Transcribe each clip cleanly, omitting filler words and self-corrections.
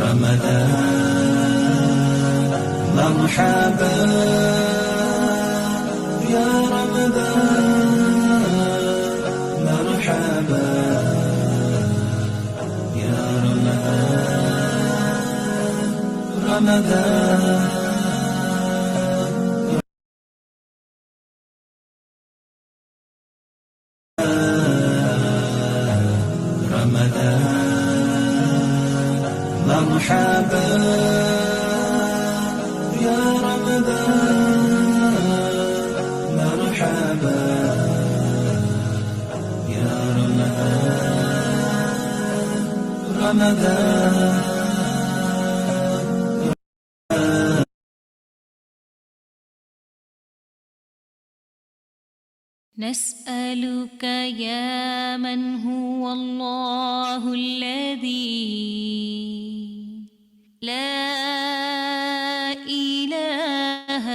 رمضان مرحبا يا رمضان مرحبا يا رمضان رمضان مرحبا يا رمضان مرحبا يا رمضان رمضان نسألك يا من هو الله الذي لا إله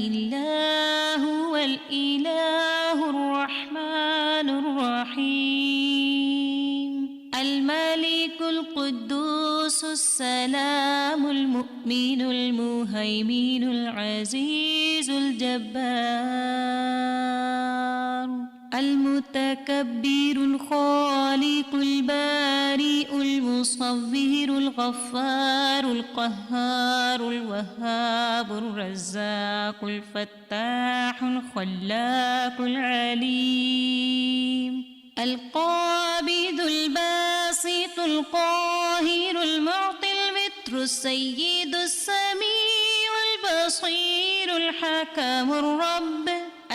إلا هو الإله الرحمن الرحيم الملك القدوس السلام المؤمن المهيمن العزيز الجبار المتكبر الخالق البارئ المصور الغفار القهار الوهاب الرزاق الفتاح الخلاق العليم القابض الباسط القاهر المعطي المتر السيد السميع البصير الحكم الرب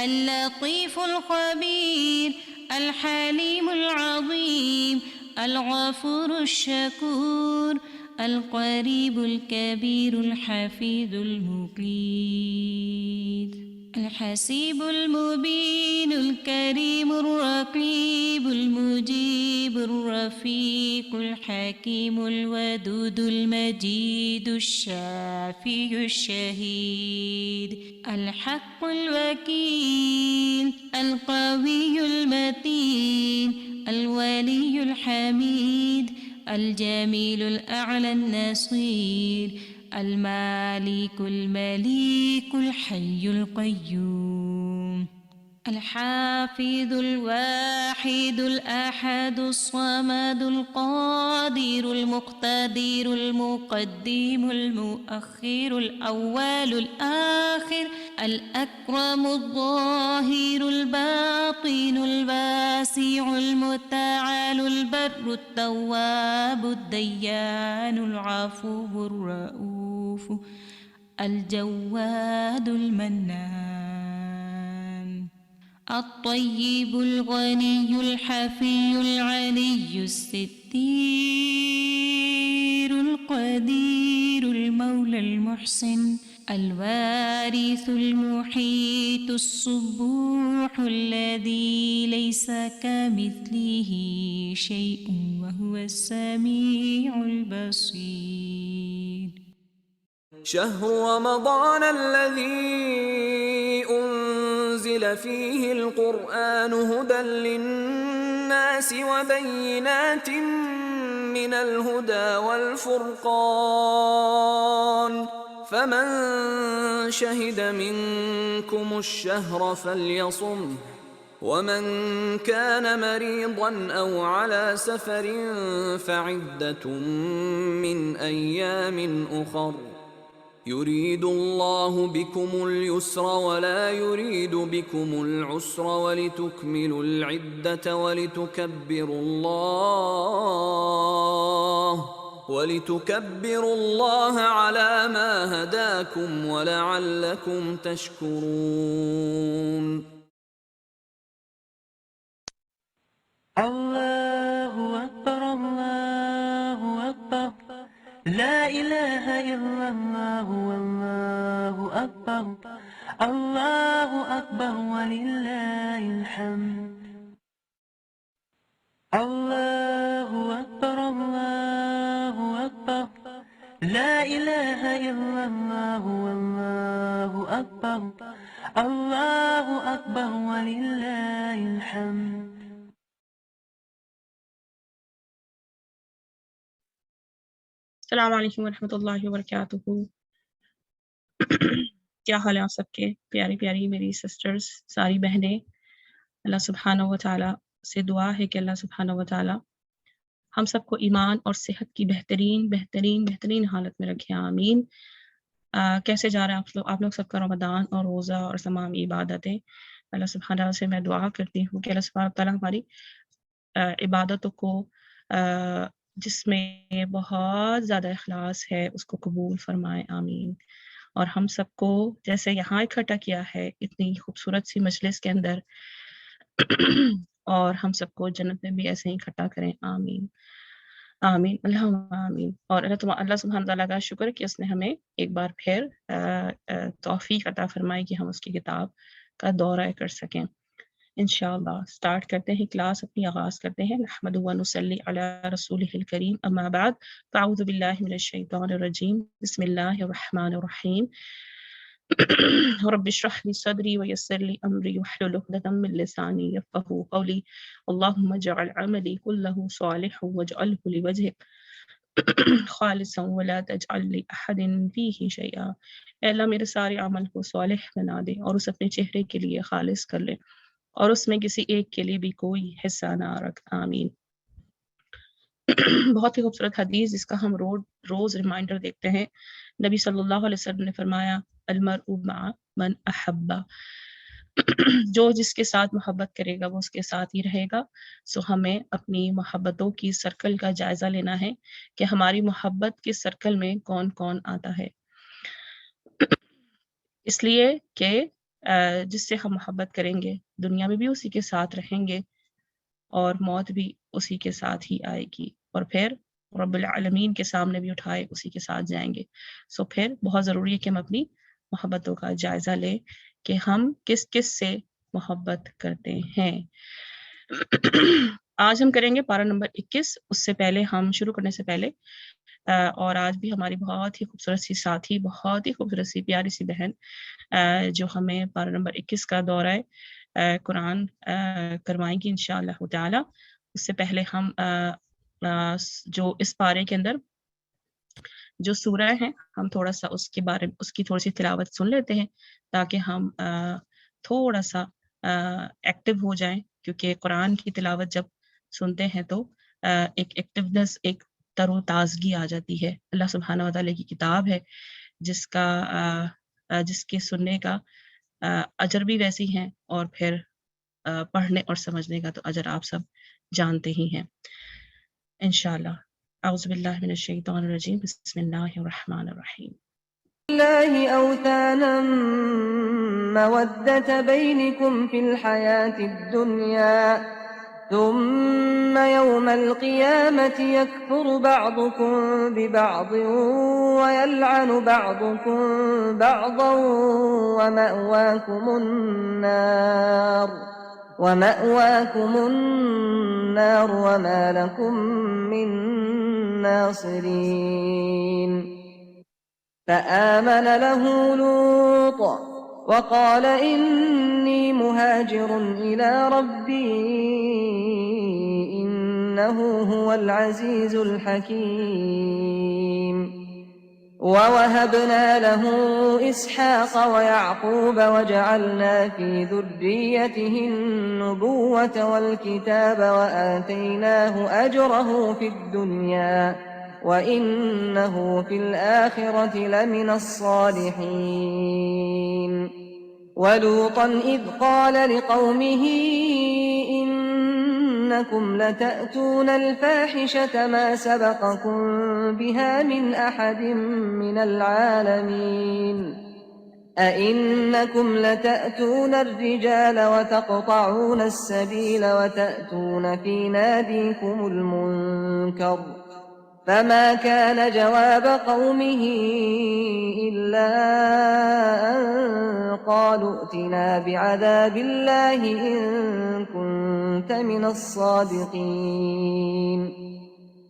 اللطيف الخبير الحليم العظيم الغفور الشكور القريب الكبير الحفيظ المقيت الحسيب المبين الكريم الرقيب المجيب الرفيق الحكيم الودود المجيد الشافي الشهيد الحق الوكيل القوي المتين الولي الحميد الجميل الأعلى النصير المالك المليك الحي القيوم الحافظ الواحد الأحد الصمد القادر المقتدر المقدم المؤخر الأول الآخر الأكرم الظاهر الباطن الواسع المتعال البر التواب الديان العفو الرؤوف الجواد المنان الطيب الغني الحفي العلي الستير القدير المولى المحسن الوارث المحيط الصبوح الذي ليس كمثله شيء وهو السميع البصير. شهر رمضان الذي أنزل فيه القرآن هدى للناس وبينات من الهدى والفرقان فمن شهد منكم الشهر فليصمه ومن كان مريضا أو على سفر فعدة من أيام أخر يريد الله بكم اليسر ولا يريد بكم العسر ولتكملوا العدة ولتكبروا الله على ما هداكم ولعلكم تشكرون. الله أكبر الله أكبر لا إله إلا الله والله أكبر الله أكبر ولله الحمد. الله أكبر الله أكبر لا إله إلا الله والله أكبر الله أكبر ولله الحمد. السلام علیکم ورحمۃ اللہ وبرکاتہ۔ کیا حال ہے آپ سب کے؟ پیاری پیاری میری سسٹرز، ساری بہنیں، اللہ سبحانہ و تعالیٰ سے دعا ہے کہ اللہ سبحانہ و تعالیٰ ہم سب کو ایمان اور صحت کی بہترین بہترین بہترین حالت میں رکھے، آمین۔ کیسے جا رہے ہیں آپ لوگ سب کا رمضان اور روزہ اور تمام عبادتیں؟ اللہ سبحانہ تعالیٰ سے میں دعا کرتی ہوں کہ اللہ سبحانہ تعالیٰ ہماری عبادتوں کو جس میں بہت زیادہ اخلاص ہے اس کو قبول فرمائے، آمین۔ اور ہم سب کو جیسے یہاں اکٹھا کیا ہے اتنی خوبصورت سی مجلس کے اندر، اور ہم سب کو جنت میں بھی ایسے ہی اکٹھا کریں، آمین آمین اللہم آمین۔ اور اللہ سبحانہ تعالیٰ کا شکر کہ اس نے ہمیں ایک بار پھر توفیق عطا فرمائی کہ ہم اس کی کتاب کا دورہ کر سکیں۔ انشاءاللہ سٹارٹ کرتے ہیں، کلاس اپنی آغاز کرتے ہیں۔ نحمد و نصلی علی رسولہ الکریم، اما بعد فاعوذ باللہ من الشیطان الرجیم، بسم اللہ الرحمن الرحیم۔ رب اشرح لي صدري ويسر لي امري واحلل عقدة من لساني يفقهوا قولي اللهم اجعل عملي كله صالحا واجعله لوجهك خالصا ولا تجعل لأحد فيه شيئا۔ اے اللہ میرے سارے عمل کو صالح بنا دے اور اس اپنے چہرے کے لیے خالص کر لے، اور اس میں کسی ایک کے لیے بھی کوئی حصہ نہ رکھ، آمین۔ بہت ہی خوبصورت حدیث جس کا ہم روز ریمائنڈر دیکھتے ہیں۔ نبی صلی اللہ علیہ وسلم نے فرمایا المرء مع من احب، جو جس کے ساتھ محبت کرے گا وہ اس کے ساتھ ہی رہے گا۔ سو ہمیں اپنی محبتوں کی سرکل کا جائزہ لینا ہے کہ ہماری محبت کے سرکل میں کون کون آتا ہے، اس لیے کہ جس سے ہم محبت کریں گے دنیا میں بھی اسی کے ساتھ رہیں گے اور موت بھی اسی کے ساتھ ہی آئے گی، اور پھر رب العالمین کے سامنے بھی اٹھائے اسی کے ساتھ جائیں گے۔ سو پھر بہت ضروری ہے کہ ہم اپنی محبتوں کا جائزہ لیں کہ ہم کس کس سے محبت کرتے ہیں۔ آج ہم کریں گے پارہ نمبر 21۔ اس سے پہلے ہم شروع کرنے سے پہلے اور آج بھی ہماری بہت ہی خوبصورت سی ساتھی، بہت ہی خوبصورت سی پیاری سی بہن جو ہمیں پارہ نمبر 21 کا دورہ قرآن کروائیں گی انشاءاللہ تعالی۔ اس سے پہلے ہم جو اس پارے کے اندر جو سورہ ہیں ہم تھوڑا سا اس کی تھوڑی سی تلاوت سن لیتے ہیں تاکہ ہم تھوڑا سا ایکٹیو ہو جائیں، کیونکہ قرآن کی تلاوت جب سنتے ہیں تو ایک ایکٹیونیس، ایک تر و تازگی آ جاتی ہے۔ اللہ سبحانہ و تعالیٰ کی کتاب ہے جس کے سننے کا اجر بھی ویسی ہیں، اور پھر پڑھنے اور سمجھنے کا تو اجر آپ سب جانتے ہی ہیں انشاءاللہ۔ اعوذ باللہ من الشیطان الرجیم، بسم اللہ الرحمن الرحیم۔ الله أوثانا مودة بينكم في الحياة الدنيا ثم يوم القيامة يكفر بعضكم ببعض ويلعن بعضكم بعضا ومأواكم النار وما لكم من ناصرين۔ فآمن له لوط وقال إني مهاجر إلى ربي إنه هو العزيز الحكيم۔ ووهبنا له إسحاق ويعقوب وجعلنا في ذريته النبوة والكتاب وآتيناه أجره في الدنيا وإنه في الآخرة لمن الصالحين۔ ولوطا إذ قال لقومه إنكم لتأتون الفاحشة ما سبقكم بها من أحد من العالمين، أئنكم لتأتون الرجال وتقطعون السبيل وتأتون في ناديكم المنكر، فما كان جواب قومه إلا أن قالوا ائتنا بعذاب الله إن كنت من الصادقين۔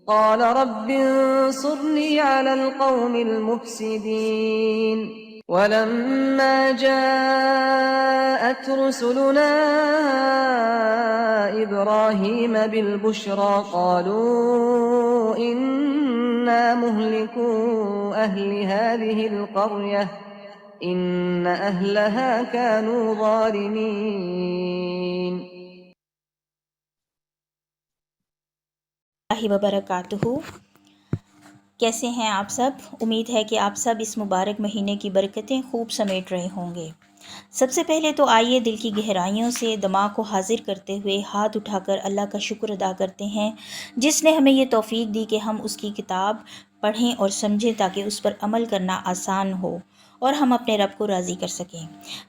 قال رب انصرني على القوم المفسدين۔ ولما جاءت رسلنا إبراهيم بالبشرى قالوا إنا إنا مهلكو أهل هذه القرية إن أهلها كانوا ظالمين. اللہ وبرکاتہ. کیسے ہیں آپ سب؟ امید ہے کہ آپ سب اس مبارک مہینے کی برکتیں خوب سمیٹ رہے ہوں گے. سب سے پہلے تو آئیے دل کی گہرائیوں سے دماغ کو حاضر کرتے ہوئے ہاتھ اٹھا کر اللہ کا شکر ادا کرتے ہیں جس نے ہمیں یہ توفیق دی کہ ہم اس کی کتاب پڑھیں اور سمجھیں تاکہ اس پر عمل کرنا آسان ہو اور ہم اپنے رب کو راضی کر سکیں.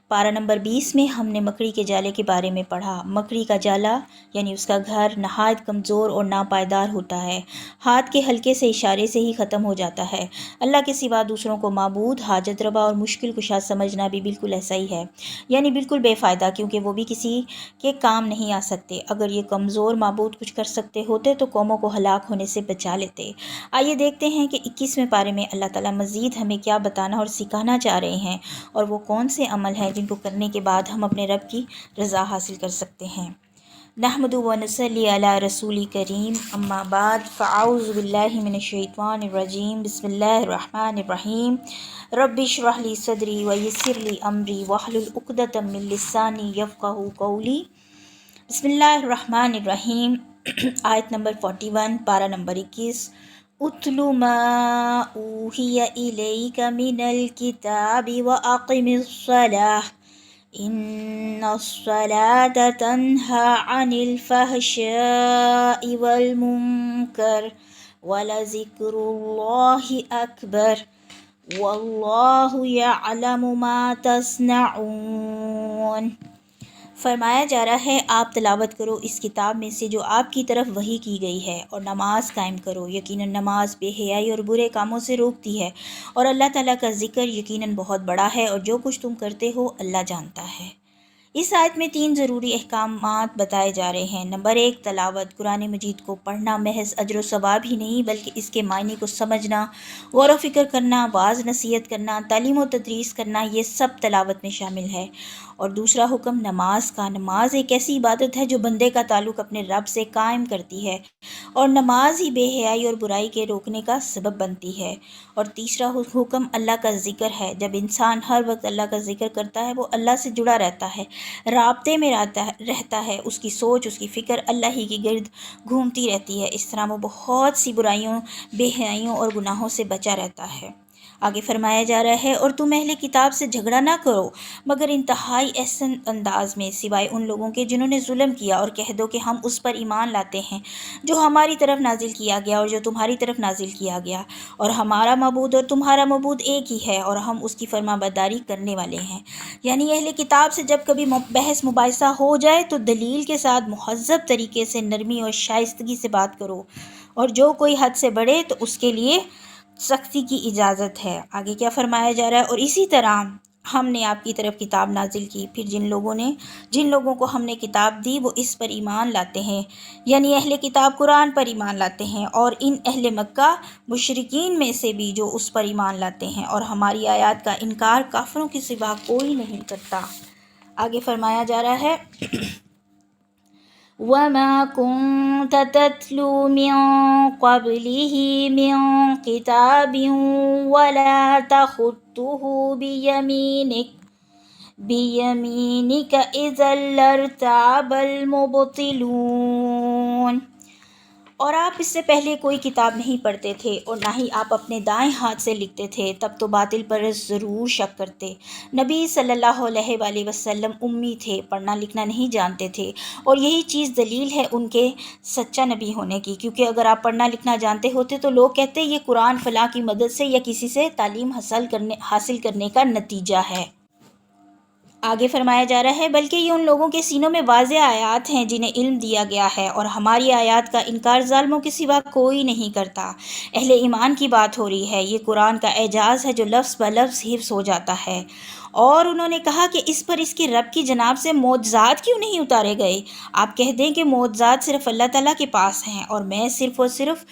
پارہ نمبر 20 میں ہم نے مکڑی کے جالے کے بارے میں پڑھا. مکڑی کا جالا یعنی اس کا گھر نہایت کمزور اور ناپائیدار ہوتا ہے، ہاتھ کے ہلکے سے اشارے سے ہی ختم ہو جاتا ہے. اللہ کے سوا دوسروں کو معبود، حاجت روا اور مشکل کشا سمجھنا بھی بالکل ایسا ہی ہے، یعنی بالکل بے فائدہ، کیونکہ وہ بھی کسی کے کام نہیں آ سکتے. اگر یہ کمزور معبود کچھ کر سکتے ہوتے تو قوموں کو ہلاک ہونے سے بچا لیتے. آئیے دیکھتے ہیں کہ 21ویں پارے میں اللہ تعالیٰ مزید ہمیں کیا بتانا اور سکھانا چاہ رہے ہیں، اور وہ کون سے عمل ہیں جن کو کرنے کے بعد ہم اپنے رب کی رضا حاصل کر سکتے ہیں. نحمد و نصلی علی رسول کریم، اما بعد، فاعوذ باللہ من الشیطان الرجیم، بسم اللہ الرحمن الرحیم. رب اشرح لی صدری ویسر لی امری واحلل عقدۃ من لسانی یفقہوا قولی. بسم اللہ الرحمن الرحیم. آیت نمبر 41، پارہ نمبر 21. اتل ما اوحی الیک من الکتاب واقم الصلاۃ ان الصلاۃ تنہی عن الفحشاء والمنکر ولذکر اللہ اکبر واللہ یعلم ما تصنعون. فرمایا جا رہا ہے آپ تلاوت کرو اس کتاب میں سے جو آپ کی طرف وحی کی گئی ہے، اور نماز قائم کرو. یقیناً نماز بے حیائی اور برے کاموں سے روکتی ہے، اور اللہ تعالیٰ کا ذکر یقیناً بہت بڑا ہے، اور جو کچھ تم کرتے ہو اللہ جانتا ہے. اس آیت میں 3 ضروری احکامات بتائے جا رہے ہیں. نمبر 1، تلاوت. قرآن مجید کو پڑھنا محض اجر و ثواب ہی نہیں بلکہ اس کے معنی کو سمجھنا، غور و فکر کرنا، واعظ نصیحت کرنا، تعلیم و تدریس کرنا، یہ سب تلاوت میں شامل ہے. اور دوسرا حکم نماز کا. نماز ایک ایسی عبادت ہے جو بندے کا تعلق اپنے رب سے قائم کرتی ہے، اور نماز ہی بے حیائی اور برائی کے روکنے کا سبب بنتی ہے. اور تیسرا حکم اللہ کا ذکر ہے. جب انسان ہر وقت اللہ کا ذکر کرتا ہے وہ اللہ سے جڑا رہتا ہے، رابطے میں رہتا ہے، اس کی سوچ، اس کی فکر اللہ ہی کی گرد گھومتی رہتی ہے. اس طرح وہ بہت سی برائیوں، بے حیائیوں اور گناہوں سے بچا رہتا ہے. آگے فرمایا جا رہا ہے، اور تم اہل کتاب سے جھگڑا نہ کرو مگر انتہائی احسن انداز میں، سوائے ان لوگوں کے جنہوں نے ظلم کیا، اور کہہ دو کہ ہم اس پر ایمان لاتے ہیں جو ہماری طرف نازل کیا گیا اور جو تمہاری طرف نازل کیا گیا، اور ہمارا معبود اور تمہارا معبود ایک ہی ہے، اور ہم اس کی فرما برداری کرنے والے ہیں. یعنی اہل کتاب سے جب کبھی بحث مباحثہ ہو جائے تو دلیل کے ساتھ مہذب طریقے سے نرمی اور شائستگی سے بات کرو، اور جو کوئی حد سے بڑھے تو اس کے لیے سختی کی اجازت ہے. آگے کیا فرمایا جا رہا ہے، اور اسی طرح ہم نے آپ کی طرف کتاب نازل کی، پھر جن لوگوں کو ہم نے کتاب دی وہ اس پر ایمان لاتے ہیں، یعنی اہل کتاب قرآن پر ایمان لاتے ہیں، اور ان اہل مکہ مشرکین میں سے بھی جو اس پر ایمان لاتے ہیں، اور ہماری آیات کا انکار کافروں کے سوا کوئی نہیں کرتا. آگے فرمایا جا رہا ہے، وَمَا كُنْتَ تَتْلُو مِنْ قَبْلِهِ مِنْ كِتَابٍ وَلَا تَخُطُّهُ بِيَمِينِكَ إِذًا لَارْتَابَ الْمُبْطِلُونَ. اور آپ اس سے پہلے کوئی کتاب نہیں پڑھتے تھے اور نہ ہی آپ اپنے دائیں ہاتھ سے لکھتے تھے، تب تو باطل پر ضرور شک کرتے. نبی صلی اللہ علیہ وآلہ وسلم امی تھے، پڑھنا لکھنا نہیں جانتے تھے، اور یہی چیز دلیل ہے ان کے سچا نبی ہونے کی، کیونکہ اگر آپ پڑھنا لکھنا جانتے ہوتے تو لوگ کہتے یہ قرآن فلاں کی مدد سے یا کسی سے تعلیم حاصل کرنے کا نتیجہ ہے. آگے فرمایا جا رہا ہے، بلکہ یہ ان لوگوں کے سینوں میں واضح آیات ہیں جنہیں علم دیا گیا ہے، اور ہماری آیات کا انکار ظالموں کے سوا کوئی نہیں کرتا. اہل ایمان کی بات ہو رہی ہے. یہ قرآن کا اعجاز ہے جو لفظ بہ لفظ حفظ ہو جاتا ہے، اور انہوں نے کہا کہ اس پر اس کے رب کی جناب سے معجزات کیوں نہیں اتارے گئے؟ آپ کہہ دیں کہ معجزات صرف اللہ تعالیٰ کے پاس ہیں اور میں صرف اور صرف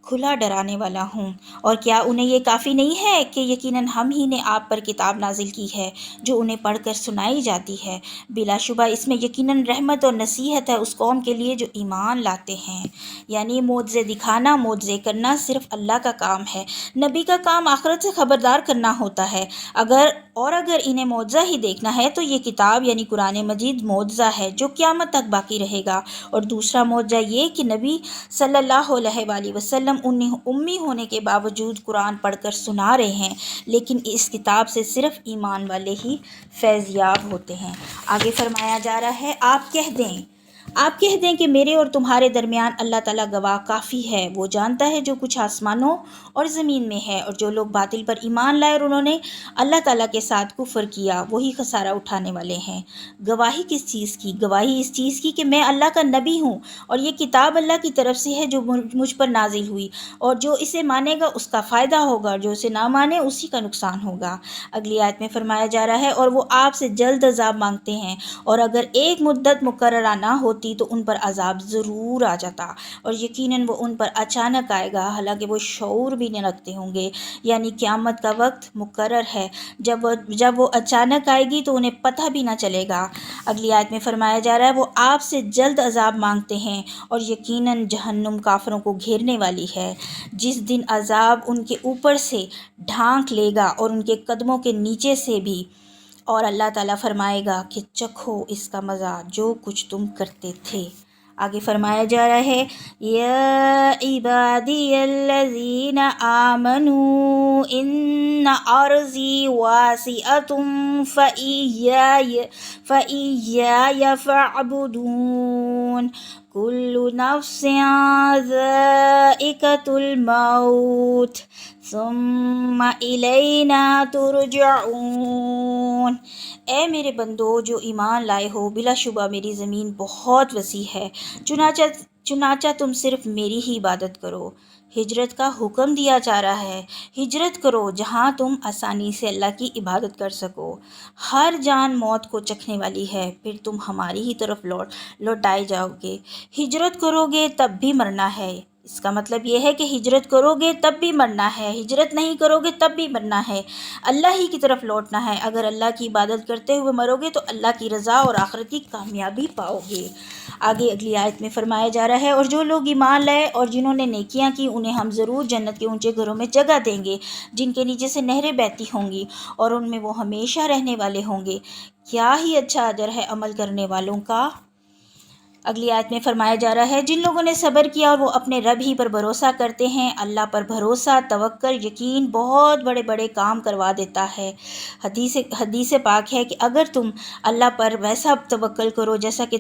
کھلا ڈرانے والا ہوں۔ اور کیا انہیں یہ کافی نہیں ہے کہ یقیناً ہم ہی نے آپ پر کتاب نازل کی ہے جو انہیں پڑھ کر سنائی جاتی ہے؟ بلا شبہ اس میں یقیناً رحمت اور نصیحت ہے اس قوم کے لیے جو ایمان لاتے ہیں۔ یعنی معجزے دکھانا، معجزے کرنا صرف اللہ کا کام ہے۔ نبی کا کام آخرت سے خبردار کرنا ہوتا ہے۔ اگر انہیں معجزہ ہی دیکھنا ہے تو یہ کتاب یعنی قرآن مجید معجزہ ہے جو قیامت تک باقی رہے گا۔ اور دوسرا معجزہ یہ کہ نبی صلی اللہ علیہ وآلہ وسلم امی ہونے کے باوجود قرآن پڑھ کر سنا رہے ہیں، لیکن اس کتاب سے صرف ایمان والے ہی فیض یاب ہوتے ہیں۔ آگے فرمایا جا رہا ہے آپ کہہ دیں کہ میرے اور تمہارے درمیان اللہ تعالیٰ گواہ کافی ہے، وہ جانتا ہے جو کچھ آسمانوں اور زمین میں ہے، اور جو لوگ باطل پر ایمان لائے اور انہوں نے اللہ تعالیٰ کے ساتھ کفر کیا وہی خسارہ اٹھانے والے ہیں۔ گواہی کس چیز کی؟ گواہی اس چیز کی کہ میں اللہ کا نبی ہوں اور یہ کتاب اللہ کی طرف سے ہے جو مجھ پر نازل ہوئی، اور جو اسے مانے گا اس کا فائدہ ہوگا اور جو اسے نہ مانے اسی کا نقصان ہوگا۔ اگلی آیت میں فرمایا جا رہا ہے اور وہ آپ سے جلد عذاب مانگتے ہیں، اور اگر ایک مدت مقررہ نہ ہوتی تو ان پر عذاب ضرور آ جاتا، اور یقیناً وہ ان پر اچانک آئے گا حالانکہ وہ شعور بھی نہ رکھتے ہوں گے۔ یعنی قیامت کا وقت مقرر ہے، جب وہ اچانک آئے گی تو انہیں پتہ بھی نہ چلے گا۔ اگلی آیت میں فرمایا جا رہا ہے وہ آپ سے جلد عذاب مانگتے ہیں، اور یقیناً جہنم کافروں کو گھیرنے والی ہے، جس دن عذاب ان کے اوپر سے ڈھانک لے گا اور ان کے قدموں کے نیچے سے بھی، اور اللہ تعالیٰ فرمائے گا کہ چکھو اس کا مزہ جو کچھ تم کرتے تھے۔ آگے فرمایا جا رہا ہے یا عبادی الذین آمنوا ان ارضی واسعۃ فإیای فاعبدون کل نفس ذائقۃ الموت ثم الینا ترجعون۔ اے میرے بندو جو ایمان لائے ہو، بلا شبہ میری زمین بہت وسیع ہے، چنانچہ تم صرف میری ہی عبادت کرو۔ ہجرت کا حکم دیا جا رہا ہے، ہجرت کرو جہاں تم آسانی سے اللہ کی عبادت کر سکو۔ ہر جان موت کو چکھنے والی ہے، پھر تم ہماری ہی طرف لوٹائے جاؤ گے۔ ہجرت کرو گے تب بھی مرنا ہے، اس کا مطلب یہ ہے کہ ہجرت کرو گے تب بھی مرنا ہے، ہجرت نہیں کرو گے تب بھی مرنا ہے، اللہ ہی کی طرف لوٹنا ہے۔ اگر اللہ کی عبادت کرتے ہوئے مرو گے تو اللہ کی رضا اور آخرت کی کامیابی پاؤ گے۔ آگے اگلی آیت میں فرمایا جا رہا ہے اور جو لوگ ایمان لائے اور جنہوں نے نیکیاں کی انہیں ہم ضرور جنت کے اونچے گھروں میں جگہ دیں گے جن کے نیچے سے نہریں بہتی ہوں گی، اور ان میں وہ ہمیشہ رہنے والے ہوں گے۔ کیا ہی اچھا اجر ہے عمل کرنے والوں کا۔ اگلی آیت میں فرمایا جا رہا ہے جن لوگوں نے صبر کیا اور وہ اپنے رب ہی پر بھروسہ کرتے ہیں، اللہ پر بھروسہ، توکل، یقین بہت بڑے بڑے کام کروا دیتا ہے۔ حدیث پاک ہے کہ اگر تم اللہ پر ویسا توکل کرو جیسا کہ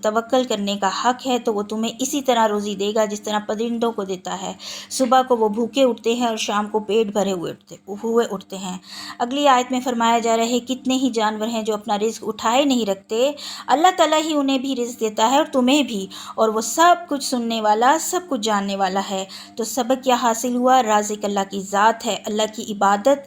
توکل کرنے کا حق ہے تو وہ تمہیں اسی طرح روزی دے گا جس طرح پرندوں کو دیتا ہے۔ صبح کو وہ بھوکے اٹھتے ہیں اور شام کو پیٹ بھرے ہوئے اٹھتے ہیں۔ اگلی آیت میں فرمایا جا رہا ہے کتنے ہی جانور ہیں جو اپنا رزق اٹھائے نہیں رکھتے، اللہ تعالیٰ ہی انہیں بھی رزق دیتا ہے اور تمہیں بھی، اور وہ سب کچھ سننے والا، سب کچھ جاننے والا ہے۔ تو سبق کیا حاصل ہوا؟ رازق اللہ کی ذات ہے، اللہ کی عبادت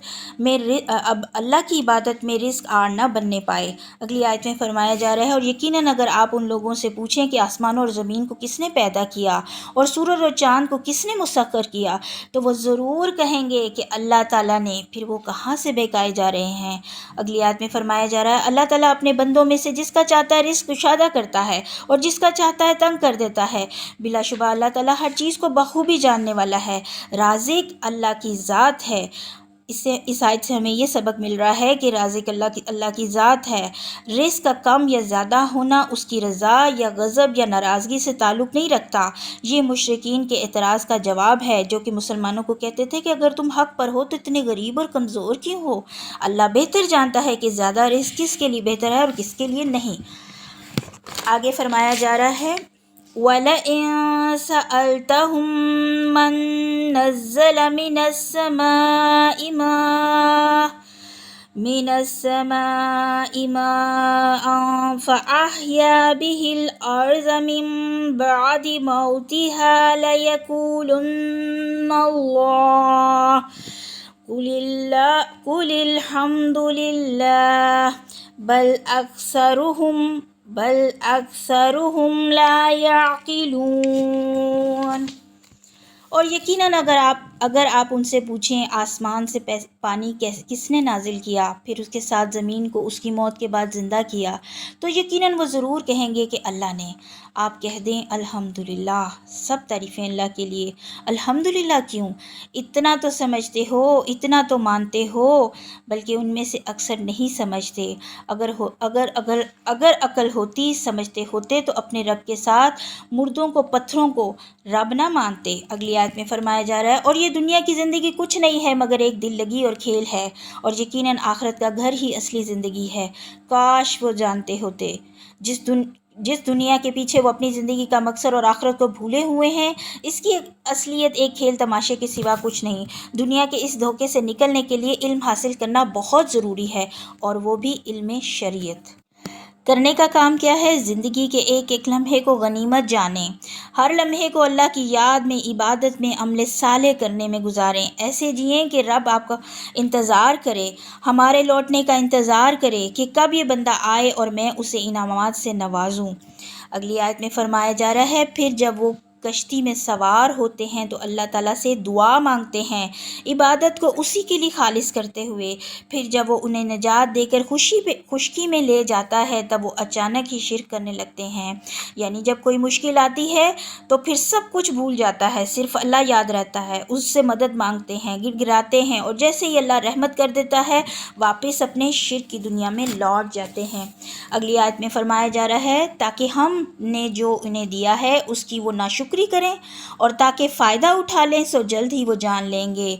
میں رزق آڑ نہ بننے پائے۔ اگلی آیت میں فرمایا جا رہا ہے اور یقیناً اگر آپ ان لوگوں سے پوچھیں کہ آسمان اور زمین کو کس نے پیدا کیا اور سورج اور چاند کو کس نے مسخر کیا تو وہ ضرور کہیں گے کہ اللہ تعالیٰ نے، پھر وہ کہاں سے بہکائے جا رہے ہیں۔ اگلی آیت میں فرمایا جا رہا ہے اللہ تعالیٰ اپنے بندوں میں سے جس کا چاہتا ہے رزق کشادہ کرتا ہے اور جس کا چاہتا ہے تنگ کر دیتا ہے۔ بلا شبہ اللہ تعالیٰ ہر چیز کو بخوبی جاننے والا ہے۔ رازق اللہ کی ذات ہے۔ اس آیت سے ہمیں یہ سبق مل رہا ہے کہ رازق اللہ کی ذات ہے۔ رزق کا کم یا زیادہ ہونا اس کی رضا یا غضب یا ناراضگی سے تعلق نہیں رکھتا۔ یہ مشرکین کے اعتراض کا جواب ہے جو کہ مسلمانوں کو کہتے تھے کہ اگر تم حق پر ہو تو اتنے غریب اور کمزور کیوں ہو؟ اللہ بہتر جانتا ہے کہ زیادہ رزق کس کے لیے بہتر ہے اور کس کے لیے نہیں۔ آگے فرمایا جا رہا ہے وَلَئِن سَأَلْتَهُم مَّن نَّزَّلَ مِنَ السَّمَاءِ مَاءً فَأَحْيَا بِهِ الْأَرْضَ مِن بَعْدِ مَوْتِهَا لَيَقُولُنَّ اللَّهُ قل الحمد للہ بل اکثرهم لا يعقلون۔ اور یقیناً اگر آپ ان سے پوچھیں آسمان سے پانی کس نے نازل کیا، پھر اس کے ساتھ زمین کو اس کی موت کے بعد زندہ کیا، تو یقیناً وہ ضرور کہیں گے کہ اللہ نے۔ آپ کہہ دیں الحمدللہ، سب تعریفیں اللہ کے لیے۔ الحمدللہ کیوں؟ اتنا تو سمجھتے ہو، اتنا تو مانتے ہو، بلکہ ان میں سے اکثر نہیں سمجھتے۔ اگر عقل ہوتی، سمجھتے ہوتے تو اپنے رب کے ساتھ مردوں کو، پتھروں کو رب نہ مانتے۔ اگلی آیت میں فرمایا جا رہا ہے اور یہ دنیا کی زندگی کچھ نہیں ہے مگر ایک دل لگی اور کھیل ہے، اور یقیناً آخرت کا گھر ہی اصلی زندگی ہے۔ کاش وہ جانتے ہوتے۔ جس دنیا کے پیچھے وہ اپنی زندگی کا مقصد اور آخرت کو بھولے ہوئے ہیں، اس کی اصلیت ایک کھیل تماشے کے سوا کچھ نہیں۔ دنیا کے اس دھوکے سے نکلنے کے لیے علم حاصل کرنا بہت ضروری ہے، اور وہ بھی علم شریعت۔ کرنے کا کام کیا ہے؟ زندگی کے ایک ایک لمحے کو غنیمت جانیں، ہر لمحے کو اللہ کی یاد میں، عبادت میں، عمل صالح کرنے میں گزاریں۔ ایسے جئیں کہ رب آپ کا انتظار کرے، ہمارے لوٹنے کا انتظار کرے کہ کب یہ بندہ آئے اور میں اسے انعامات سے نوازوں۔ اگلی آیت میں فرمایا جا رہا ہے پھر جب وہ کشتی میں سوار ہوتے ہیں تو اللہ تعالیٰ سے دعا مانگتے ہیں، عبادت کو اسی کے لیے خالص کرتے ہوئے۔ پھر جب وہ انہیں نجات دے کر خشکی میں لے جاتا ہے تب وہ اچانک ہی شرک کرنے لگتے ہیں۔ یعنی جب کوئی مشکل آتی ہے تو پھر سب کچھ بھول جاتا ہے، صرف اللہ یاد رہتا ہے، اس سے مدد مانگتے ہیں، گڑ گڑاتے ہیں، اور جیسے ہی اللہ رحمت کر دیتا ہے واپس اپنے شرک کی دنیا میں لوٹ جاتے ہیں۔ اگلی آیت میں فرمایا جا رہا ہے تاکہ ہم نے جو انہیں دیا ہے اس کی وہ ناشکری کریں، اور تاکہ فائدہ اٹھا لیں سو جلد ہی وہ جان لیں گے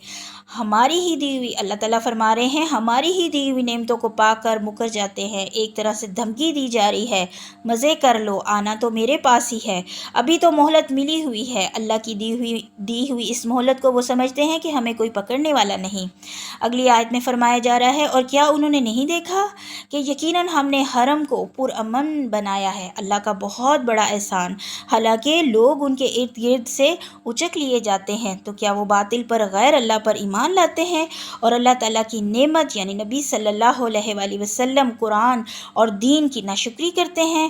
ہماری ہی دی ہوئی، اللہ تعالیٰ فرما رہے ہیں ہماری ہی دی ہوئی نعمتوں کو پا کر مکر جاتے ہیں۔ ایک طرح سے دھمکی دی جا رہی ہے، مزے کر لو، آنا تو میرے پاس ہی ہے، ابھی تو مہلت ملی ہوئی ہے۔ اللہ کی دی ہوئی اس مہلت کو وہ سمجھتے ہیں کہ ہمیں کوئی پکڑنے والا نہیں۔ اگلی آیت میں فرمایا جا رہا ہے اور کیا انہوں نے نہیں دیکھا کہ یقیناً ہم نے حرم کو پرامن بنایا ہے، اللہ کا بہت بڑا احسان، حالانکہ لوگ ان کے ارد گرد سے اچک لیے جاتے ہیں، تو کیا وہ باطل پر غیر اللہ پر ایمان لاتے ہیں اور اللہ تعالیٰ کی نعمت یعنی نبی صلی اللہ علیہ وآلہ وسلم، قرآن اور دین کی ناشکری کرتے ہیں؟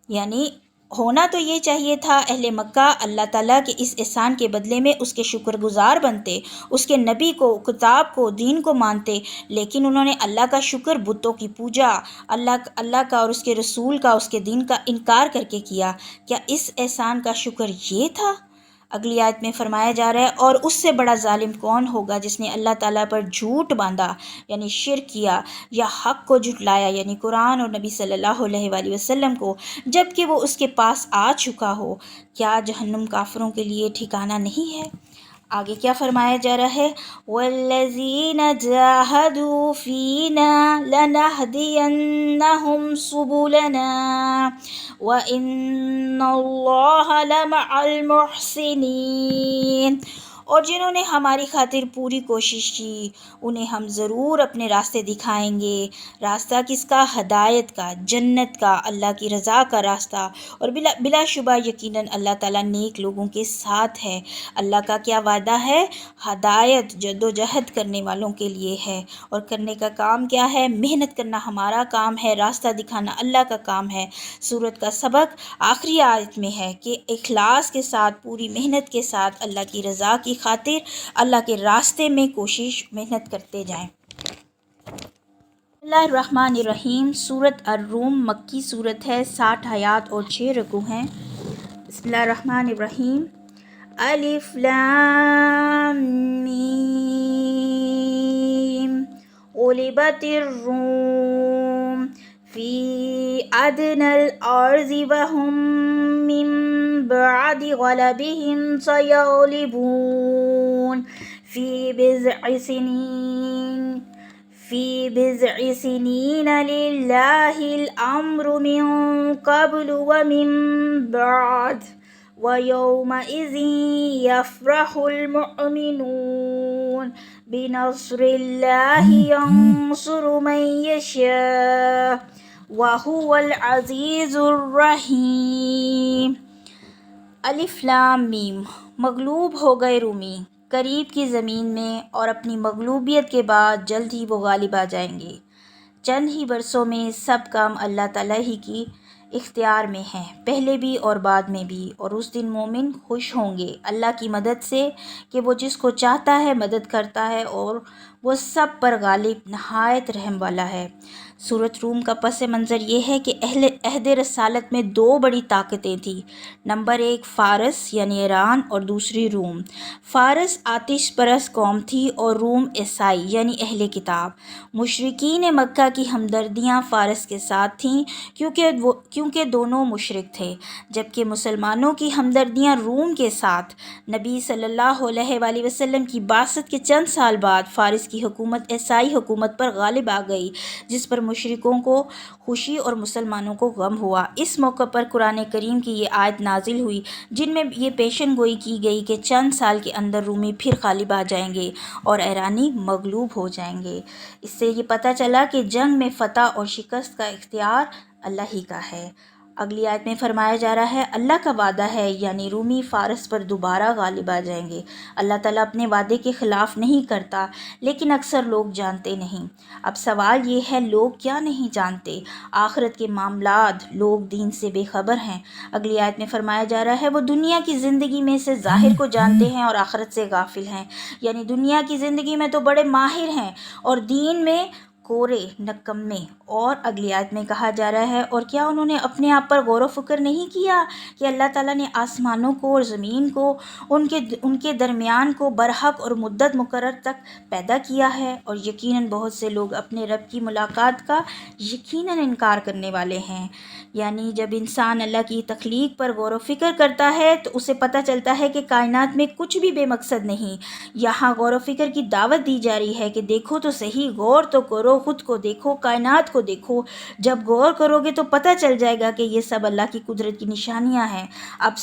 یعنی ہونا تو یہ چاہیے تھا اہل مکہ اللہ تعالیٰ کے اس احسان کے بدلے میں اس کے شکر گزار بنتے، اس کے نبی کو، کتاب کو، دین کو مانتے، لیکن انہوں نے اللہ کا شکر بتوں کی پوجا، اللہ کا اور اس کے رسول کا، اس کے دین کا انکار کر کے کیا۔ کیا اس احسان کا شکر یہ تھا؟ اگلی آیت میں فرمایا جا رہا ہے اور اس سے بڑا ظالم کون ہوگا جس نے اللہ تعالیٰ پر جھوٹ باندھا یعنی شرک کیا، یا حق کو جھٹلایا یعنی قرآن اور نبی صلی اللہ علیہ وآلہ وسلم کو، جب کہ وہ اس کے پاس آ چکا ہو۔ کیا جہنم کافروں کے لیے ٹھکانہ نہیں ہے؟ آگے کیا فرمایا جا رہا ہے وَالَّذِينَ جَاهَدُوا فِينَا لَنَهْدِيَنَّهُمْ سُبُلَنَا وَإِنَّ اللَّهَ لَمَعَ الْمُحْسِنِينَ۔ اور جنہوں نے ہماری خاطر پوری کوشش کی انہیں ہم ضرور اپنے راستے دکھائیں گے۔ راستہ کس کا؟ ہدایت کا، جنت کا، اللہ کی رضا کا راستہ، اور بلا شبہ یقیناً اللہ تعالیٰ نیک لوگوں کے ساتھ ہے۔ اللہ کا کیا وعدہ ہے؟ ہدایت جد و جہد کرنے والوں کے لیے ہے، اور کرنے کا کام کیا ہے؟ محنت کرنا ہمارا کام ہے، راستہ دکھانا اللہ کا کام ہے۔ سورت کا سبق آخری آیت میں ہے کہ اخلاص کے ساتھ، پوری محنت کے ساتھ اللہ کی رضا کی خاطر اللہ کے راستے میں کوشش محنت کرتے جائیں۔ بسم اللہ الرحمن الرحیم۔ سورت الروم مکی سورت ہے، 60 آیات اور 6 رکوع ہیں۔ بسم اللہ الرحمن الرحیم۔ الف لام میم غلبت الروم فی ادنی الارض وهم من بعد غلبهم سیغلبون فی بضع سنین للہ الامر من قبل ومن بعد وَيَوْمَئِذٍ يَفْرَحُ الْمُؤْمِنُونَ بِنَصْرِ اللَّهِ يَنصُرُ مَن يَشَاءُ وَهُوَ الْعَزِيزُ الرَّحِيمُ۔ الف لام میم، مغلوب ہو گئے رومی، قریب کی زمین میں، اور اپنی مغلوبیت کے بعد جلد ہی وہ غالب آ جائیں گے۔ چند ہی برسوں میں سب کام اللہ تعالیٰ ہی کی اختیار میں ہیں، پہلے بھی اور بعد میں بھی، اور اس دن مومن خوش ہوں گے اللہ کی مدد سے کہ وہ جس کو چاہتا ہے مدد کرتا ہے، اور وہ سب پر غالب نہایت رحم والا ہے۔ سورۃ روم کا پس منظر یہ ہے کہ عہد رسالت میں دو بڑی طاقتیں تھیں۔ نمبر ایک فارس یعنی ایران، اور دوسری روم۔ فارس آتش پرست قوم تھی اور روم عیسائی یعنی اہل کتاب۔ مشرکین مکہ کی ہمدردیاں فارس کے ساتھ تھیں کیونکہ دونوں مشرک تھے، جبکہ مسلمانوں کی ہمدردیاں روم کے ساتھ۔ نبی صلی اللہ علیہ وآلہ وسلم کی بعثت کے چند سال بعد فارس کی حکومت عیسائی حکومت پر غالب آ گئی، جس پر مشرکوں کو خوشی اور مسلمانوں کو غم ہوا۔ اس موقع پر قرآن کریم کی یہ آیت نازل ہوئی جن میں یہ پیشن گوئی کی گئی کہ چند سال کے اندر رومی پھر غالب آ جائیں گے اور ایرانی مغلوب ہو جائیں گے۔ اس سے یہ پتہ چلا کہ جنگ میں فتح اور شکست کا اختیار اللہ ہی کا ہے۔ اگلی آیت میں فرمایا جا رہا ہے اللہ کا وعدہ ہے یعنی رومی فارس پر دوبارہ غالب آ جائیں گے۔ اللہ تعالیٰ اپنے وعدے کے خلاف نہیں کرتا، لیکن اکثر لوگ جانتے نہیں۔ اب سوال یہ ہے لوگ کیا نہیں جانتے؟ آخرت کے معاملات۔ لوگ دین سے بے خبر ہیں۔ اگلی آیت میں فرمایا جا رہا ہے وہ دنیا کی زندگی میں سے ظاہر کو جانتے ہیں اور آخرت سے غافل ہیں، یعنی دنیا کی زندگی میں تو بڑے ماہر ہیں اور دین میں کورے نکمے۔ اور اگلی آیت میں کہا جا رہا ہے اور کیا انہوں نے اپنے آپ پر غور و فکر نہیں کیا کہ اللہ تعالیٰ نے آسمانوں کو اور زمین کو ان کے درمیان کو برحق اور مدت مقرر تک پیدا کیا ہے، اور یقیناً بہت سے لوگ اپنے رب کی ملاقات کا یقیناً انکار کرنے والے ہیں۔ یعنی جب انسان اللہ کی تخلیق پر غور و فکر کرتا ہے تو اسے پتہ چلتا ہے کہ کائنات میں کچھ بھی بے مقصد نہیں۔ یہاں غور و فکر کی دعوت دی جا رہی ہے کہ دیکھو تو صحیح، غور تو کرو، خود کو دیکھو، کائنات کو دیکھو۔ جب غور کرو گے تو پتہ چل جائے گا کہ یہ سب اللہ کی قدرت کی نشانیاں ہیں۔ اب ان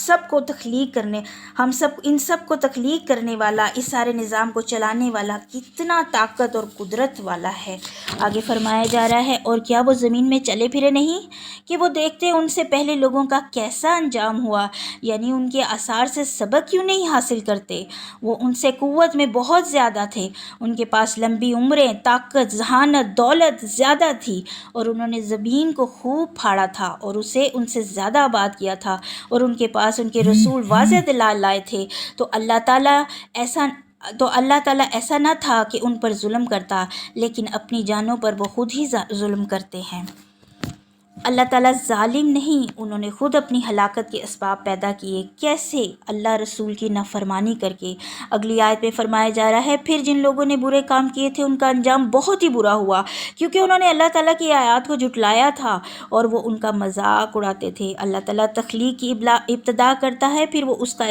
سب کو تخلیق کرنے والا، اس سارے نظام کو چلانے والا کتنا طاقت اور قدرت والا ہے۔ آگے فرمایا جا رہا ہے اور کیا وہ زمین میں چلے پھرے نہیں کہ وہ دیکھتے ان سے پہلے لوگوں کا کیسا انجام ہوا، یعنی ان کے آثار سے سبق کیوں نہیں حاصل کرتے؟ وہ ان سے قوت میں بہت زیادہ تھے، ان کے پاس لمبی عمریں، طاقت، ذہانت، دولت زیادہ تھی، اور انہوں نے زمین کو خوب پھاڑا تھا اور اسے ان سے زیادہ آباد کیا تھا، اور ان کے پاس ان کے رسول واضح دلائل لائے تھے۔ تو اللہ تعالیٰ ایسا نہ تھا کہ ان پر ظلم کرتا، لیکن اپنی جانوں پر وہ خود ہی ظلم کرتے ہیں۔ اللہ تعالیٰ ظالم نہیں، انہوں نے خود اپنی ہلاکت کے اسباب پیدا کیے۔ کیسے؟ اللہ رسول کی نافرمانی کر کے۔ اگلی آیت میں فرمایا جا رہا ہے پھر جن لوگوں نے برے کام کیے تھے ان کا انجام بہت ہی برا ہوا، کیونکہ انہوں نے اللہ تعالیٰ کی آیات کو جھٹلایا تھا اور وہ ان کا مذاق اڑاتے تھے۔ اللہ تعالیٰ تخلیق کی ابتدا کرتا ہے، پھر وہ اس کا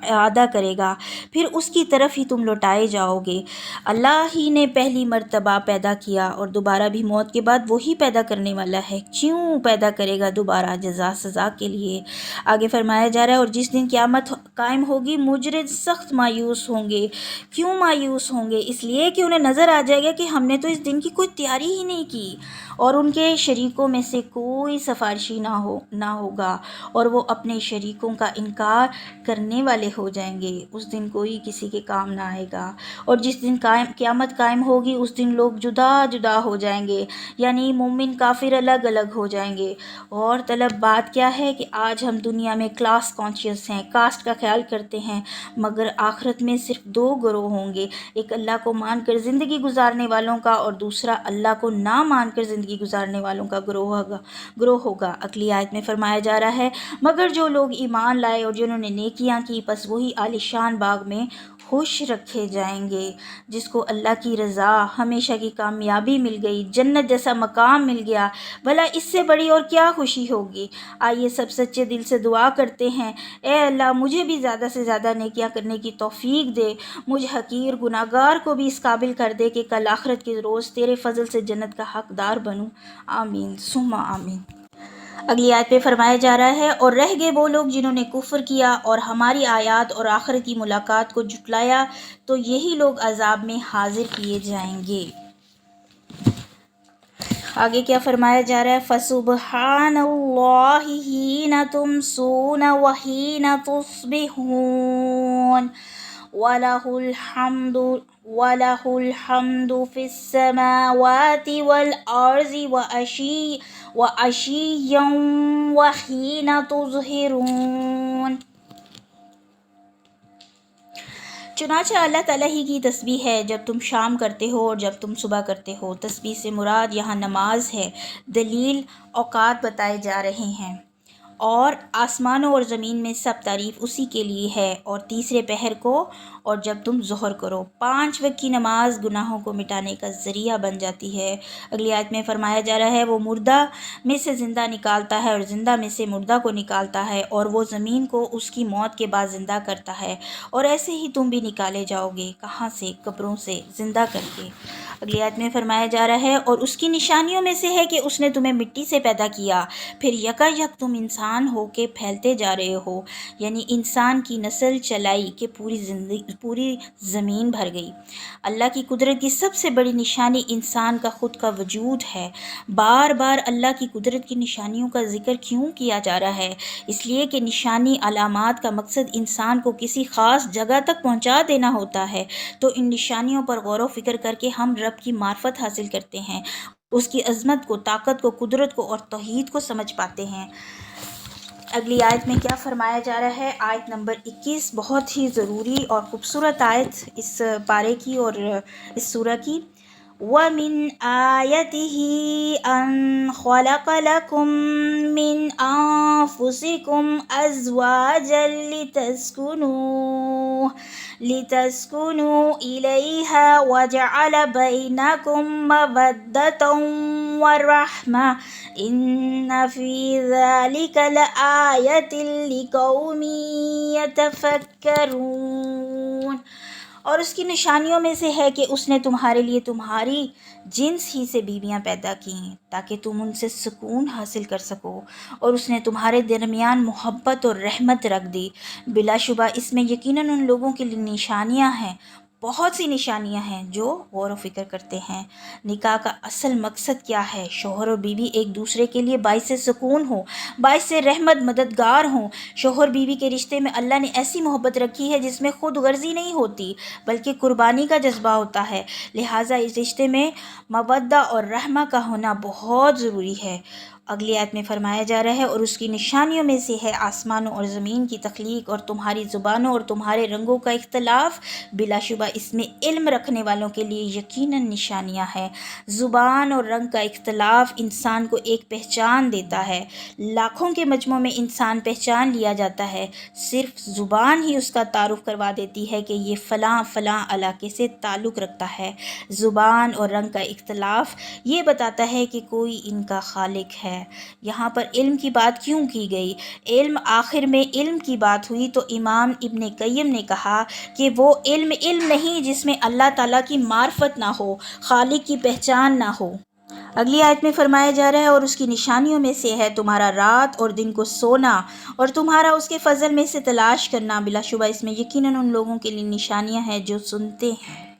اعادہ کرے گا، پھر اس کی طرف ہی تم لوٹائے جاؤ گے۔ اللہ ہی نے پہلی مرتبہ پیدا کیا اور دوبارہ بھی موت کے بعد وہی پیدا کرنے والا ہے۔ کیوں پیدا کرے گا دوبارہ؟ جزا سزا کے لیے۔ آگے فرمایا جا رہا ہے اور جس دن قیامت قائم ہوگی مجرم سخت مایوس ہوں گے۔ کیوں مایوس ہوں گے؟ اس لیے کہ انہیں نظر آ جائے گا کہ ہم نے تو اس دن کی کوئی تیاری ہی نہیں کی، اور ان کے شریکوں میں سے کوئی سفارشی نہ ہوگا، اور وہ اپنے شریکوں کا انکار کرنے والے ہو جائیں گے۔ اس دن کوئی کسی کے کام نہ آئے گا، اور جس دن قیامت قائم ہوگی اس دن لوگ جدا جدا ہو جائیں گے، یعنی مومن کافر الگ الگ ہو جائیں گے۔ اور طلب بات کیا ہے کہ آج ہم دنیا میں کلاس کانشیس ہیں، کاسٹ کا خیال کرتے ہیں، مگر آخرت میں صرف دو گروہ ہوں گے، ایک اللہ کو مان کر زندگی گزارنے والوں کا اور دوسرا اللہ کو نہ مان کر زندگی گزارنے والوں کا گروہ ہوگا۔ اگلی آیت میں فرمایا جا رہا ہے مگر جو لوگ ایمان لائے اور جنہوں نے نیکیاں کی پس وہی عالیشان باغ میں خوش رکھے جائیں گے، جس کو اللہ کی رضا، ہمیشہ کی کامیابی مل گئی، جنت جیسا مقام مل گیا، بھلا اس سے بڑی اور کیا خوشی ہوگی؟ آئیے سب سچے دل سے دعا کرتے ہیں، اے اللہ مجھے بھی زیادہ سے زیادہ نیکیاں کرنے کی توفیق دے، مجھ حقیر گناہگار کو بھی اس قابل کر دے کہ کل آخرت کے روز تیرے فضل سے جنت کا حقدار بنوں۔ آمین ثم آمین۔ اگلی آیت پہ فرمایا جا رہا ہے اور رہ گئے وہ لوگ جنہوں نے کفر کیا اور ہماری آیات اور آخرت کی ملاقات کو جھٹلایا، تو یہی لوگ عذاب میں حاضر کیے جائیں گے۔ آگے کیا فرمایا جا رہا ہے فَسُبْحَانَ اللَّهِ حِينَ تُمْسُونَ وَحِينَ تُصْبِحُونَ وَلَهُ الْحَمْدُ فِي السَّمَاوَاتِ وَالْأَرْضِ وَعَشِيًّا وَحِينَ تُظْهِرُونَ۔ چنانچہ اللہ تعالیٰ ہی کی تسبیح ہے جب تم شام کرتے ہو اور جب تم صبح کرتے ہو۔ تسبیح سے مراد یہاں نماز ہے۔ دلیل اوقات بتائے جا رہے ہیں۔ اور آسمانوں اور زمین میں سب تعریف اسی کے لیے ہے، اور تیسرے پہر کو اور جب تم ظہر کرو۔ 5 وقت کی نماز گناہوں کو مٹانے کا ذریعہ بن جاتی ہے۔ اگلی آیت میں فرمایا جا رہا ہے وہ مردہ میں سے زندہ نکالتا ہے اور زندہ میں سے مردہ کو نکالتا ہے، اور وہ زمین کو اس کی موت کے بعد زندہ کرتا ہے، اور ایسے ہی تم بھی نکالے جاؤ گے۔ کہاں سے؟ قبروں سے، زندہ کر کے۔ اگلی آیت میں فرمایا جا رہا ہے اور اس کی نشانیوں میں سے ہے کہ اس نے تمہیں مٹی سے پیدا کیا، پھر یکا یک تم انسان ہو کے پھیلتے جا رہے ہو، یعنی انسان کی نسل چلائی کہ پوری زمین بھر گئی۔ اللہ کی قدرت کی سب سے بڑی نشانی انسان کا خود کا وجود ہے۔ بار بار اللہ کی قدرت کی نشانیوں کا ذکر کیوں کیا جا رہا ہے؟ اس لیے کہ نشانی علامات کا مقصد انسان کو کسی خاص جگہ تک پہنچا دینا ہوتا ہے، تو ان نشانیوں پر غور و فکر کر کے ہم رب کی معرفت حاصل کرتے ہیں، اس کی عظمت کو، طاقت کو، قدرت کو اور توحید کو سمجھ پاتے ہیں۔ اگلی آیت میں کیا فرمایا جا رہا ہے؟ آیت نمبر 21 بہت ہی ضروری اور خوبصورت آیت اس پارے کی اور اس سورہ کی۔ وَمِنْ آيَاتِهِ أَنْ خَلَقَ لَكُم مِّنْ أَنفُسِكُمْ أَزْوَاجًا لِتَسْكُنُوا إِلَيْهَا وَجَعَلَ بَيْنَكُم مَّوَدَّةً وَرَحْمَةً إِنَّ فِي ذَلِكَ لَآيَةً لِقَوْمٍ يَتَفَكَّرُونَ۔ اور اس کی نشانیوں میں سے ہے کہ اس نے تمہارے لیے تمہاری جنس ہی سے بیویاں پیدا کیں تاکہ تم ان سے سکون حاصل کر سکو، اور اس نے تمہارے درمیان محبت اور رحمت رکھ دی۔ بلا شبہ اس میں یقیناً ان لوگوں کے لیے نشانیاں ہیں، بہت سی نشانیاں ہیں جو غور و فکر کرتے ہیں۔ نکاح کا اصل مقصد کیا ہے؟ شوہر اور بیوی ایک دوسرے کے لیے باعث سکون ہو، باعث رحمت، مددگار ہوں۔ شوہر بیوی کے رشتے میں اللہ نے ایسی محبت رکھی ہے جس میں خود غرضی نہیں ہوتی بلکہ قربانی کا جذبہ ہوتا ہے، لہٰذا اس رشتے میں مودہ اور رحمہ کا ہونا بہت ضروری ہے۔ اگلی آیت میں فرمایا جا رہا ہے اور اس کی نشانیوں میں سے ہے آسمانوں اور زمین کی تخلیق اور تمہاری زبانوں اور تمہارے رنگوں کا اختلاف۔ بلا شبہ اس میں علم رکھنے والوں کے لیے یقیناً نشانیاں ہیں۔ زبان اور رنگ کا اختلاف انسان کو ایک پہچان دیتا ہے۔ لاکھوں کے مجموعے میں انسان پہچان لیا جاتا ہے، صرف زبان ہی اس کا تعارف کروا دیتی ہے کہ یہ فلاں فلاں علاقے سے تعلق رکھتا ہے۔ زبان اور رنگ کا اختلاف یہ بتاتا ہے کہ کوئی ان کا خالق ہے۔ یہاں پر علم کی بات کیوں کی گئی؟ آخر میں علم کی بات ہوئی تو امام ابن قیم نے کہا کہ وہ علم نہیں جس میں اللہ تعالیٰ کی معرفت نہ ہو، خالق کی پہچان نہ ہو۔ اگلی آیت میں فرمایا جا رہا ہے اور اس کی نشانیوں میں سے ہے تمہارا رات اور دن کو سونا اور تمہارا اس کے فضل میں سے تلاش کرنا۔ بلا شبہ اس میں یقیناً ان لوگوں کے لیے نشانیاں ہیں جو سنتے ہیں۔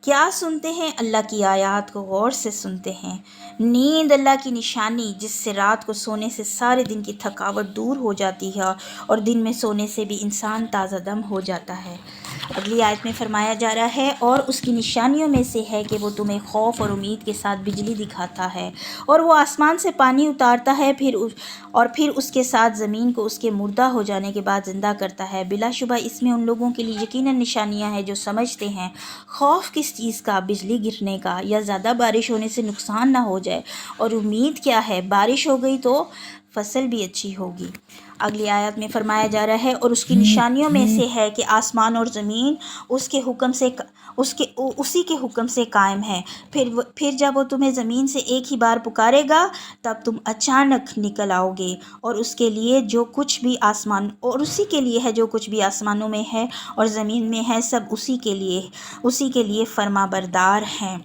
کیا سنتے ہیں؟ اللہ کی آیات کو غور سے سنتے ہیں۔ نیند اللہ کی نشانی جس سے رات کو سونے سے سارے دن کی تھکاوٹ دور ہو جاتی ہے اور دن میں سونے سے بھی انسان تازہ دم ہو جاتا ہے۔ اگلی آیت میں فرمایا جا رہا ہے اور اس کی نشانیوں میں سے ہے کہ وہ تمہیں خوف اور امید کے ساتھ بجلی دکھاتا ہے، اور وہ آسمان سے پانی اتارتا ہے پھر اس کے ساتھ زمین کو اس کے مردہ ہو جانے کے بعد زندہ کرتا ہے۔ بلا شبہ اس میں ان لوگوں کے لیے یقیناً نشانیاں ہیں جو سمجھتے ہیں۔ خوف کس چیز کا؟ بجلی گرنے کا، یا زیادہ بارش ہونے سے نقصان نہ ہو جائے، اور امید کیا ہے؟ بارش ہو گئی تو فصل بھی اچھی ہوگی۔ اگلی آیت میں فرمایا جا رہا ہے اور اس کی نشانیوں میں سے ہے کہ آسمان اور زمین اسی کے حکم سے قائم ہے۔ پھر جب وہ تمہیں زمین سے ایک ہی بار پکارے گا تب تم اچانک نکل آؤ گے، اور اس کے لیے اسی کے لیے ہے جو کچھ بھی آسمانوں میں ہے اور زمین میں ہے، سب اسی کے لیے فرما بردار ہیں۔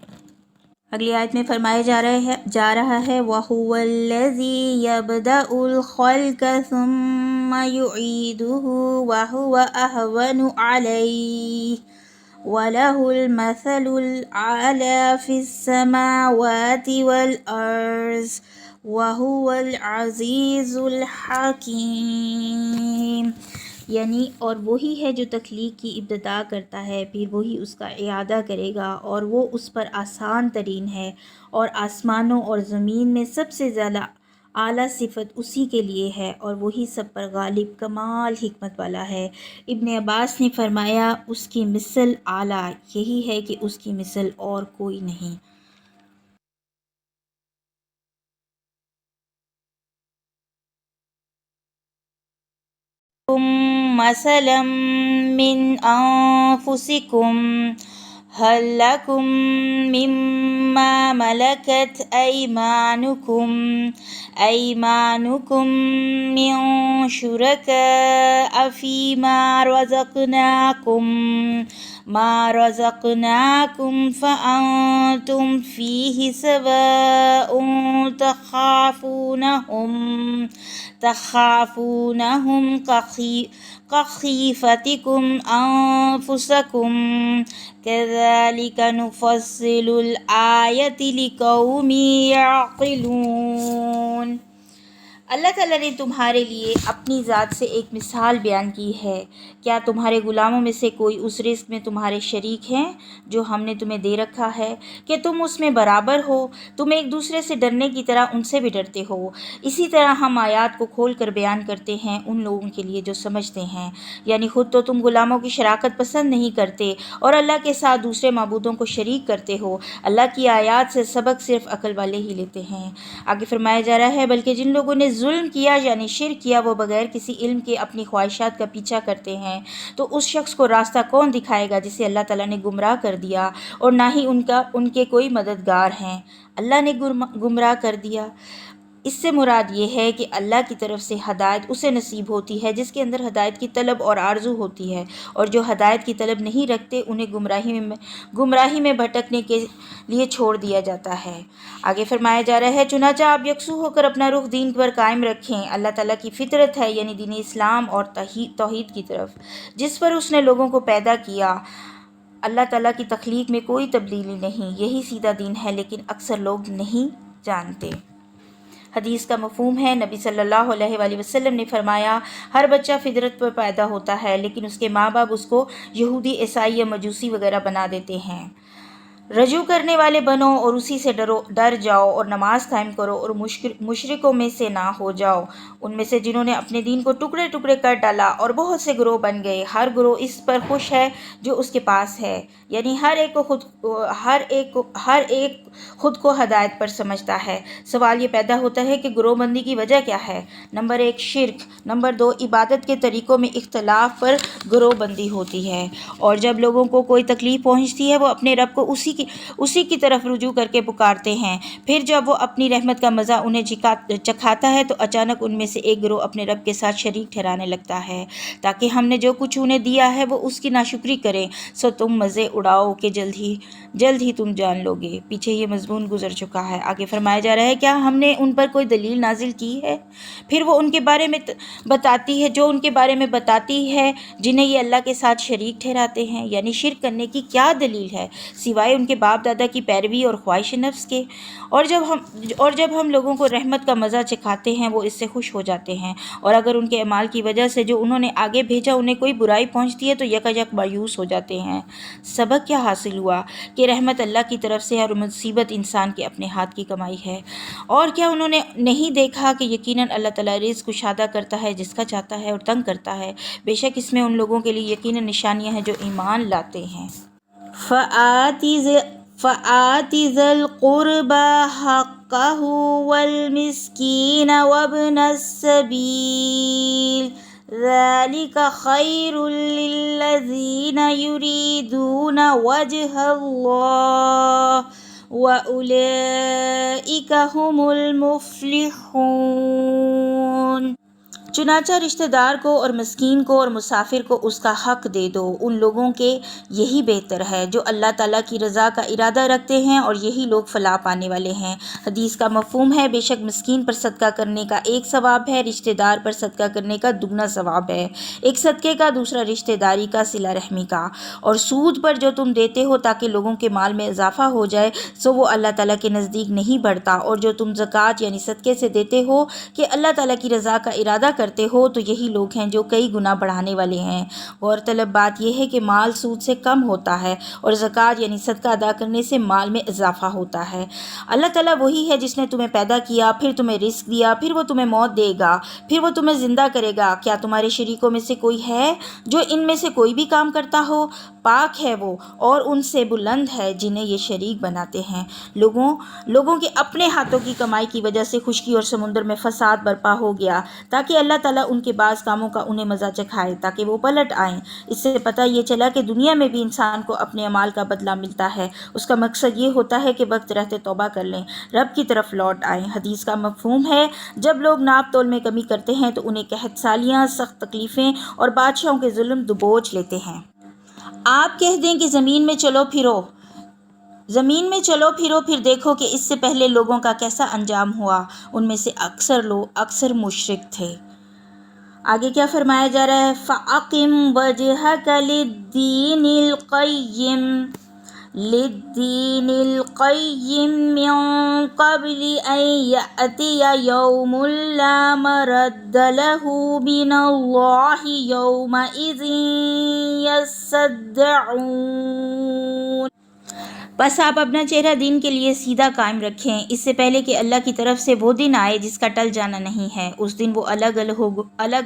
اگلی آیت میں فرمایا جا رہا ہے وَهُوَ الَّذِي يَبْدَأُ الْخَلْقَ ثُمَّ يُعِيدُهُ وَهُوَ أَهْوَنُ عَلَيْهِ وَلَهُ الْمَثَلُ الْأَعْلَى فِي السَّمَاوَاتِ وَالْأَرْضِ وَهُوَ الْعَزِيزُ الْحَكِيمُ۔ یعنی اور وہی ہے جو تخلیق کی ابتدا کرتا ہے، پھر وہی اس کا اعادہ کرے گا، اور وہ اس پر آسان ترین ہے، اور آسمانوں اور زمین میں سب سے زیادہ اعلیٰ صفت اسی کے لیے ہے، اور وہی سب پر غالب کمال حکمت والا ہے۔ ابن عباس نے فرمایا اس کی مثل اعلیٰ یہی ہے کہ اس کی مثل اور کوئی نہیں۔ مثلا من انفسکم هل لکم مما ملکت ایمانکم من شرکاء فیما رزقناکم فأنتم فیہ سواء تخافونہم کخیفتکم انفسکم کذالک نفصل الآیات لقوم یعقلون۔ اللہ تعالیٰ نے تمہارے لیے اپنی ذات سے ایک مثال بیان کی ہے۔ کیا تمہارے غلاموں میں سے کوئی اس رزق میں تمہارے شریک ہیں جو ہم نے تمہیں دے رکھا ہے کہ تم اس میں برابر ہو؟ تم ایک دوسرے سے ڈرنے کی طرح ان سے بھی ڈرتے ہو۔ اسی طرح ہم آیات کو کھول کر بیان کرتے ہیں ان لوگوں کے لیے جو سمجھتے ہیں۔ یعنی خود تو تم غلاموں کی شراکت پسند نہیں کرتے اور اللہ کے ساتھ دوسرے معبودوں کو شریک کرتے ہو۔ اللہ کی آیات سے سبق صرف عقل والے ہی لیتے ہیں۔ آگے فرمایا جا رہا ہے بلکہ جن لوگوں نے ظلم کیا یعنی شرک کیا، وہ بغیر کسی علم کے اپنی خواہشات کا پیچھا کرتے ہیں، تو اس شخص کو راستہ کون دکھائے گا جسے اللہ تعالیٰ نے گمراہ کر دیا، اور نہ ہی ان کے کوئی مددگار ہیں۔ اللہ نے گمراہ کر دیا، اس سے مراد یہ ہے کہ اللہ کی طرف سے ہدایت اسے نصیب ہوتی ہے جس کے اندر ہدایت کی طلب اور آرزو ہوتی ہے، اور جو ہدایت کی طلب نہیں رکھتے انہیں گمراہی میں بھٹکنے کے لیے چھوڑ دیا جاتا ہے۔ آگے فرمایا جا رہا ہے چنانچہ آپ یکسو ہو کر اپنا رخ دین پر قائم رکھیں۔ اللہ تعالیٰ کی فطرت ہے یعنی دین اسلام اور توحید کی طرف، جس پر اس نے لوگوں کو پیدا کیا۔ اللہ تعالیٰ کی تخلیق میں کوئی تبدیلی نہیں، یہی سیدھا دین ہے، لیکن اکثر لوگ نہیں جانتے۔ حدیث کا مفہوم ہے، نبی صلی اللہ علیہ وآلہ وسلم نے فرمایا ہر بچہ فطرت پر پیدا ہوتا ہے، لیکن اس کے ماں باپ اس کو یہودی، عیسائی یا مجوسی وغیرہ بنا دیتے ہیں۔ رجوع کرنے والے بنو اور اسی سے ڈر جاؤ اور نماز قائم کرو اور مشرکوں میں سے نہ ہو جاؤ، ان میں سے جنہوں نے اپنے دین کو ٹکڑے ٹکڑے کر ڈالا اور بہت سے گروہ بن گئے۔ ہر گروہ اس پر خوش ہے جو اس کے پاس ہے، یعنی ہر ایک خود کو ہدایت پر سمجھتا ہے۔ سوال یہ پیدا ہوتا ہے کہ گروہ بندی کی وجہ کیا ہے؟ نمبر 1 شرک، نمبر 2 عبادت کے طریقوں میں اختلاف پر گروہ بندی ہوتی ہے، اور جب لوگوں کو کوئی تکلیف پہنچتی ہے وہ اپنے رب کو اسی کی طرف رجوع کر کے پکارتے ہیں، پھر جب وہ اپنی رحمت کا مزہ انہیں چکھاتا ہے تو اچانک ان میں سے ایک گروہ اپنے رب کے ساتھ شریک ٹھہرانے لگتا ہے تاکہ ہم نے جو کچھ انہیں دیا ہے وہ اس کی ناشکری کریں، سو تم مزے اڑاؤ کہ جلد ہی تم جان لو گے۔ پیچھے یہ مضمون گزر چکا ہے۔ آگے فرمایا جا رہا ہے کیا ہم نے ان پر کوئی دلیل نازل کی ہے؟ پھر وہ ان کے بارے میں بتاتی ہے جو ان کے بارے میں بتاتی ہے جنہیں یہ اللہ کے ساتھ شریک ٹھہراتے ہیں، یعنی شرک کرنے کی کیا دلیل ہے سوائے ان کے باپ دادا کی پیروی اور خواہش نفس کے؟ اور جب ہم لوگوں کو رحمت کا مزہ چکھاتے ہیں وہ اس سے خوش ہو جاتے ہیں، اور اگر ان کے اعمال کی وجہ سے جو انہوں نے آگے بھیجا انہیں کوئی برائی پہنچتی ہے تو یک مایوس ہو جاتے ہیں۔ سبق کیا حاصل ہوا کہ رحمت اللہ کی طرف سے ہے اور مصیبت انسان کے اپنے ہاتھ کی کمائی ہے۔ اور کیا انہوں نے نہیں دیکھا کہ یقیناً اللہ تعالیٰ رزق کشادہ کرتا ہے جس کا چاہتا ہے اور تنگ کرتا ہے؟ بے شک اس میں ان لوگوں کے لیے یقیناً نشانیاں ہیں جو ایمان لاتے ہیں۔ فآت ذی القربى حقه والمسكين وابن السبيل ذلك خير للذين يريدون وجه الله وأولئك هم المفلحون۔ چنانچہ رشتہ دار کو اور مسکین کو اور مسافر کو اس کا حق دے دو، ان لوگوں کے یہی بہتر ہے جو اللہ تعالیٰ کی رضا کا ارادہ رکھتے ہیں، اور یہی لوگ فلاح پانے والے ہیں۔ حدیث کا مفہوم ہے بے شک مسکین پر صدقہ کرنے کا ایک ثواب ہے، رشتہ دار پر صدقہ کرنے کا دگنا ثواب ہے، ایک صدقے کا دوسرا رشتہ داری کا صلہ رحمی کا۔ اور سود پر جو تم دیتے ہو تاکہ لوگوں کے مال میں اضافہ ہو جائے سو وہ اللہ تعالیٰ کے نزدیک نہیں بڑھتا، اور جو تم زکوٰۃ یعنی صدقے سے دیتے ہو کہ اللہ تعالیٰ کی رضا کا ارادہ کرتے ہو تو یہی لوگ ہیں جو کئی گنا بڑھانے والے ہیں۔ غور طلب بات یہ ہے کہ مال سود سے کم ہوتا ہے اور زکوٰۃ یعنی صدقہ ادا کرنے سے مال میں اضافہ ہوتا ہے۔ اللہ تعالیٰ وہی ہے جس نے تمہیں پیدا کیا، پھر تمہیں رزق دیا، پھر وہ تمہیں موت دے گا، پھر وہ تمہیں زندہ کرے گا۔ کیا تمہارے شریکوں میں سے کوئی ہے جو ان میں سے کوئی بھی کام کرتا ہو؟ پاک ہے وہ اور ان سے بلند ہے جنہیں یہ شریک بناتے ہیں۔ لوگوں کے اپنے ہاتھوں کی کمائی کی وجہ سے خشکی اور سمندر میں فساد برپا ہو گیا تاکہ اللہ تعالیٰ ان کے بعض کاموں کا انہیں مزہ چکھائے تاکہ وہ پلٹ آئیں۔ اس سے پتہ یہ چلا کہ دنیا میں بھی انسان کو اپنے اعمال کا بدلہ ملتا ہے۔ اس کا مقصد یہ ہوتا ہے کہ وقت رہتے توبہ کر لیں، رب کی طرف لوٹ آئیں۔ حدیث کا مفہوم ہے جب لوگ ناپ تول میں کمی کرتے ہیں تو انہیں قحط سالیاں، سخت تکلیفیں اور بادشاہوں کے ظلم دبوچ لیتے ہیں۔ آپ کہہ دیں کہ زمین میں چلو پھرو پھر دیکھو کہ اس سے پہلے لوگوں کا کیسا انجام ہوا۔ ان میں سے اکثر مشرک تھے۔ آگے کیا فرمایا جا رہا ہے؟ فَأَقِمْ وَجْهَكَ لِلدِّينِ الْقَيِّمِ مِنْ قَبْلِ أَنْ يَأْتِيَ يَوْمٌ لَا مَرَدَّ لَهُ مِنَ اللَّهِ يَوْمَئِذٍ يَصَّدَّعُونَ۔ بس آپ اپنا چہرہ دین کے لیے سیدھا قائم رکھیں اس سے پہلے کہ اللہ کی طرف سے وہ دن آئے جس کا ٹل جانا نہیں ہے۔ اس دن وہ الگ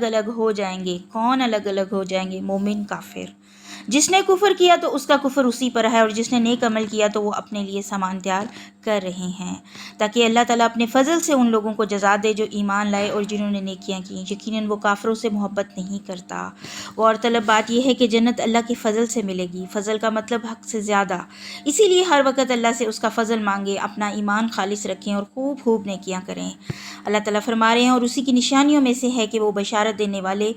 الگ ہو جائیں گے۔ کون الگ الگ ہو جائیں گے؟ مومن، کافر۔ جس نے کفر کیا تو اس کا کفر اسی پر ہے اور جس نے نیک عمل کیا تو وہ اپنے لیے سامان تیار کر رہے ہیں تاکہ اللہ تعالیٰ اپنے فضل سے ان لوگوں کو جزا دے جو ایمان لائے اور جنہوں نے نیکیاں کی۔ یقیناً وہ کافروں سے محبت نہیں کرتا۔ غور طلب بات یہ ہے کہ جنت اللہ کے فضل سے ملے گی۔ فضل کا مطلب حق سے زیادہ، اسی لیے ہر وقت اللہ سے اس کا فضل مانگیں، اپنا ایمان خالص رکھیں اور خوب نیکیاں کریں۔ اللہ تعالیٰ فرما رہے ہیں اور اسی کی نشانیوں میں سے ہے کہ وہ بشارت دینے والی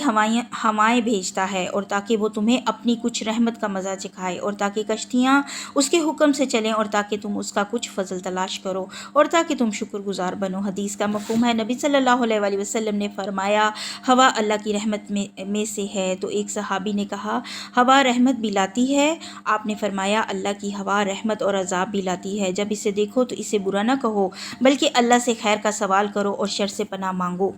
ہوائیں بھیجتا ہے اور تاکہ وہ تمہیں اپنی کچھ رحمت کا مزہ چکھائے اور تاکہ کشتیاں اس کے حکم سے چلیں اور تاکہ تم اس کا کچھ فضل تلاش کرو اور تاکہ تم شکر گزار بنو۔ حدیث کا مفہوم ہے نبی صلی اللہ علیہ وآلہ وسلم نے فرمایا ہوا اللہ کی رحمت میں سے ہے۔ تو ایک صحابی نے کہا ہوا رحمت بھی لاتی ہے؟ آپ نے فرمایا اللہ کی ہوا رحمت اور عذاب بھی لاتی ہے۔ جب اسے دیکھو تو اسے برا نہ کہو بلکہ اللہ سے خیر کا سوال کرو اور شر سے پناہ مانگو۔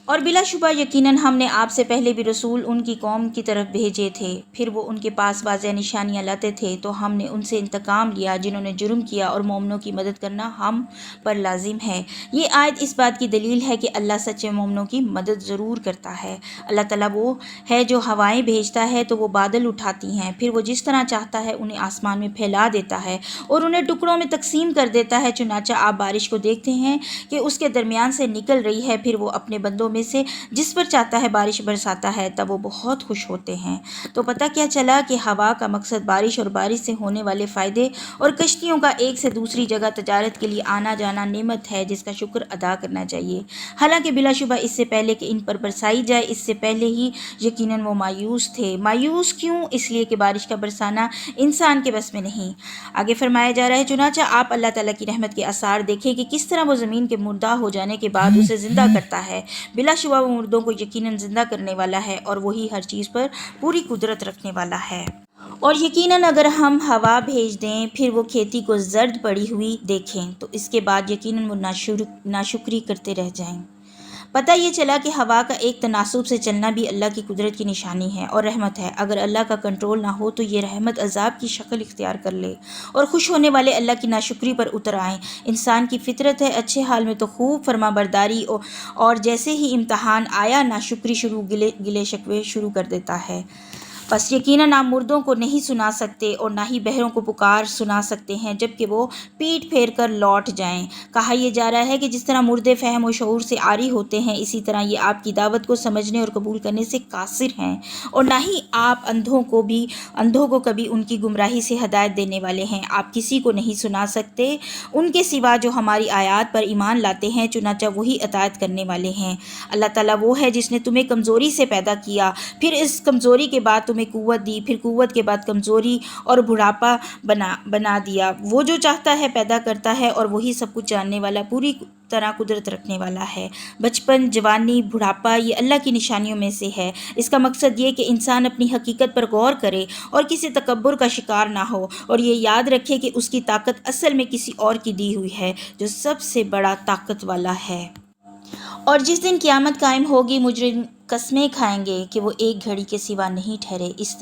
اور بلا شبہ یقیناً ہم نے آپ سے پہلے بھی رسول ان کی قوم کی طرف بھیجے تھے، پھر وہ ان کے پاس واضح نشانیاں لاتے تھے تو ہم نے ان سے انتقام لیا جنہوں نے جرم کیا اور مومنوں کی مدد کرنا ہم پر لازم ہے۔ یہ آیت اس بات کی دلیل ہے کہ اللہ سچے مومنوں کی مدد ضرور کرتا ہے۔ اللہ تعالیٰ وہ ہے جو ہوائیں بھیجتا ہے تو وہ بادل اٹھاتی ہیں، پھر وہ جس طرح چاہتا ہے انہیں آسمان میں پھیلا دیتا ہے اور انہیں ٹکڑوں میں تقسیم کر دیتا ہے۔ چنانچہ آپ بارش کو دیکھتے ہیں کہ اس کے درمیان سے نکل رہی ہے، پھر وہ اپنے بندوں میں سے جس پر چاہتا ہے بارش برساتا ہے، تب وہ بہت خوش ہوتے ہیں۔ تو پتہ کیا چلا کہ ہوا کا مقصد بارش اور بارش سے ہونے والے فائدے اور کشتیوں کا ایک سے دوسری جگہ تجارت کے لیے آنا جانا نعمت ہے جس کا شکر ادا کرنا چاہیے۔ حالانکہ بلا شبہ اس سے پہلے کہ ان پر برسائی جائے اس سے پہلے ہی یقیناً وہ مایوس تھے۔ مایوس کیوں؟ اس لیے کہ بارش کا برسانا انسان کے بس میں نہیں۔ آگے فرمایا جا رہا ہے چنانچہ آپ اللہ تعالیٰ کی رحمت کے آثار دیکھیں کہ کس طرح وہ زمین کے مردہ ہو جانے کے بعد اسے زندہ کرتا ہے۔ بلا شبہ وہ مردوں کو یقیناً زندہ کرنے والا ہے اور وہی ہر چیز پر پوری قدرت رکھنے والا ہے۔ اور یقیناً اگر ہم ہوا بھیج دیں پھر وہ کھیتی کو زرد پڑی ہوئی دیکھیں تو اس کے بعد یقیناً وہ ناشکری کرتے رہ جائیں۔ پتہ یہ چلا کہ ہوا کا ایک تناسب سے چلنا بھی اللہ کی قدرت کی نشانی ہے اور رحمت ہے۔ اگر اللہ کا کنٹرول نہ ہو تو یہ رحمت عذاب کی شکل اختیار کر لے اور خوش ہونے والے اللہ کی ناشکری پر اتر آئیں۔ انسان کی فطرت ہے اچھے حال میں تو خوب فرما برداری اور جیسے ہی امتحان آیا ناشکری گلے شکوے شروع کر دیتا ہے۔ بس یقیناً آپ مردوں کو نہیں سنا سکتے اور نہ ہی بہروں کو پکار سنا سکتے ہیں جبکہ وہ پیٹ پھیر کر لوٹ جائیں۔ کہا یہ جا رہا ہے کہ جس طرح مردے فہم و شعور سے عاری ہوتے ہیں اسی طرح یہ آپ کی دعوت کو سمجھنے اور قبول کرنے سے قاصر ہیں اور نہ ہی آپ اندھوں کو کبھی ان کی گمراہی سے ہدایت دینے والے ہیں۔ آپ کسی کو نہیں سنا سکتے ان کے سوا جو ہماری آیات پر ایمان لاتے ہیں، چنانچہ وہی اطاعت کرنے والے ہیں۔ اللہ تعالیٰ وہ ہے جس نے تمہیں کمزوری سے پیدا کیا، پھر اس کمزوری کے بعد تمہیں قوت دی، پھر قوت کے بعد کمزوری اور بڑھاپا بنا دیا۔ وہ جو چاہتا ہے پیدا کرتا ہے اور وہی سب کچھ جاننے والا، پوری طرح قدرت رکھنے والا ہے۔ بچپن، جوانی، بڑھاپا یہ اللہ کی نشانیوں میں سے ہے۔ اس کا مقصد یہ کہ انسان اپنی حقیقت پر غور کرے اور کسی تکبر کا شکار نہ ہو اور یہ یاد رکھے کہ اس کی طاقت اصل میں کسی اور کی دی ہوئی ہے جو سب سے بڑا طاقت والا ہے۔ اور جس دن قیامت قائم ہوگی مجرم قسمیں کھائیں گے کہ وہ ایک گھڑی کے سوا نہیں ٹھہرے، اسی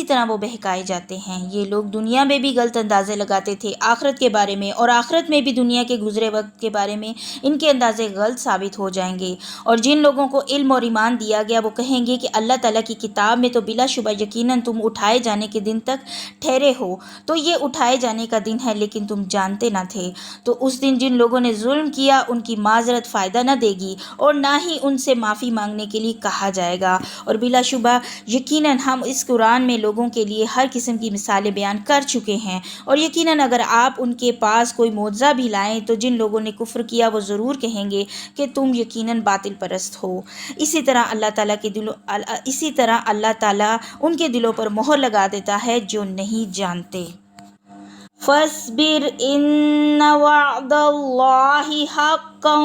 طرح وہ بہکائے جاتے ہیں۔ یہ لوگ دنیا میں بھی غلط اندازے لگاتے تھے آخرت کے بارے میں، اور آخرت میں بھی دنیا کے گزرے وقت کے بارے میں ان کے اندازے غلط ثابت ہو جائیں گے۔ اور جن لوگوں کو علم اور ایمان دیا گیا وہ کہیں گے کہ اللہ تعالیٰ کی کتاب میں تو بلا شبہ یقیناً تم اٹھائے جانے کے دن تک ٹھہرے ہو، تو یہ اٹھائے جانے کا دن ہے لیکن تم جانتے نہ تھے۔ تو اس دن جن لوگوں نے ظلم کیا ان کی معذرت فائدہ نہ دے گی اور نہ ہی ان سے معافی مانگنے کے لیے کہا جائے گا۔ اور بلا شبہ یقیناً ہم اس قرآن میں لوگوں کے لیے ہر قسم کی مثالیں بیان کر چکے ہیں، اور یقیناً اگر آپ ان کے پاس کوئی معجزہ بھی لائیں تو جن لوگوں نے کفر کیا وہ ضرور کہیں گے کہ تم یقیناً باطل پرست ہو۔ اسی طرح اللہ تعالیٰ ان کے دلوں پر مہر لگا دیتا ہے جو نہیں جانتے۔ فاصبر ان وعد اللہ حقا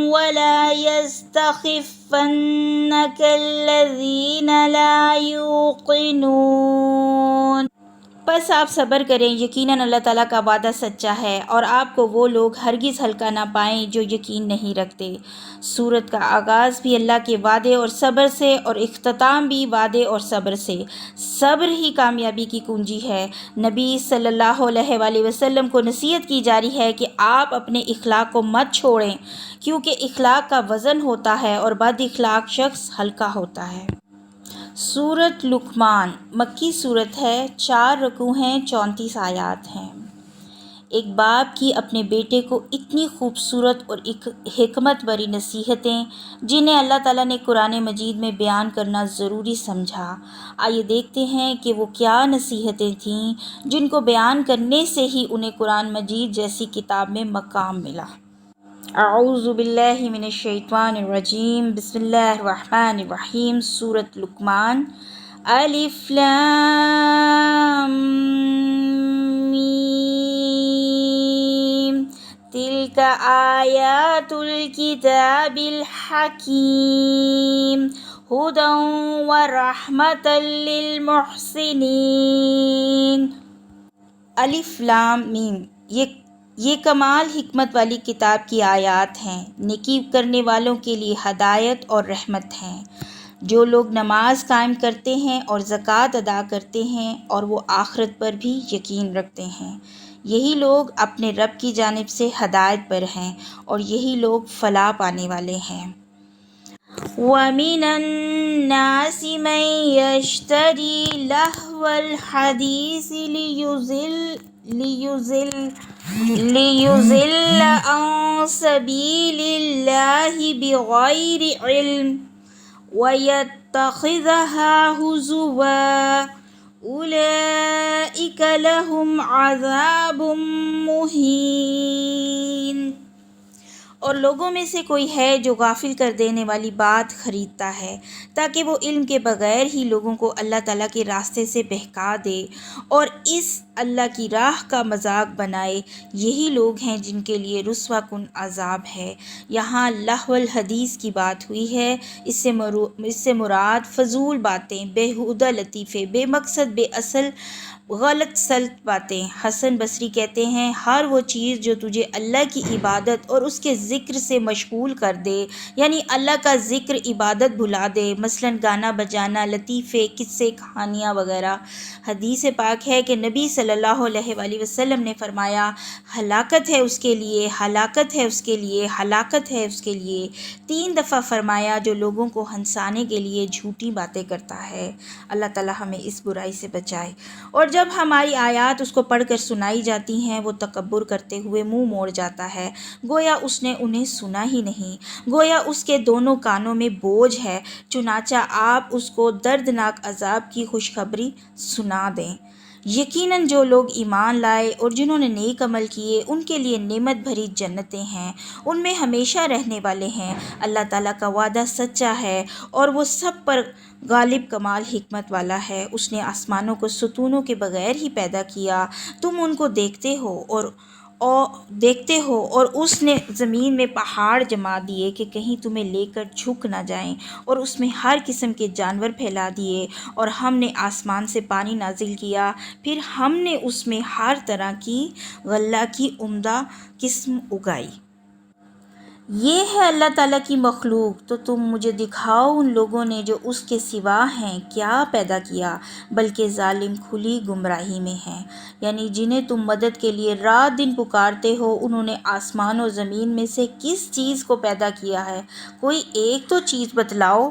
ولا يستخفنك الذین لا یوقنون۔ بس آپ صبر کریں، یقیناً اللہ تعالیٰ کا وعدہ سچا ہے اور آپ کو وہ لوگ ہرگز ہلکا نہ پائیں جو یقین نہیں رکھتے۔ سورت کا آغاز بھی اللہ کے وعدے اور صبر سے اور اختتام بھی وعدے اور صبر سے۔ صبر ہی کامیابی کی کنجی ہے۔ نبی صلی اللہ علیہ وآلہ وسلم کو نصیحت کی جا رہی ہے کہ آپ اپنے اخلاق کو مت چھوڑیں، کیونکہ اخلاق کا وزن ہوتا ہے اور بد اخلاق شخص ہلکا ہوتا ہے۔ سورت لقمان مکی صورت ہے، 4 رکوع ہیں، 34 آیات ہیں۔ ایک باپ کی اپنے بیٹے کو اتنی خوبصورت اور حکمت بری نصیحتیں جنہیں اللہ تعالیٰ نے قرآن مجید میں بیان کرنا ضروری سمجھا۔ آئیے دیکھتے ہیں کہ وہ کیا نصیحتیں تھیں جن کو بیان کرنے سے ہی انہیں قرآن مجید جیسی کتاب میں مقام ملا۔ اعوذ باللہ من الشیطان الرجیم، بسم اللہ الرحمن الرحیم۔ سورۃ لقمان، الف لام میم، تلک آیات الکتاب الحکیم، ھدی ورحمۃ للمحسنین۔ الف لام میم، یہ کمال حکمت والی کتاب کی آیات ہیں، نیکی کرنے والوں کے لیے ہدایت اور رحمت ہیں۔ جو لوگ نماز قائم کرتے ہیں اور زکوٰۃ ادا کرتے ہیں اور وہ آخرت پر بھی یقین رکھتے ہیں، یہی لوگ اپنے رب کی جانب سے ہدایت پر ہیں اور یہی لوگ فلاح پانے والے ہیں۔ وَمِنَ النَّاسِ مَن يَشْتَرِي لَهْوَ الْحَدِيثِ لِيُضِلَّ عَن سَبِيلِ اللَّهِ بِغَيْرِ عِلْمٍ وَيَتَّخِذَهَا هُزُوًا أُولَئِكَ لَهُمْ عَذَابٌ مُّهِينٌ۔ اور لوگوں میں سے کوئی ہے جو غافل کر دینے والی بات خریدتا ہے تاکہ وہ علم کے بغیر ہی لوگوں کو اللہ تعالیٰ کے راستے سے بہکا دے اور اس اللہ کی راہ کا مذاق بنائے۔ یہی لوگ ہیں جن کے لیے رسوا کن عذاب ہے۔ یہاں لہو الحدیث کی بات ہوئی ہے، اس سے مراد فضول باتیں، بیہودہ لطیفے، بے مقصد، بے اصل، غلط سلط باتیں۔ حسن بصری کہتے ہیں ہر وہ چیز جو تجھے اللہ کی عبادت اور اس کے ذکر سے مشغول کر دے، یعنی اللہ کا ذکر عبادت بھلا دے، مثلاً گانا بجانا، لطیفے، قصے، کہانیاں وغیرہ۔ حدیث پاک ہے کہ نبی صلی اللہ علیہ وآلہ وسلم نے فرمایا، ہلاکت ہے اس کے لیے، ہلاکت ہے اس کے لیے، ہلاکت ہے اس کے لیے۔ 3 دفعہ فرمایا جو لوگوں کو ہنسانے کے لیے جھوٹی باتیں کرتا ہے۔ اللہ تعالیٰ ہمیں اس برائی سے بچائے۔ اور جب ہماری آیات اس کو پڑھ کر سنائی جاتی ہیں وہ تکبر کرتے ہوئے منہ موڑ جاتا ہے، گویا اس نے انہیں سنا ہی نہیں، گویا اس کے دونوں کانوں میں بوجھ ہے۔ چنانچہ آپ اس کو دردناک عذاب کی خوشخبری سنا دیں۔ یقیناً جو لوگ ایمان لائے اور جنہوں نے نیک عمل کیے ان کے لیے نعمت بھری جنتیں ہیں، ان میں ہمیشہ رہنے والے ہیں۔ اللہ تعالیٰ کا وعدہ سچا ہے اور وہ سب پر غالب کمال حکمت والا ہے۔ اس نے آسمانوں کو ستونوں کے بغیر ہی پیدا کیا، تم ان کو دیکھتے ہو اور اس نے زمین میں پہاڑ جما دیے کہ کہیں تمہیں لے کر جھک نہ جائیں، اور اس میں ہر قسم کے جانور پھیلا دیے، اور ہم نے آسمان سے پانی نازل کیا، پھر ہم نے اس میں ہر طرح کی غلہ کی عمدہ قسم اگائی۔ یہ ہے اللہ تعالیٰ کی مخلوق، تو تم مجھے دکھاؤ ان لوگوں نے جو اس کے سوا ہیں کیا پیدا کیا، بلکہ ظالم کھلی گمراہی میں ہیں۔ یعنی جنہیں تم مدد کے لیے رات دن پکارتے ہو، انہوں نے آسمان و زمین میں سے کس چیز کو پیدا کیا ہے؟ کوئی ایک تو چیز بتلاؤ۔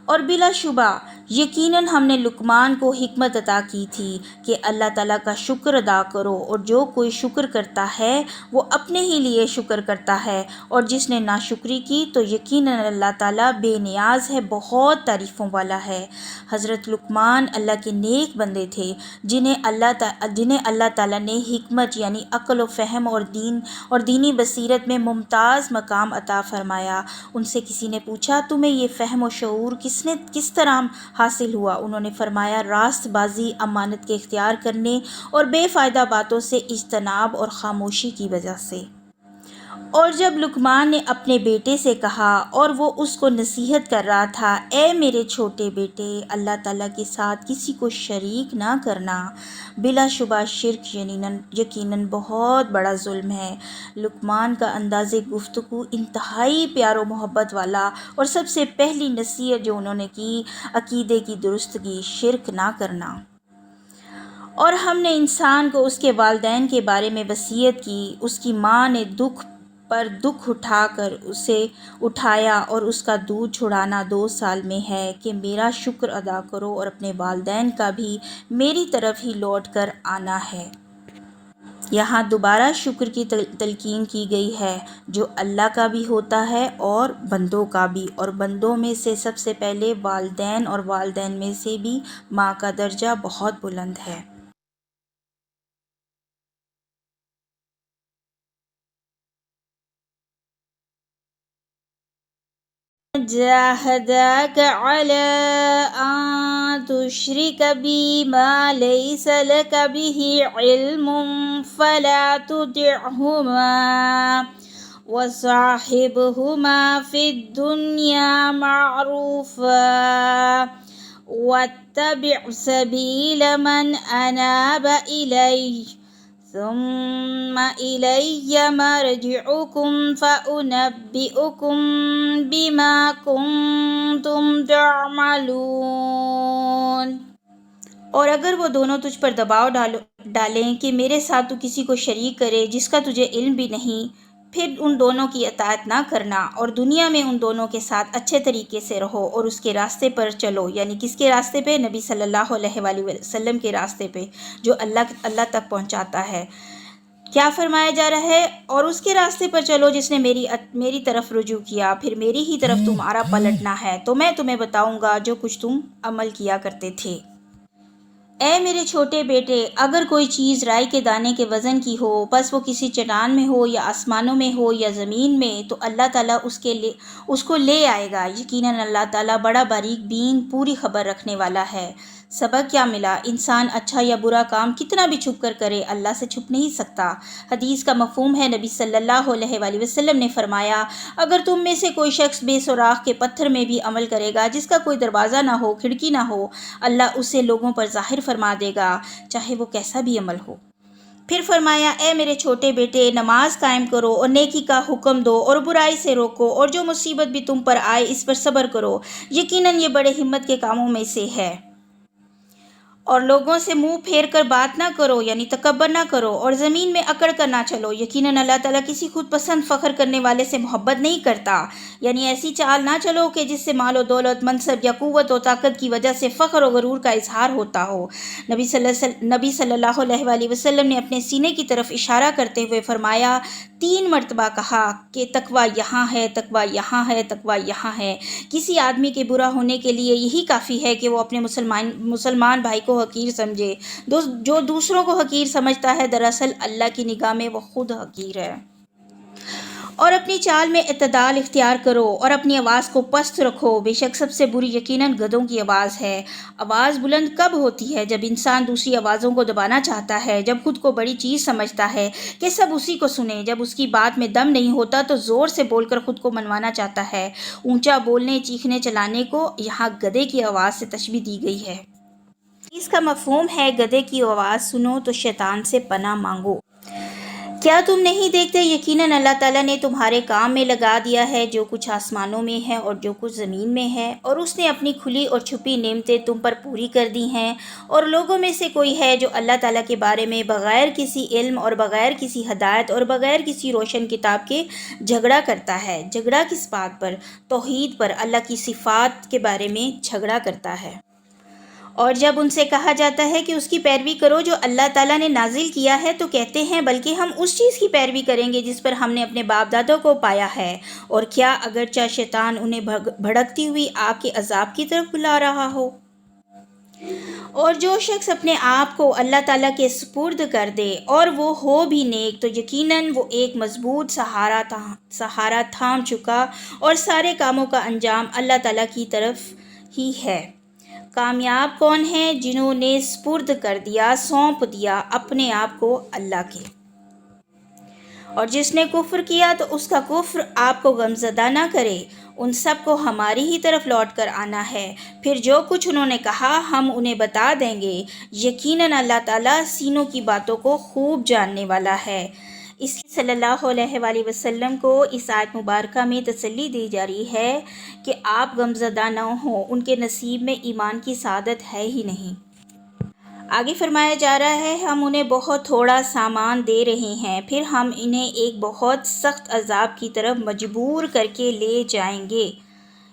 اور بلا شبہ یقیناً ہم نے لقمان کو حکمت عطا کی تھی کہ اللہ تعالیٰ کا شکر ادا کرو، اور جو کوئی شکر کرتا ہے وہ اپنے ہی لیے شکر کرتا ہے، اور جس نے ناشکری کی تو یقیناً اللہ تعالیٰ بے نیاز ہے، بہت تعریفوں والا ہے۔ حضرت لقمان اللہ کے نیک بندے تھے جنہیں اللہ تعالیٰ نے حکمت یعنی عقل و فہم اور دینی بصیرت میں ممتاز مقام عطا فرمایا۔ ان سے کسی نے پوچھا تمہیں یہ فہم و شعور کس طرح حاصل ہوا؟ انہوں نے فرمایا راست بازی، امانت کے اختیار کرنے اور بے فائدہ باتوں سے اجتناب اور خاموشی کی وجہ سے۔ اور جب لقمان نے اپنے بیٹے سے کہا اور وہ اس کو نصیحت کر رہا تھا، اے میرے چھوٹے بیٹے، اللہ تعالیٰ کے ساتھ کسی کو شریک نہ کرنا، بلا شبہ شرک یقیناً بہت بڑا ظلم ہے۔ لقمان کا انداز گفتگو انتہائی پیار و محبت والا، اور سب سے پہلی نصیحت جو انہوں نے کی، عقیدے کی درستگی، شرک نہ کرنا۔ اور ہم نے انسان کو اس کے والدین کے بارے میں وصیت کی۔ اس کی ماں نے دکھ پر دکھ اٹھا کر اسے اٹھایا، اور اس کا دودھ چھڑانا 2 سال میں ہے کہ میرا شکر ادا کرو، اور اپنے والدین کا بھی میری طرف ہی لوٹ کر آنا ہے۔ یہاں دوبارہ شکر کی تلقین کی گئی ہے، جو اللہ کا بھی ہوتا ہے اور بندوں کا بھی، اور بندوں میں سے سب سے پہلے والدین، اور والدین میں سے بھی ماں کا درجہ بہت بلند ہے۔ جاہداک علی ان تشرک بی ما لیس لک بہ علم فلا تطعہما وصاحبہما فی الدنیا معروفا واتبع سبیل من اناب الی ثم الی مرجعکم فانبئکم بما کنتم تعملون۔ اور اگر وہ دونوں تجھ پر دباؤ ڈالیں کہ میرے ساتھ تو کسی کو شریک کرے جس کا تجھے علم بھی نہیں، پھر ان دونوں کی اطاعت نہ کرنا، اور دنیا میں ان دونوں کے ساتھ اچھے طریقے سے رہو اور اس کے راستے پر چلو۔ یعنی کس کے راستے پہ؟ نبی صلی اللہ علیہ وآلہ وسلم کے راستے پہ، جو اللہ تک پہنچاتا ہے۔ کیا فرمایا جا رہا ہے؟ اور اس کے راستے پر چلو جس نے میری طرف رجوع کیا، پھر میری ہی طرف تمہارا پلٹنا ہے، تو میں تمہیں بتاؤں گا جو کچھ تم عمل کیا کرتے تھے۔ اے میرے چھوٹے بیٹے، اگر کوئی چیز رائی کے دانے کے وزن کی ہو، بس وہ کسی چٹان میں ہو یا آسمانوں میں ہو یا زمین میں، تو اللہ تعالیٰ اس کو لے آئے گا۔ یقیناً اللہ تعالیٰ بڑا باریک بین، پوری خبر رکھنے والا ہے۔ سبق کیا ملا؟ انسان اچھا یا برا کام کتنا بھی چھپ کر کرے، اللہ سے چھپ نہیں سکتا۔ حدیث کا مفہوم ہے، نبی صلی اللہ علیہ وآلہ وسلم نے فرمایا، اگر تم میں سے کوئی شخص بے سوراخ کے پتھر میں بھی عمل کرے گا جس کا کوئی دروازہ نہ ہو، کھڑکی نہ ہو، اللہ اسے لوگوں پر ظاہر فرما دے گا، چاہے وہ کیسا بھی عمل ہو۔ پھر فرمایا، اے میرے چھوٹے بیٹے، نماز قائم کرو اور نیکی کا حکم دو اور برائی سے روکو، اور جو مصیبت بھی تم پر آئے اس پر صبر کرو، یقیناً یہ بڑے ہمت کے کاموں میں سے ہے۔ اور لوگوں سے منہ پھیر کر بات نہ کرو، یعنی تکبر نہ کرو، اور زمین میں اکڑ کر نہ چلو، یقیناً اللہ تعالیٰ کسی خود پسند فخر کرنے والے سے محبت نہیں کرتا۔ یعنی ایسی چال نہ چلو کہ جس سے مال و دولت، منصب یا قوت و طاقت کی وجہ سے فخر و غرور کا اظہار ہوتا ہو۔ نبی صلی اللہ علیہ وآلہ وسلم نے اپنے سینے کی طرف اشارہ کرتے ہوئے فرمایا، 3 مرتبہ کہا کہ تقویٰ یہاں ہے، تقویٰ یہاں ہے، تقویٰ یہاں ہے۔ کسی آدمی کے برا ہونے کے لیے یہی کافی ہے کہ وہ اپنے مسلمان بھائی کو حقیر سمجھے۔ جو دوسروں کو حقیر سمجھتا ہے، دراصل اللہ کی نگاہ میں وہ خود حقیر ہے۔ اور اپنی چال میں اعتدال اختیار کرو اور اپنی آواز کو پست رکھو، بے شک سب سے بری یقیناً گدھوں کی آواز ہے۔ آواز بلند کب ہوتی ہے؟ جب انسان دوسری آوازوں کو دبانا چاہتا ہے، جب خود کو بڑی چیز سمجھتا ہے کہ سب اسی کو سنیں، جب اس کی بات میں دم نہیں ہوتا تو زور سے بول کر خود کو منوانا چاہتا ہے۔ اونچا بولنے، چیخنے چلانے کو یہاں گدھے کی آواز سے تشبیہ دی گئی ہے۔ اس کا مفہوم ہے، گدھے کی آواز سنو تو شیطان سے پناہ مانگو۔ کیا تم نہیں دیکھتے یقیناً اللہ تعالیٰ نے تمہارے کام میں لگا دیا ہے جو کچھ آسمانوں میں ہے اور جو کچھ زمین میں ہے، اور اس نے اپنی کھلی اور چھپی نعمتیں تم پر پوری کر دی ہیں، اور لوگوں میں سے کوئی ہے جو اللہ تعالیٰ کے بارے میں بغیر کسی علم اور بغیر کسی ہدایت اور بغیر کسی روشن کتاب کے جھگڑا کرتا ہے۔ جھگڑا کس بات پر؟ توحید پر، اللہ کی صفات کے بارے میں جھگڑا کرتا ہے۔ اور جب ان سے کہا جاتا ہے کہ اس کی پیروی کرو جو اللہ تعالیٰ نے نازل کیا ہے، تو کہتے ہیں بلکہ ہم اس چیز کی پیروی کریں گے جس پر ہم نے اپنے باپ دادوں کو پایا ہے، اور کیا اگرچہ شیطان انہیں بھڑکتی ہوئی آگ کے عذاب کی طرف بلا رہا ہو۔ اور جو شخص اپنے آپ کو اللہ تعالیٰ کے سپرد کر دے اور وہ ہو بھی نیک، تو یقیناً وہ ایک مضبوط سہارا تھام چکا، اور سارے کاموں کا انجام اللہ تعالیٰ کی طرف ہی ہے۔ کامیاب کون ہیں؟ جنہوں نے سپرد کر دیا، سونپ دیا اپنے آپ کو اللہ کے۔ اور جس نے کفر کیا تو اس کا کفر آپ کو غمزدہ نہ کرے، ان سب کو ہماری ہی طرف لوٹ کر آنا ہے، پھر جو کچھ انہوں نے کہا ہم انہیں بتا دیں گے۔ یقیناً اللہ تعالیٰ سینوں کی باتوں کو خوب جاننے والا ہے۔ اس لیے صلی اللہ علیہ وآلہ وسلم کو اس آیت مبارکہ میں تسلی دی جا رہی ہے کہ آپ غمزدہ نہ ہوں، ان کے نصیب میں ایمان کی سعادت ہے ہی نہیں۔ آگے فرمایا جا رہا ہے ہم انہیں بہت تھوڑا سامان دے رہے ہیں، پھر ہم انہیں ایک بہت سخت عذاب کی طرف مجبور کر کے لے جائیں گے۔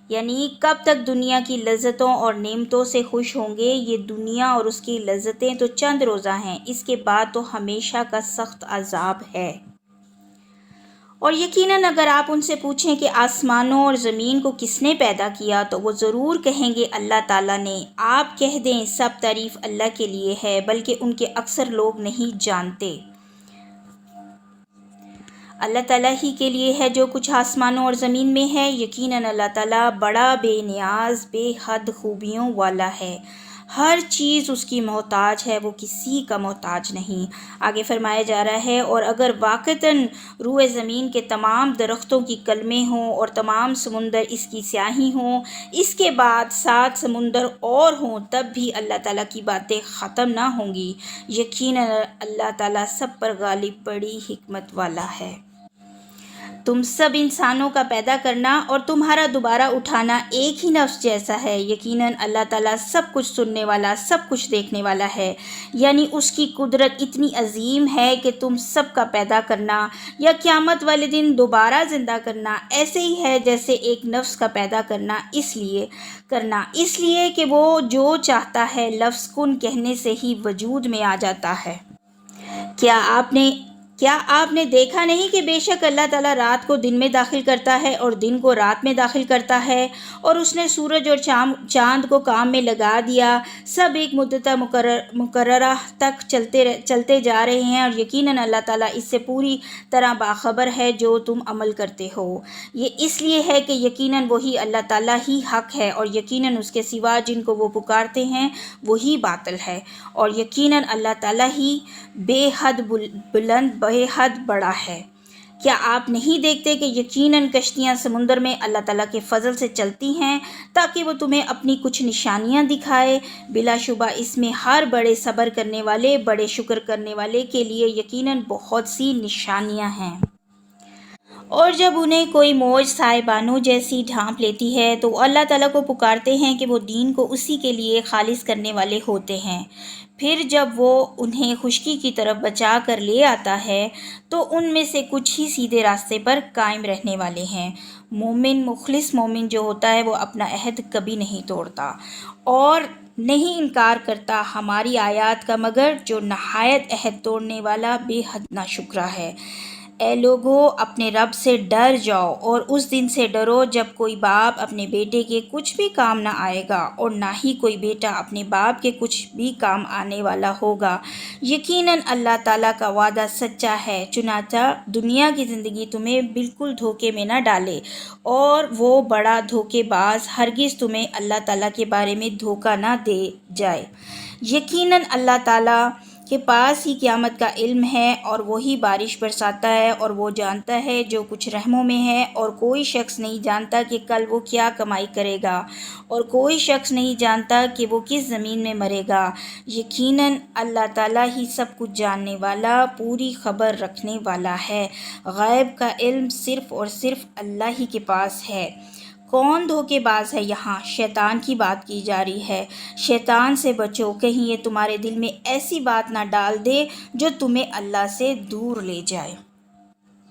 یعنی کب تک دنیا کی لذتوں اور نعمتوں سے خوش ہوں گے؟ یہ دنیا اور اس کی لذتیں تو چند روزہ ہیں، اس کے بعد تو ہمیشہ کا سخت عذاب ہے۔ اور یقیناً اگر آپ ان سے پوچھیں کہ آسمانوں اور زمین کو کس نے پیدا کیا، تو وہ ضرور کہیں گے اللہ تعالیٰ نے۔ آپ کہہ دیں سب تعریف اللہ کے لیے ہے، بلکہ ان کے اکثر لوگ نہیں جانتے۔ اللہ تعالیٰ ہی کے لیے ہے جو کچھ آسمانوں اور زمین میں ہے۔ یقیناً اللہ تعالیٰ بڑا بے نیاز، بے حد خوبیوں والا ہے۔ ہر چیز اس کی محتاج ہے، وہ کسی کا محتاج نہیں۔ آگے فرمایا جا رہا ہے اور اگر واقعتاً روئے زمین کے تمام درختوں کی کلمیں ہوں اور تمام سمندر اس کی سیاہی ہوں، اس کے بعد 7 سمندر اور ہوں، تب بھی اللہ تعالیٰ کی باتیں ختم نہ ہوں گی۔ یقیناً اللہ تعالیٰ سب پر غالب، بڑی حکمت والا ہے۔ تم سب انسانوں کا پیدا کرنا اور تمہارا دوبارہ اٹھانا ایک ہی نفس جیسا ہے۔ یقیناً اللہ تعالیٰ سب کچھ سننے والا، سب کچھ دیکھنے والا ہے۔ یعنی اس کی قدرت اتنی عظیم ہے کہ تم سب کا پیدا کرنا یا قیامت والے دن دوبارہ زندہ کرنا ایسے ہی ہے جیسے ایک نفس کا پیدا کرنا، اس لیے کہ وہ جو چاہتا ہے لفظ کن کہنے سے ہی وجود میں آ جاتا ہے۔ کیا آپ نے دیکھا نہیں کہ بے شک اللہ تعالیٰ رات کو دن میں داخل کرتا ہے اور دن کو رات میں داخل کرتا ہے، اور اس نے سورج اور چاند کو کام میں لگا دیا، سب ایک مدت مقررہ تک چلتے جا رہے ہیں، اور یقیناً اللہ تعالیٰ اس سے پوری طرح باخبر ہے جو تم عمل کرتے ہو۔ یہ اس لیے ہے کہ یقیناً وہی اللہ تعالیٰ ہی حق ہے، اور یقیناً اس کے سوا جن کو وہ پکارتے ہیں وہی باطل ہے، اور یقیناً اللہ تعالیٰ ہی بے حد بلند، بے حد بڑا ہے۔ کیا آپ نہیں دیکھتے کہ یقیناً کشتیاں سمندر میں اللہ تعالیٰ کے فضل سے چلتی ہیں تاکہ وہ تمہیں اپنی کچھ نشانیاں دکھائے؟ بلا شبہ اس میں ہر بڑے صبر کرنے والے، بڑے شکر کرنے والے کے لیے یقیناً بہت سی نشانیاں ہیں۔ اور جب انہیں کوئی موج سائے بانو جیسی ڈھانپ لیتی ہے تو وہ اللہ تعالیٰ کو پکارتے ہیں کہ وہ دین کو اسی کے لیے خالص کرنے والے ہوتے ہیں۔ پھر جب وہ انہیں خشکی کی طرف بچا کر لے آتا ہے تو ان میں سے کچھ ہی سیدھے راستے پر قائم رہنے والے ہیں۔ مومن، مخلص مومن جو ہوتا ہے وہ اپنا عہد کبھی نہیں توڑتا اور نہیں انکار کرتا ہماری آیات کا، مگر جو نہایت عہد توڑنے والا بے حد ناشکرا ہے۔ اے لوگو، اپنے رب سے ڈر جاؤ اور اس دن سے ڈرو جب کوئی باپ اپنے بیٹے کے کچھ بھی کام نہ آئے گا اور نہ ہی کوئی بیٹا اپنے باپ کے کچھ بھی کام آنے والا ہوگا۔ یقیناً اللہ تعالیٰ کا وعدہ سچا ہے، چنانچہ دنیا کی زندگی تمہیں بالکل دھوکے میں نہ ڈالے، اور وہ بڑا دھوکے باز ہرگز تمہیں اللہ تعالیٰ کے بارے میں دھوکہ نہ دے جائے۔ یقیناً اللہ تعالیٰ کے پاس ہی قیامت کا علم ہے، اور وہی بارش برساتا ہے، اور وہ جانتا ہے جو کچھ رحموں میں ہے، اور کوئی شخص نہیں جانتا کہ کل وہ کیا کمائی کرے گا، اور کوئی شخص نہیں جانتا کہ وہ کس زمین میں مرے گا۔ یقیناً اللہ تعالیٰ ہی سب کچھ جاننے والا، پوری خبر رکھنے والا ہے۔ غیب کا علم صرف اور صرف اللہ ہی کے پاس ہے۔ کون دھوکے باز ہے؟ یہاں شیطان کی بات کی جا رہی ہے۔ شیطان سے بچو، کہیں یہ تمہارے دل میں ایسی بات نہ ڈال دے جو تمہیں اللہ سے دور لے جائے۔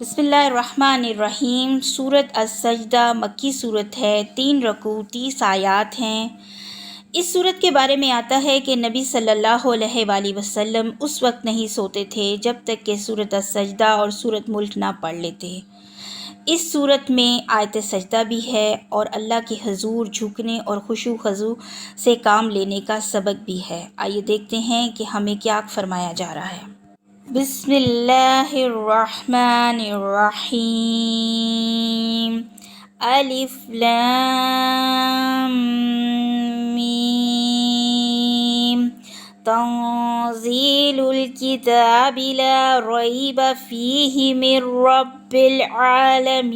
بسم اللہ الرحمن الرحیم۔ سورۃ السجدہ مکی سورت ہے، 3 رکوع 30 آیات ہیں۔ اس سورت کے بارے میں آتا ہے کہ نبی صلی اللہ علیہ وآلہ وسلم اس وقت نہیں سوتے تھے جب تک کہ سورۃ السجدہ اور سورۃ ملک نہ پڑھ لیتے۔ اس صورت میں آیت سجدہ بھی ہے، اور اللہ کے حضور جھکنے اور خشوع خضوع سے کام لینے کا سبق بھی ہے۔ آئیے دیکھتے ہیں کہ ہمیں کیا فرمایا جا رہا ہے۔ بسم اللہ الرحمن الرحیم۔ الف لام میم۔ تنزیل الکتاب لا ریب فیہ من رب العالمین۔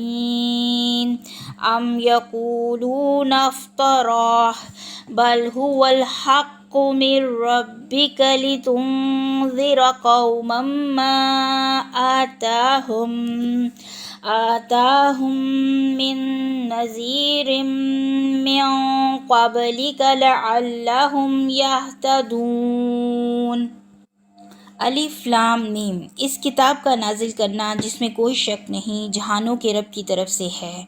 ام یقولون افتراہ بل هو الحق من ربک لتنذر قوما ما آتاهم من نذیر من قبلک لعلهم یہتدون۔ الف لام میم۔ اس کتاب کا نازل کرنا جس میں کوئی شک نہیں جہانوں کے رب کی طرف سے ہے،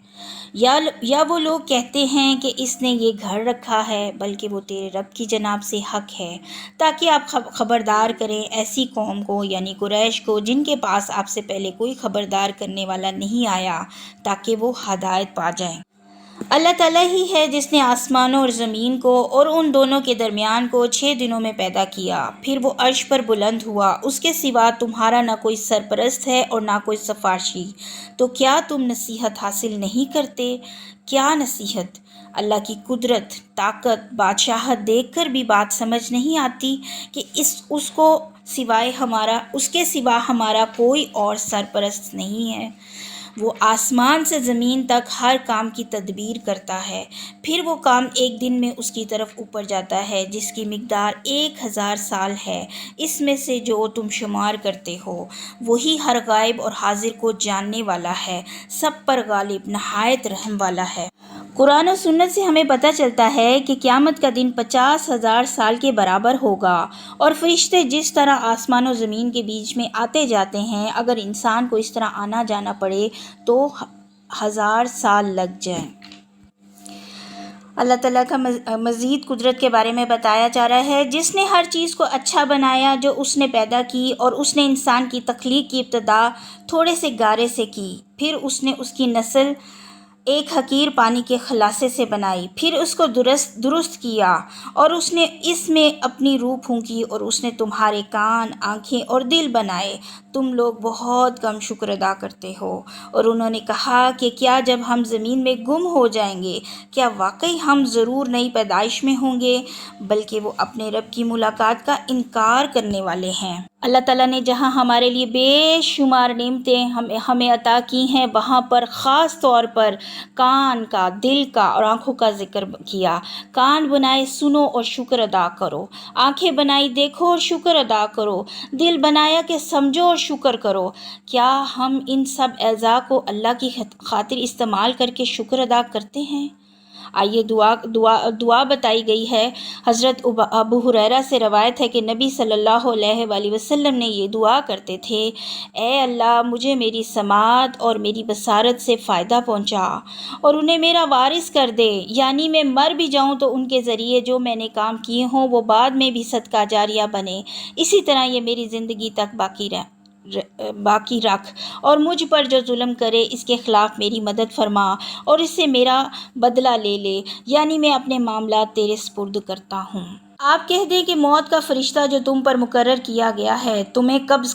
یا وہ لوگ کہتے ہیں کہ اس نے یہ گھر رکھا ہے، بلکہ وہ تیرے رب کی جناب سے حق ہے، تاکہ آپ خبردار کریں ایسی قوم کو، یعنی قریش کو، جن کے پاس آپ سے پہلے کوئی خبردار کرنے والا نہیں آیا، تاکہ وہ ہدایت پا جائیں۔ اللہ تعالیٰ ہی ہے جس نے آسمانوں اور زمین کو اور ان دونوں کے درمیان کو 6 دنوں میں پیدا کیا، پھر وہ عرش پر بلند ہوا، اس کے سوا تمہارا نہ کوئی سرپرست ہے اور نہ کوئی سفارشی، تو کیا تم نصیحت حاصل نہیں کرتے؟ کیا نصیحت؟ اللہ کی قدرت، طاقت، بادشاہت دیکھ کر بھی بات سمجھ نہیں آتی کہ اس کے سوا ہمارا کوئی اور سرپرست نہیں ہے۔ وہ آسمان سے زمین تک ہر کام کی تدبیر کرتا ہے، پھر وہ کام ایک دن میں اس کی طرف اوپر جاتا ہے جس کی مقدار 1000 سال ہے۔ اس میں سے جو تم شمار کرتے ہو، وہی ہر غائب اور حاضر کو جاننے والا ہے، سب پر غالب، نہایت رحم والا ہے۔ قرآن و سنت سے ہمیں پتہ چلتا ہے کہ قیامت کا دن 50,000 سال کے برابر ہوگا، اور فرشتے جس طرح آسمان و زمین کے بیچ میں آتے جاتے ہیں، اگر انسان کو اس طرح آنا جانا پڑے تو 1000 سال لگ جائیں۔ اللہ تعالیٰ کا مزید قدرت کے بارے میں بتایا جا رہا ہے، جس نے ہر چیز کو اچھا بنایا جو اس نے پیدا کی، اور اس نے انسان کی تخلیق کی ابتدا تھوڑے سے گارے سے کی، پھر اس نے اس کی نسل ایک حقیر پانی کے خلاصے سے بنائی، پھر اس کو درست کیا، اور اس نے اس میں اپنی روح پھونکی، اور اس نے تمہارے کان، آنکھیں اور دل بنائے، تم لوگ بہت کم شکر ادا کرتے ہو۔ اور انہوں نے کہا کہ کیا جب ہم زمین میں گم ہو جائیں گے، کیا واقعی ہم ضرور نئی پیدائش میں ہوں گے؟ بلکہ وہ اپنے رب کی ملاقات کا انکار کرنے والے ہیں۔ اللہ تعالیٰ نے جہاں ہمارے لیے بے شمار نعمتیں ہمیں عطا کی ہیں، وہاں پر خاص طور پر کان کا، دل کا اور آنکھوں کا ذکر کیا۔ کان بنائے سنو اور شکر ادا کرو، آنکھیں بنائی دیکھو اور شکر ادا کرو، دل بنایا کہ سمجھو اور شکر کرو۔ کیا ہم ان سب اعضاء کو اللہ کی خاطر استعمال کر کے شکر ادا کرتے ہیں؟ آئیے دعا بتائی گئی ہے۔ حضرت ابو ہریرہ سے روایت ہے کہ نبی صلی اللہ علیہ وآلہ وسلم نے یہ دعا کرتے تھے: اے اللہ، مجھے میری سماعت اور میری بصارت سے فائدہ پہنچا اور انہیں میرا وارث کر دے، یعنی میں مر بھی جاؤں تو ان کے ذریعے جو میں نے کام کیے ہوں وہ بعد میں بھی صدقہ جاریہ بنے، اسی طرح یہ میری زندگی تک باقی رکھ، اور مجھ پر جو ظلم کرے اس کے خلاف میری مدد فرما اور اس سے میرا بدلہ لے لے، یعنی میں اپنے معاملات تیرے سپرد کرتا ہوں۔ آپ کہہ دیں کہ موت کا فرشتہ جو تم پر مقرر کیا گیا ہے تمہیں قبض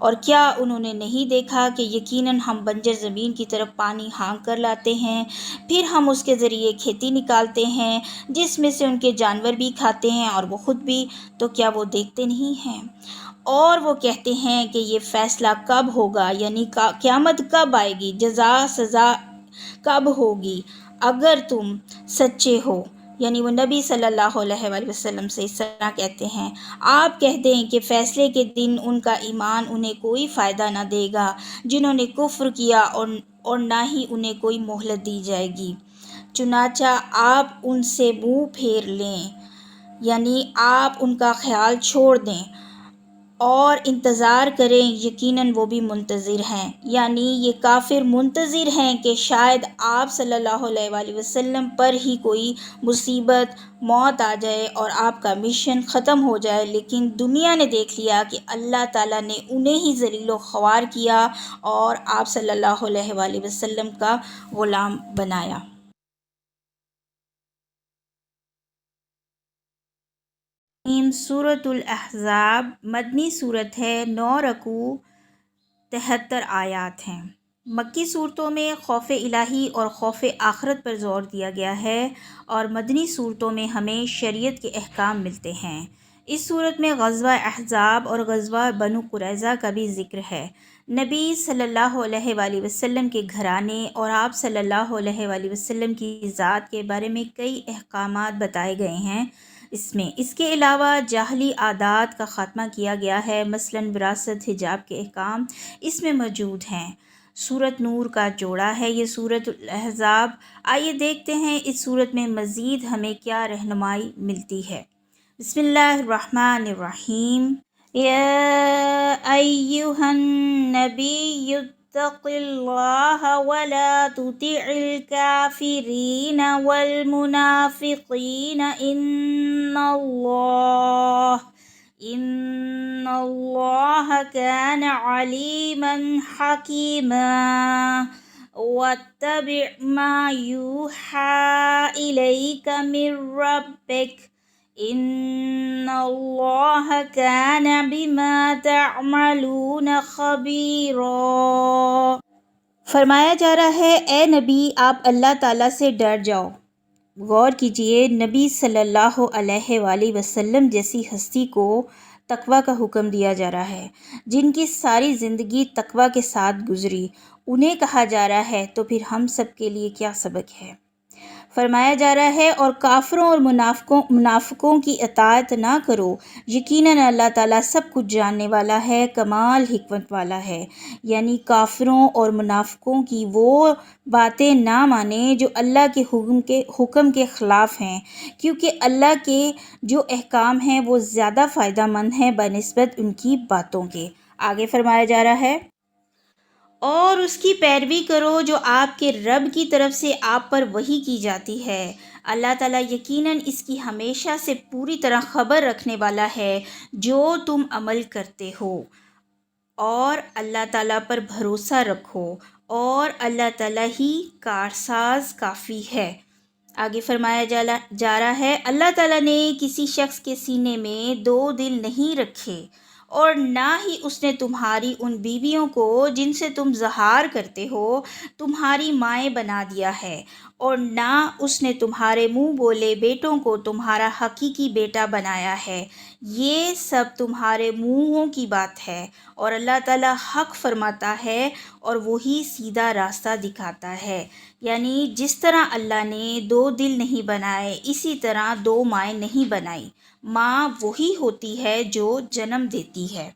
اور کیا انہوں نے نہیں دیکھا کہ یقیناً ہم بنجر زمین کی طرف پانی ہانک کر لاتے ہیں، پھر ہم اس کے ذریعے کھیتی نکالتے ہیں جس میں سے ان کے جانور بھی کھاتے ہیں اور وہ خود بھی، تو کیا وہ دیکھتے نہیں ہیں؟ اور وہ کہتے ہیں کہ یہ فیصلہ کب ہوگا، یعنی قیامت کب آئے گی، جزا سزا کب ہوگی، اگر تم سچے ہو۔ یعنی وہ نبی صلی اللہ علیہ وآلہ وسلم سے اس طرح کہتے ہیں۔ آپ کہہ دیں کہ فیصلے کے دن ان کا ایمان انہیں کوئی فائدہ نہ دے گا جنہوں نے کفر کیا، اور نہ ہی انہیں کوئی مہلت دی جائے گی۔ چنانچہ آپ ان سے منہ پھیر لیں، یعنی آپ ان کا خیال چھوڑ دیں اور انتظار کریں، یقیناً وہ بھی منتظر ہیں۔ یعنی یہ کافر منتظر ہیں کہ شاید آپ صلی اللہ علیہ وآلہ وسلم پر ہی کوئی مصیبت، موت آ جائے اور آپ کا مشن ختم ہو جائے، لیکن دنیا نے دیکھ لیا کہ اللہ تعالیٰ نے انہیں ہی ذلیل و خوار کیا اور آپ صلی اللہ علیہ وآلہ وسلم کا غلام بنایا۔ سورۃ الاحزاب مدنی صورت ہے، 9 رکوع 73 آیات ہیں۔ مکی صورتوں میں خوف الہی اور خوف آخرت پر زور دیا گیا ہے، اور مدنی صورتوں میں ہمیں شریعت کے احکام ملتے ہیں۔ اس صورت میں غزوہ احزاب اور غزوہ بنو قریظہ کا بھی ذکر ہے۔ نبی صلی اللہ علیہ وآلہ وسلم کے گھرانے اور آپ صلی اللہ علیہ وآلہ وسلم کی ذات کے بارے میں کئی احکامات بتائے گئے ہیں۔ اس کے علاوہ جاہلی عادات کا خاتمہ کیا گیا ہے، مثلاً وراثت، حجاب کے احکام اس میں موجود ہیں۔ سورۃ نور کا جوڑا ہے یہ سورۃ الاحزاب۔ آئیے دیکھتے ہیں اس سورت میں مزید ہمیں کیا رہنمائی ملتی ہے۔ بسم اللہ الرحمن الرحیم۔ یا ایہا النبی اتق اللہ ولا تطع الکافرین والمنافقین ان اللہ کان علیما حکیما واتبع ما یوحی الیک من ربک ان اللہ کان بما تعملون خبیرا۔ فرمایا جا رہا ہے، اے نبی آپ اللہ تعالیٰ سے ڈر جاؤ۔ غور کیجئے، نبی صلی اللہ علیہ وآلہ وسلم جیسی ہستی کو تقویٰ کا حکم دیا جا رہا ہے، جن کی ساری زندگی تقویٰ کے ساتھ گزری، انہیں کہا جا رہا ہے، تو پھر ہم سب کے لیے کیا سبق ہے؟ فرمایا جا رہا ہے، اور کافروں اور منافقوں کی اطاعت نہ کرو، یقیناً اللہ تعالیٰ سب کچھ جاننے والا ہے، کمال حکمت والا ہے۔ یعنی کافروں اور منافقوں کی وہ باتیں نہ مانیں جو اللہ کے حکم کے خلاف ہیں، کیونکہ اللہ کے جو احکام ہیں وہ زیادہ فائدہ مند ہیں بنسبت ان کی باتوں کے۔ آگے فرمایا جا رہا ہے، اور اس کی پیروی کرو جو آپ کے رب کی طرف سے آپ پر وحی کی جاتی ہے۔ اللہ تعالیٰ یقیناً اس کی ہمیشہ سے پوری طرح خبر رکھنے والا ہے جو تم عمل کرتے ہو، اور اللہ تعالیٰ پر بھروسہ رکھو، اور اللہ تعالیٰ ہی کارساز کافی ہے۔ آگے فرمایا جا رہا ہے، اللہ تعالیٰ نے کسی شخص کے سینے میں 2 دل نہیں رکھے، اور نہ ہی اس نے تمہاری ان بیویوں کو جن سے تم زہار کرتے ہو تمہاری مائیں بنا دیا ہے، اور نہ اس نے تمہارے منہ بولے بیٹوں کو تمہارا حقیقی بیٹا بنایا ہے۔ یہ سب تمہارے منہوں کی بات ہے، اور اللہ تعالیٰ حق فرماتا ہے اور وہی سیدھا راستہ دکھاتا ہے۔ یعنی جس طرح اللہ نے 2 دل نہیں بنائے، اسی طرح 2 مائیں نہیں بنائی۔ ماں وہی ہوتی ہے جو جنم دیتی ہے۔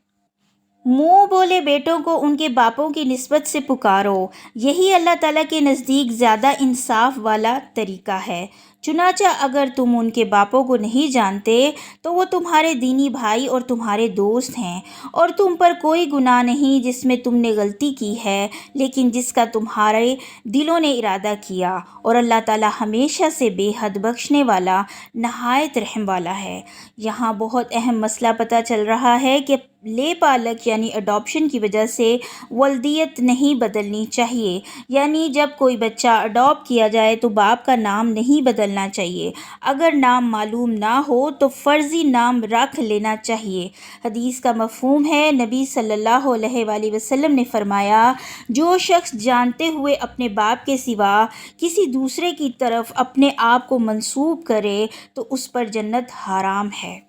منہ بولے بیٹوں کو ان کے باپوں کی نسبت سے پکارو، یہی اللہ تعالیٰ کے نزدیک زیادہ انصاف والا طریقہ ہے۔ چنانچہ اگر تم ان کے باپوں کو نہیں جانتے تو وہ تمہارے دینی بھائی اور تمہارے دوست ہیں، اور تم پر کوئی گناہ نہیں جس میں تم نے غلطی کی ہے، لیکن جس کا تمہارے دلوں نے ارادہ کیا، اور اللہ تعالیٰ ہمیشہ سے بے حد بخشنے والا، نہایت رحم والا ہے۔ یہاں بہت اہم مسئلہ پتہ چل رہا ہے کہ لے پالک یعنی اڈاپشن کی وجہ سے ولدیت نہیں بدلنی چاہیے، یعنی جب کوئی بچہ اڈاپٹ کیا جائے تو باپ کا نام نہیں بدلنا بولنا چاہیے، اگر نام معلوم نہ ہو تو فرضی نام رکھ لینا چاہیے۔ حدیث کا مفہوم ہے، نبی صلی اللہ علیہ وآلہ وسلم نے فرمایا، جو شخص جانتے ہوئے اپنے باپ کے سوا کسی دوسرے کی طرف اپنے آپ کو منسوب کرے تو اس پر جنت حرام ہے۔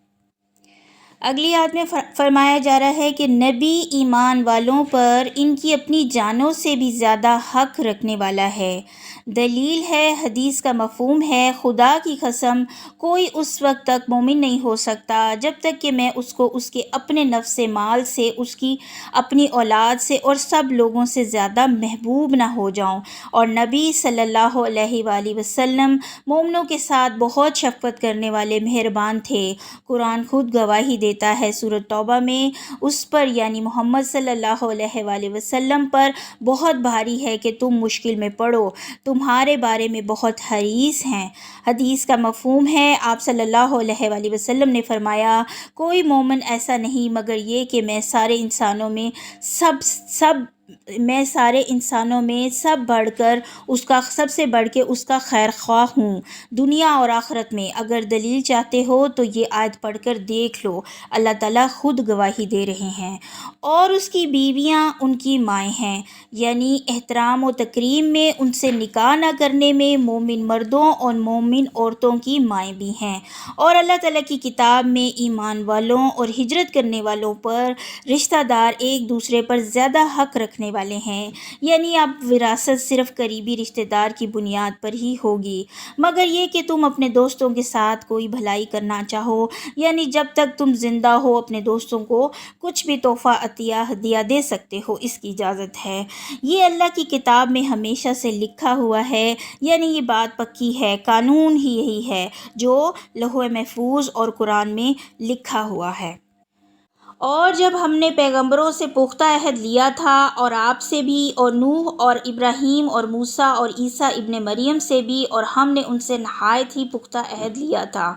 اگلی آیت میں فرمایا جا رہا ہے کہ نبی ایمان والوں پر ان کی اپنی جانوں سے بھی زیادہ حق رکھنے والا ہے۔ دلیل ہے، حدیث کا مفہوم ہے، خدا کی قسم کوئی اس وقت تک مومن نہیں ہو سکتا جب تک کہ میں اس کو اس کے اپنے نفس مال سے، اس کی اپنی اولاد سے اور سب لوگوں سے زیادہ محبوب نہ ہو جاؤں۔ اور نبی صلی اللہ علیہ وآلہ وسلم مومنوں کے ساتھ بہت شفقت کرنے والے مہربان تھے۔ قرآن خود گواہی دیتا ہے سورۃ توبہ میں، اس پر یعنی محمد صلی اللہ علیہ وآلہ وسلم پر بہت بھاری ہے کہ تم مشکل میں پڑو، تمہارے بارے میں بہت حریص ہیں۔ حدیث کا مفہوم ہے، آپ صلی اللہ علیہ وآلہ وسلم نے فرمایا، کوئی مومن ایسا نہیں مگر یہ کہ میں سارے انسانوں میں سب سے بڑھ کے اس کا خیر خواہ ہوں، دنیا اور آخرت میں۔ اگر دلیل چاہتے ہو تو یہ آیت پڑھ کر دیکھ لو، اللہ تعالیٰ خود گواہی دے رہے ہیں۔ اور اس کی بیویاں ان کی مائیں ہیں، یعنی احترام و تکریم میں، ان سے نکاح نہ کرنے میں مومن مردوں اور مومن عورتوں کی مائیں بھی ہیں۔ اور اللہ تعالیٰ کی کتاب میں ایمان والوں اور ہجرت کرنے والوں پر رشتہ دار ایک دوسرے پر زیادہ حق رکھنے والے ہیں، یعنی اب وراثت صرف قریبی رشتہ دار کی بنیاد پر ہی ہوگی، مگر یہ کہ تم اپنے دوستوں کے ساتھ کوئی بھلائی کرنا چاہو، یعنی جب تک تم زندہ ہو اپنے دوستوں کو کچھ بھی تحفہ عطیہ ہدیہ دے سکتے ہو، اس کی اجازت ہے۔ یہ اللہ کی کتاب میں ہمیشہ سے لکھا ہوا ہے، یعنی یہ بات پکی ہے، قانون ہی یہی ہے جو لوح محفوظ اور قرآن میں لکھا ہوا ہے۔ اور جب ہم نے پیغمبروں سے پختہ عہد لیا تھا، اور آپ سے بھی، اور نوح اور ابراہیم اور موسیٰ اور عیسیٰ ابن مریم سے بھی، اور ہم نے ان سے نہایت ہی پختہ عہد لیا تھا۔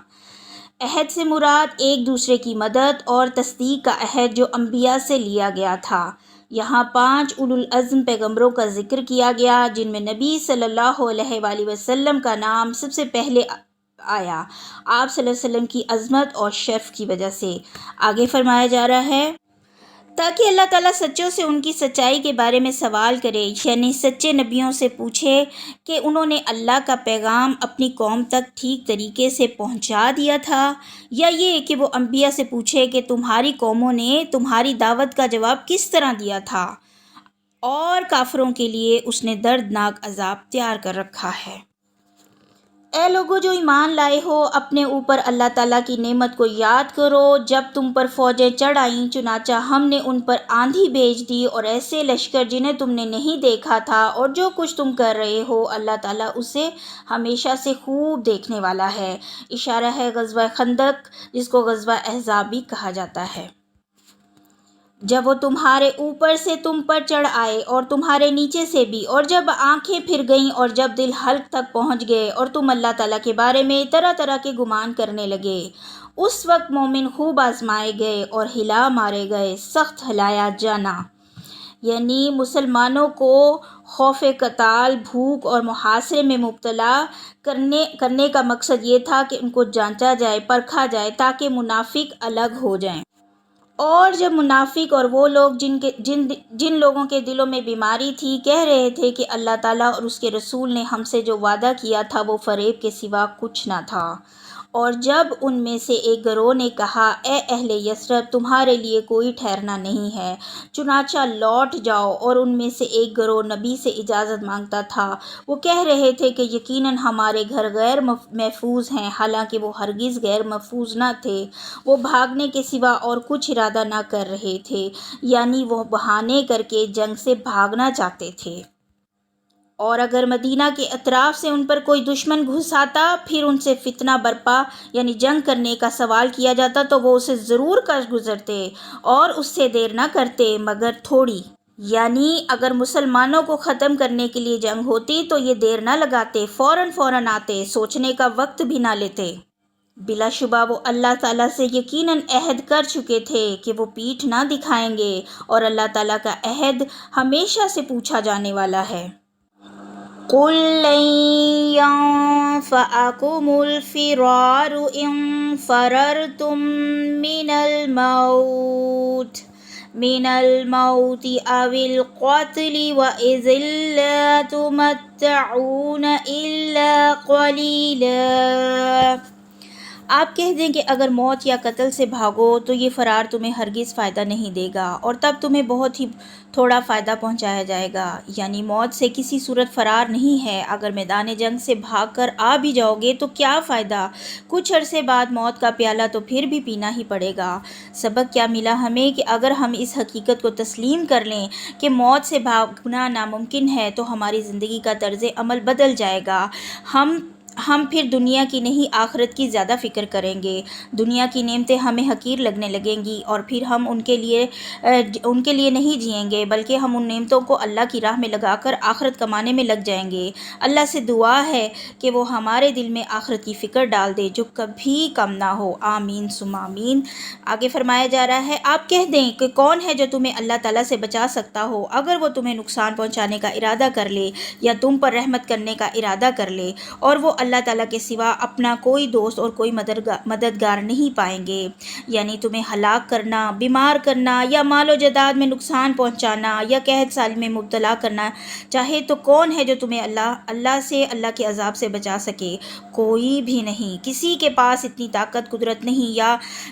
عہد سے مراد ایک دوسرے کی مدد اور تصدیق کا عہد جو انبیاء سے لیا گیا تھا۔ یہاں 5 اولو العزم پیغمبروں کا ذکر کیا گیا، جن میں نبی صلی اللہ علیہ وآلہ وسلم کا نام سب سے پہلے آیا، آپ صلی اللہ علیہ وسلم کی عظمت اور شرف کی وجہ سے۔ آگے فرمایا جا رہا ہے، تاکہ اللہ تعالیٰ سچوں سے ان کی سچائی کے بارے میں سوال کرے، یعنی سچے نبیوں سے پوچھے کہ انہوں نے اللہ کا پیغام اپنی قوم تک ٹھیک طریقے سے پہنچا دیا تھا، یا یہ کہ وہ انبیاء سے پوچھے کہ تمہاری قوموں نے تمہاری دعوت کا جواب کس طرح دیا تھا، اور کافروں کے لیے اس نے دردناک عذاب تیار کر رکھا ہے۔ اے لوگو جو ایمان لائے ہو، اپنے اوپر اللہ تعالیٰ کی نعمت کو یاد کرو جب تم پر فوجیں چڑھ آئیں، چنانچہ ہم نے ان پر آندھی بھیج دی اور ایسے لشکر جنہیں تم نے نہیں دیکھا تھا، اور جو کچھ تم کر رہے ہو اللہ تعالیٰ اسے ہمیشہ سے خوب دیکھنے والا ہے۔ اشارہ ہے غزوہ خندق، جس کو غزوہ احزاب بھی کہا جاتا ہے۔ جب وہ تمہارے اوپر سے تم پر چڑھ آئے اور تمہارے نیچے سے بھی، اور جب آنکھیں پھر گئیں اور جب دل حلق تک پہنچ گئے اور تم اللہ تعالیٰ کے بارے میں طرح طرح کے گمان کرنے لگے، اس وقت مومن خوب آزمائے گئے اور ہلا مارے گئے، سخت ہلایا جانا، یعنی مسلمانوں کو خوف قتال، بھوک اور محاصرے میں مبتلا کرنے کا مقصد یہ تھا کہ ان کو جانچا جائے، پرکھا جائے، تاکہ منافق الگ ہو جائیں۔ اور جب منافق اور وہ لوگ جن لوگوں کے دلوں میں بیماری تھی کہہ رہے تھے کہ اللہ تعالیٰ اور اس کے رسول نے ہم سے جو وعدہ کیا تھا وہ فریب کے سوا کچھ نہ تھا، اور جب ان میں سے ایک گروہ نے کہا، اے اہل یثرب، تمہارے لیے کوئی ٹھہرنا نہیں ہے، چنانچہ لوٹ جاؤ، اور ان میں سے ایک گروہ نبی سے اجازت مانگتا تھا، وہ کہہ رہے تھے کہ یقیناً ہمارے گھر غیر محفوظ ہیں، حالانکہ وہ ہرگز غیر محفوظ نہ تھے، وہ بھاگنے کے سوا اور کچھ ارادہ نہ کر رہے تھے، یعنی وہ بہانے کر کے جنگ سے بھاگنا چاہتے تھے۔ اور اگر مدینہ کے اطراف سے ان پر کوئی دشمن گھس آتا، پھر ان سے فتنہ برپا یعنی جنگ کرنے کا سوال کیا جاتا، تو وہ اسے ضرور کر گزرتے اور اس سے دیر نہ کرتے مگر تھوڑی، یعنی اگر مسلمانوں کو ختم کرنے کے لیے جنگ ہوتی تو یہ دیر نہ لگاتے، فوراً آتے، سوچنے کا وقت بھی نہ لیتے۔ بلا شبہ وہ اللہ تعالیٰ سے یقیناً عہد کر چکے تھے کہ وہ پیٹھ نہ دکھائیں گے، اور اللہ تعالیٰ کا عہد ہمیشہ سے پوچھا جانے والا ہے۔ قل لن ينفعكم الفرار إن فررتم من الموت أو القتل وإذ لا تمتعون إلا قليلا۔ آپ کہہ دیں کہ اگر موت یا قتل سے بھاگو تو یہ فرار تمہیں ہرگز فائدہ نہیں دے گا، اور تب تمہیں بہت ہی تھوڑا فائدہ پہنچایا جائے گا، یعنی موت سے کسی صورت فرار نہیں ہے۔ اگر میدان جنگ سے بھاگ کر آ بھی جاؤ گے تو کیا فائدہ، کچھ عرصے بعد موت کا پیالہ تو پھر بھی پینا ہی پڑے گا۔ سبق کیا ملا ہمیں کہ اگر ہم اس حقیقت کو تسلیم کر لیں کہ موت سے بھاگنا ناممکن ہے تو ہماری زندگی کا طرز عمل بدل جائے گا۔ ہم پھر دنیا کی نہیں آخرت کی زیادہ فکر کریں گے، دنیا کی نعمتیں ہمیں حقیر لگنے لگیں گی، اور پھر ہم ان کے لیے نہیں جئیں گے، بلکہ ہم ان نعمتوں کو اللہ کی راہ میں لگا کر آخرت کمانے میں لگ جائیں گے۔ اللہ سے دعا ہے کہ وہ ہمارے دل میں آخرت کی فکر ڈال دے جو کبھی کم نہ ہو، آمین ثم آمین۔ آگے فرمایا جا رہا ہے، آپ کہہ دیں کہ کون ہے جو تمہیں اللہ تعالیٰ سے بچا سکتا ہو اگر وہ تمہیں نقصان پہنچانے کا ارادہ کر لے یا تم پر رحمت کرنے کا ارادہ کر لے، اور وہ اللہ تعالیٰ کے سوا اپنا کوئی دوست اور کوئی مددگار نہیں پائیں گے، یعنی تمہیں ہلاک کرنا، بیمار کرنا، یا مال و جائیداد میں نقصان پہنچانا، یا قحط سالی میں مبتلا کرنا چاہے تو کون ہے جو تمہیں اللہ کے عذاب سے بچا سکے؟ کوئی بھی نہیں، کسی کے پاس اتنی طاقت قدرت نہیں،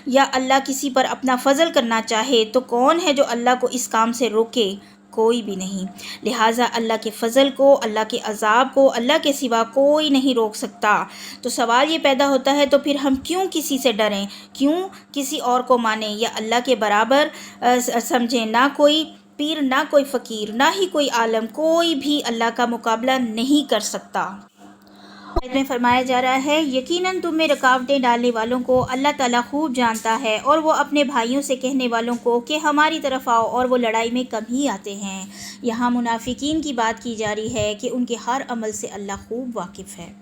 یا اللہ کسی پر اپنا فضل کرنا چاہے تو کون ہے جو اللہ کو اس کام سے روکے؟ کوئی بھی نہیں۔ لہٰذا اللہ کے فضل کو، اللہ کے عذاب کو اللہ کے سوا کوئی نہیں روک سکتا۔ تو سوال یہ پیدا ہوتا ہے تو پھر ہم کیوں کسی سے ڈریں، کیوں کسی اور کو مانیں یا اللہ کے برابر سمجھیں؟ نہ کوئی پیر، نہ کوئی فقیر، نہ ہی کوئی عالم، کوئی بھی اللہ کا مقابلہ نہیں کر سکتا۔ آیت میں فرمایا جا رہا ہے، یقیناً تم میں رکاوٹیں ڈالنے والوں کو اللہ تعالیٰ خوب جانتا ہے، اور وہ اپنے بھائیوں سے کہنے والوں کو کہ ہماری طرف آؤ، اور وہ لڑائی میں کم ہی آتے ہیں۔ یہاں منافقین کی بات کی جا رہی ہے کہ ان کے ہر عمل سے اللہ خوب واقف ہے۔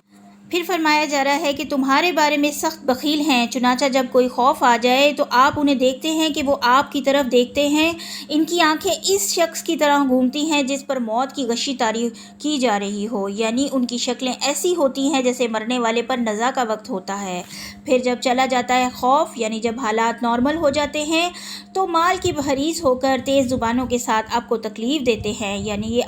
پھر فرمایا جا رہا ہے کہ تمہارے بارے میں سخت بخیل ہیں، چنانچہ جب کوئی خوف آ جائے تو آپ انہیں دیکھتے ہیں کہ وہ آپ کی طرف دیکھتے ہیں، ان کی آنکھیں اس شخص کی طرح گھومتی ہیں جس پر موت کی غشی طاری کی جا رہی ہو، یعنی ان کی شکلیں ایسی ہوتی ہیں جیسے مرنے والے پر نزا کا وقت ہوتا ہے۔ پھر جب چلا جاتا ہے خوف، یعنی جب حالات نارمل ہو جاتے ہیں، تو مال کی حریص ہو کر تیز زبانوں کے ساتھ آپ کو تکلیف دیتے ہیں، یعنی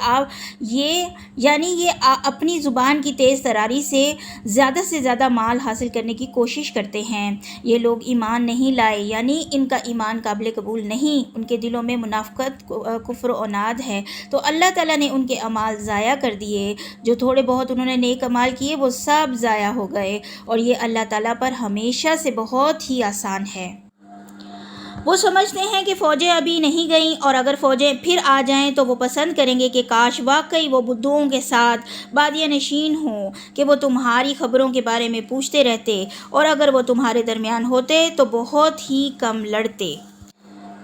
یہ اپنی زبان کی تیز تراری سے زیادہ مال حاصل کرنے کی کوشش کرتے ہیں۔ یہ لوگ ایمان نہیں لائے، یعنی ان کا ایمان قابل قبول نہیں، ان کے دلوں میں منافقت، کفر و عناد ہے، تو اللہ تعالیٰ نے ان کے اعمال ضائع کر دیے، جو تھوڑے بہت انہوں نے نیک اعمال کیے وہ سب ضائع ہو گئے، اور یہ اللہ تعالیٰ پر ہمیشہ سے بہت ہی آسان ہے۔ وہ سمجھتے ہیں کہ فوجیں ابھی نہیں گئیں، اور اگر فوجیں پھر آ جائیں تو وہ پسند کریں گے کہ کاش واقعی وہ بدوؤں کے ساتھ بادیہ نشین ہوں کہ وہ تمہاری خبروں کے بارے میں پوچھتے رہتے، اور اگر وہ تمہارے درمیان ہوتے تو بہت ہی کم لڑتے۔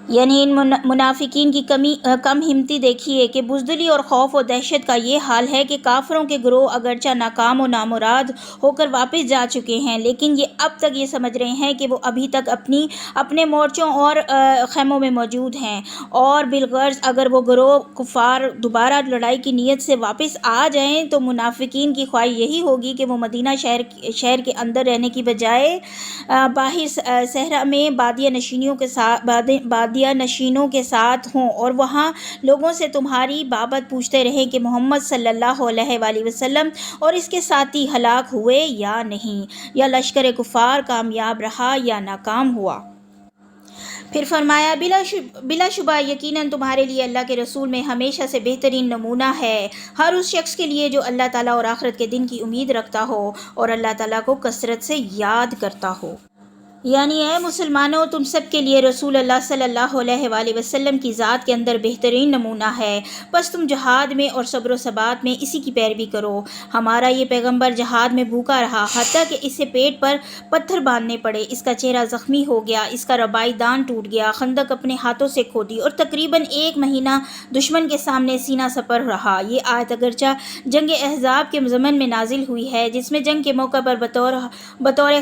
یعنی ان منافقین کی کم ہمتی دیکھیے کہ بزدلی اور خوف و دہشت کا یہ حال ہے کہ کافروں کے گروہ اگرچہ ناکام و نامراد ہو کر واپس جا چکے ہیں، لیکن یہ اب تک یہ سمجھ رہے ہیں کہ وہ ابھی تک اپنے مورچوں اور خیموں میں موجود ہیں، اور بالغرض اگر وہ گروہ کفار دوبارہ لڑائی کی نیت سے واپس آ جائیں تو منافقین کی خواہش یہی ہوگی کہ وہ مدینہ شہر کے اندر رہنے کی بجائے باہر صحرا میں بادیہ نشینوں کے ساتھ ہوں، اور وہاں لوگوں سے تمہاری بابت پوچھتے رہیں کہ محمد صلی اللہ علیہ وآلہ وسلم اور اس کے ساتھی ہلاک ہوئے یا نہیں، یا لشکر کفار کامیاب رہا یا ناکام ہوا۔ پھر فرمایا، بلا شبہ یقیناً تمہارے لیے اللہ کے رسول میں ہمیشہ سے بہترین نمونہ ہے ہر اس شخص کے لیے جو اللہ تعالیٰ اور آخرت کے دن کی امید رکھتا ہو اور اللہ تعالیٰ کو کثرت سے یاد کرتا ہو۔ یعنی اے مسلمانوں، تم سب کے لیے رسول اللہ صلی اللہ علیہ وآلہ وسلم کی ذات کے اندر بہترین نمونہ ہے، بس تم جہاد میں اور صبر و ثبات میں اسی کی پیروی کرو۔ ہمارا یہ پیغمبر جہاد میں بھوکا رہا، حتیٰ کہ اسے پیٹ پر پتھر باندھنے پڑے، اس کا چہرہ زخمی ہو گیا، اس کا رباعی دان ٹوٹ گیا، خندق اپنے ہاتھوں سے کھودی، اور تقریباً 1 مہینہ دشمن کے سامنے سینہ سپر رہا۔ یہ آیت اگرچہ جنگ احزاب کے ضمن میں نازل ہوئی ہے، جس میں جنگ کے موقع پر بطور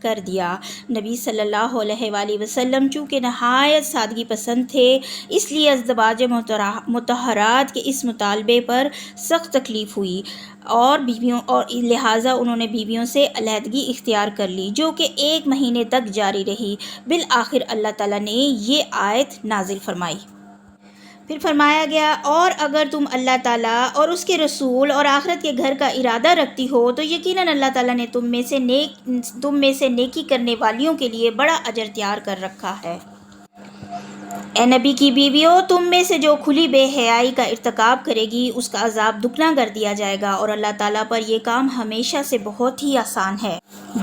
کر دیا۔ نبی صلی اللہ علیہ وآلہ وسلم چونکہ نہایت سادگی پسند تھے، اس لیے ازدواج مطہرات کے اس مطالبے پر سخت تکلیف ہوئی اور لہٰذا انہوں نے بیویوں سے علیحدگی اختیار کر لی، جو کہ 1 مہینے تک جاری رہی۔ بالآخر اللہ تعالیٰ نے یہ آیت نازل فرمائی۔ پھر فرمایا گیا، اور اگر تم اللہ تعالیٰ اور اس کے رسول اور آخرت کے گھر کا ارادہ رکھتی ہو تو یقیناً اللہ تعالیٰ نے تم میں سے نیکی کرنے والیوں کے لیے بڑا اجر تیار کر رکھا ہے۔ اے نبی کی بیویوں، تم میں سے جو کھلی بے حیائی کا ارتکاب کرے گی اس کا عذاب دگنا کر دیا جائے گا، اور اللہ تعالیٰ پر یہ کام ہمیشہ سے بہت ہی آسان ہے۔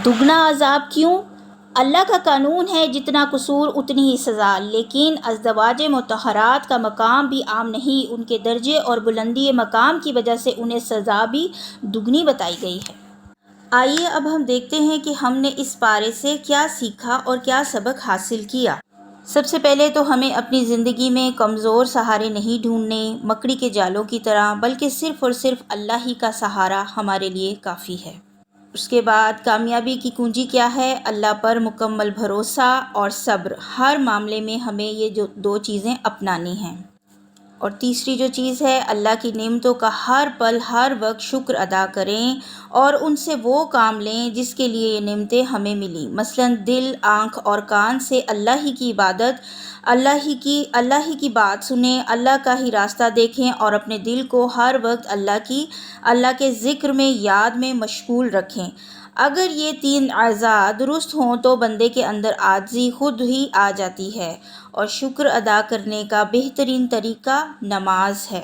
دگنا عذاب کیوں؟ اللہ کا قانون ہے جتنا قصور اتنی ہی سزا، لیکن ازدواج مطہرات کا مقام بھی عام نہیں، ان کے درجے اور بلندی مقام کی وجہ سے انہیں سزا بھی دگنی بتائی گئی ہے۔ آئیے اب ہم دیکھتے ہیں کہ ہم نے اس پارے سے کیا سیکھا اور کیا سبق حاصل کیا۔ سب سے پہلے تو ہمیں اپنی زندگی میں کمزور سہارے نہیں ڈھونڈنے مکڑی کے جالوں کی طرح، بلکہ صرف اور صرف اللہ ہی کا سہارا ہمارے لیے کافی ہے۔ اس کے بعد کامیابی کی کنجی کیا ہے؟ اللہ پر مکمل بھروسہ اور صبر۔ ہر معاملے میں ہمیں یہ 2 چیزیں اپنانی ہیں۔ اور تیسری جو چیز ہے، اللہ کی نعمتوں کا ہر پل ہر وقت شکر ادا کریں اور ان سے وہ کام لیں جس کے لیے یہ نعمتیں ہمیں ملی، مثلا دل، آنکھ اور کان سے اللہ ہی کی عبادت، اللہ ہی کی بات سنیں، اللہ کا ہی راستہ دیکھیں اور اپنے دل کو ہر وقت اللہ کے ذکر میں، یاد میں مشغول رکھیں۔ اگر یہ 3 اعضاء درست ہوں تو بندے کے اندر عاجزی خود ہی آ جاتی ہے، اور شکر ادا کرنے کا بہترین طریقہ نماز ہے۔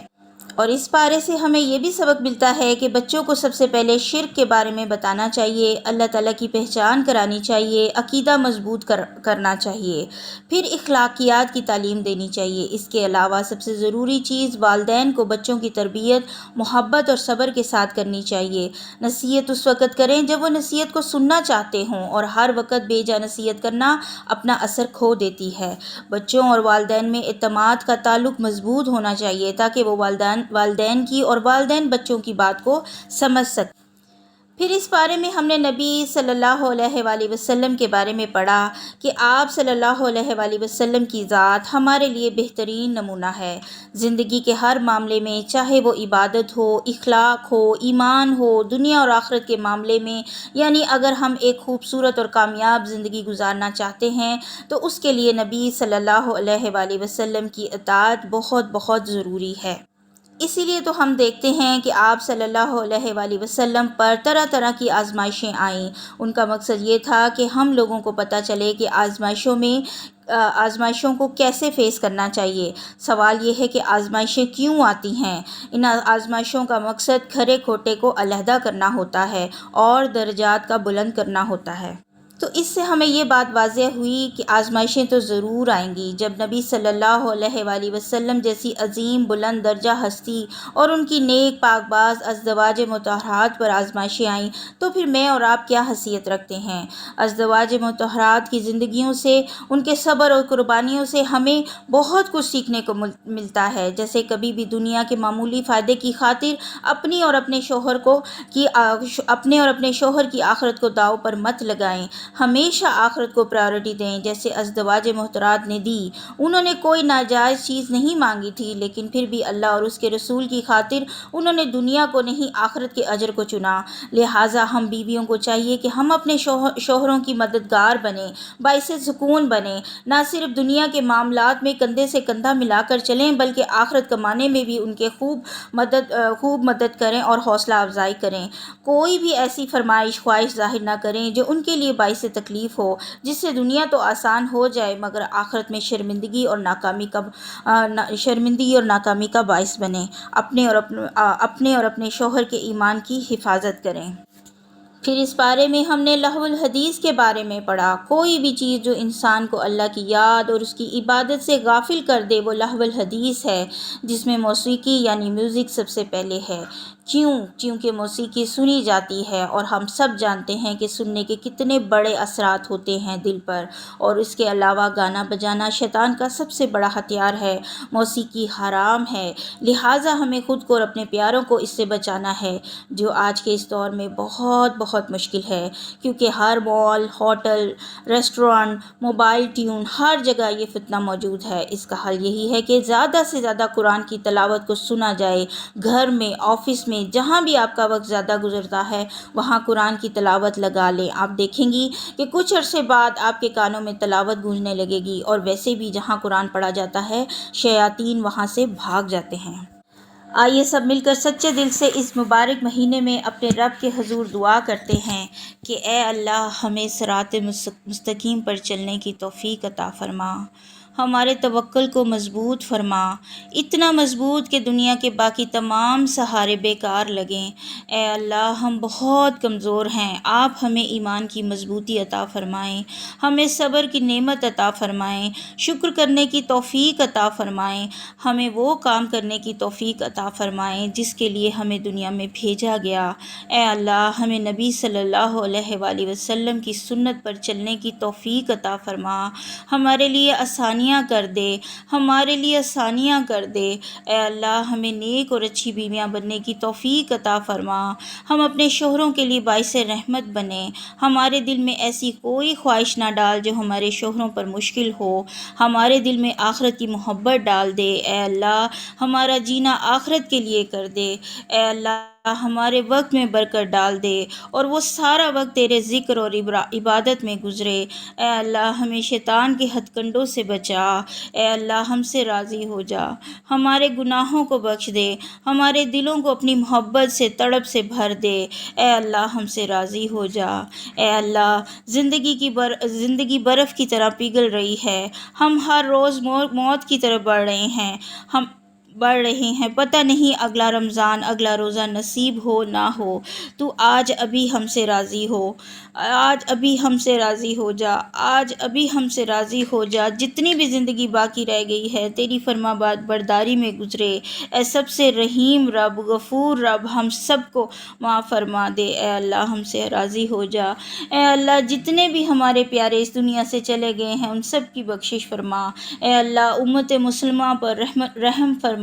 اور اس پارے سے ہمیں یہ بھی سبق ملتا ہے کہ بچوں کو سب سے پہلے شرک کے بارے میں بتانا چاہیے، اللہ تعالیٰ کی پہچان کرانی چاہیے، عقیدہ مضبوط کرنا چاہیے، پھر اخلاقیات کی تعلیم دینی چاہیے۔ اس کے علاوہ سب سے ضروری چیز والدین کو بچوں کی تربیت محبت اور صبر کے ساتھ کرنی چاہیے۔ نصیحت اس وقت کریں جب وہ نصیحت کو سننا چاہتے ہوں، اور ہر وقت بے جا نصیحت کرنا اپنا اثر کھو دیتی ہے۔ بچوں اور والدین میں اعتماد کا تعلق مضبوط ہونا چاہیے تاکہ وہ والدین کی اور والدین بچوں کی بات کو سمجھ سکیں۔ پھر اس بارے میں ہم نے نبی صلی اللہ علیہ وآلہ وسلم کے بارے میں پڑھا کہ آپ صلی اللہ علیہ وآلہ وسلم کی ذات ہمارے لیے بہترین نمونہ ہے۔ زندگی کے ہر معاملے میں، چاہے وہ عبادت ہو، اخلاق ہو، ایمان ہو، دنیا اور آخرت کے معاملے میں، یعنی اگر ہم ایک خوبصورت اور کامیاب زندگی گزارنا چاہتے ہیں تو اس کے لیے نبی صلی اللہ علیہ وآلہ وسلم کی اطاعت بہت بہت ضروری ہے۔ اسی لیے تو ہم دیکھتے ہیں کہ آپ صلی اللہ علیہ وآلہ وسلم پر طرح طرح کی آزمائشیں آئیں۔ ان کا مقصد یہ تھا کہ ہم لوگوں کو پتہ چلے کہ آزمائشوں کو کیسے فیس کرنا چاہیے۔ سوال یہ ہے کہ آزمائشیں کیوں آتی ہیں؟ ان آزمائشوں کا مقصد کھرے کھوٹے کو علیحدہ کرنا ہوتا ہے اور درجات کا بلند کرنا ہوتا ہے۔ تو اس سے ہمیں یہ بات واضح ہوئی کہ آزمائشیں تو ضرور آئیں گی۔ جب نبی صلی اللہ علیہ وآلہ وسلم جیسی عظیم بلند درجہ ہستی اور ان کی نیک پاک باز ازدواج مطہرات پر آزمائشیں آئیں تو پھر میں اور آپ کیا حیثیت رکھتے ہیں؟ ازدواج مطہرات کی زندگیوں سے، ان کے صبر اور قربانیوں سے ہمیں بہت کچھ سیکھنے کو ملتا ہے، جیسے کبھی بھی دنیا کے معمولی فائدے کی خاطر اپنے اور اپنے شوہر کی آخرت کو داؤ پر مت لگائیں، ہمیشہ آخرت کو پرائیورٹی دیں، جیسے ازدواج مطہرات نے دی۔ انہوں نے کوئی ناجائز چیز نہیں مانگی تھی، لیکن پھر بھی اللہ اور اس کے رسول کی خاطر انہوں نے دنیا کو نہیں آخرت کے اجر کو چنا۔ لہٰذا ہم بیویوں کو چاہیے کہ ہم اپنے شوہروں کی مددگار بنیں، باعث سکون بنیں، نہ صرف دنیا کے معاملات میں کندھے سے کندھا ملا کر چلیں بلکہ آخرت کمانے میں بھی ان کے خوب مدد کریں اور حوصلہ افزائی کریں۔ کوئی بھی ایسی خواہش ظاہر نہ کریں جو ان کے لیے باعث تکلیف ہو، جس سے دنیا تو آسان ہو جائے مگر آخرت میں شرمندگی اور ناکامی کا باعث بنے۔ اپنے اور اپنے شوہر کے ایمان کی حفاظت کریں۔ پھر اس بارے میں ہم نے لہو الحدیث کے بارے میں پڑھا۔ کوئی بھی چیز جو انسان کو اللہ کی یاد اور اس کی عبادت سے غافل کر دے وہ لہو الحدیث ہے، جس میں موسیقی یعنی میوزک سب سے پہلے ہے۔ چونکہ موسیقی سنی جاتی ہے اور ہم سب جانتے ہیں کہ سننے کے کتنے بڑے اثرات ہوتے ہیں دل پر، اور اس کے علاوہ گانا بجانا شیطان کا سب سے بڑا ہتھیار ہے۔ موسیقی حرام ہے، لہٰذا ہمیں خود کو اور اپنے پیاروں کو اس سے بچانا ہے، جو آج کے اس دور میں بہت بہت مشکل ہے، کیونکہ ہر مال، ہوٹل، ریسٹورانٹ، موبائل ٹیون، ہر جگہ یہ فتنہ موجود ہے۔ اس کا حل یہی ہے کہ زیادہ سے زیادہ قرآن کی تلاوت کو سنا جائے۔ گھر میں، آفس میں، جہاں بھی آپ کا وقت زیادہ گزرتا ہے وہاں قرآن کی تلاوت لگا لیں۔ آپ دیکھیں گی کہ کچھ عرصے بعد آپ کے کانوں میں تلاوت گونجنے لگے گی، اور ویسے بھی جہاں قرآن پڑھا جاتا ہے شیاطین وہاں سے بھاگ جاتے ہیں۔ آئیے سب مل کر سچے دل سے اس مبارک مہینے میں اپنے رب کے حضور دعا کرتے ہیں کہ اے اللہ ہمیں صراط مستقیم پر چلنے کی توفیق عطا فرما، ہمارے توکل کو مضبوط فرما، اتنا مضبوط کہ دنیا کے باقی تمام سہارے بیکار لگیں۔ اے اللہ ہم بہت کمزور ہیں، آپ ہمیں ایمان کی مضبوطی عطا فرمائیں، ہمیں صبر کی نعمت عطا فرمائیں، شکر کرنے کی توفیق عطا فرمائیں، ہمیں وہ کام کرنے کی توفیق عطا فرمائیں جس کے لیے ہمیں دنیا میں بھیجا گیا۔ اے اللہ ہمیں نبی صلی اللہ علیہ وآلہ وسلم کی سنت پر چلنے کی توفیق عطا فرما، ہمارے لیے آسانیاں کر دے، ہمارے لیے آسانیاں کر دے۔ اے اللہ ہمیں نیک اور اچھی بیویاں بننے کی توفیق عطا فرما، ہم اپنے شوہروں کے لیے باعث رحمت بنیں، ہمارے دل میں ایسی کوئی خواہش نہ ڈال جو ہمارے شوہروں پر مشکل ہو، ہمارے دل میں آخرت کی محبت ڈال دے۔ اے اللہ ہمارا جینا آخرت کے لیے کر دے۔ اے اللہ ہمارے وقت میں برکت ڈال دے اور وہ سارا وقت تیرے ذکر اور عبادت میں گزرے۔ اے اللہ ہمیں شیطان کے ہتھ کنڈوں سے بچا۔ اے اللہ ہم سے راضی ہو جا، ہمارے گناہوں کو بخش دے، ہمارے دلوں کو اپنی محبت سے تڑپ سے بھر دے۔ اے اللہ ہم سے راضی ہو جا۔ اے اللہ زندگی برف کی طرح پگھل رہی ہے، ہم ہر روز موت کی طرف بڑھ رہے ہیں، پتہ نہیں اگلا رمضان، اگلا روزہ نصیب ہو نہ ہو۔ تو آج ابھی ہم سے راضی ہو، آج ابھی ہم سے راضی ہو جا، آج ابھی ہم سے راضی ہو جا۔ جتنی بھی زندگی باقی رہ گئی ہے تیری فرما برداری میں گزرے۔ اے سب سے رحیم رب، غفور رب، ہم سب کو معاف فرما دے۔ اے اللہ ہم سے راضی ہو جا۔ اے اللہ جتنے بھی ہمارے پیارے اس دنیا سے چلے گئے ہیں ان سب کی بخشش فرما۔ اے اللہ امت مسلمہ پر رحم فرما،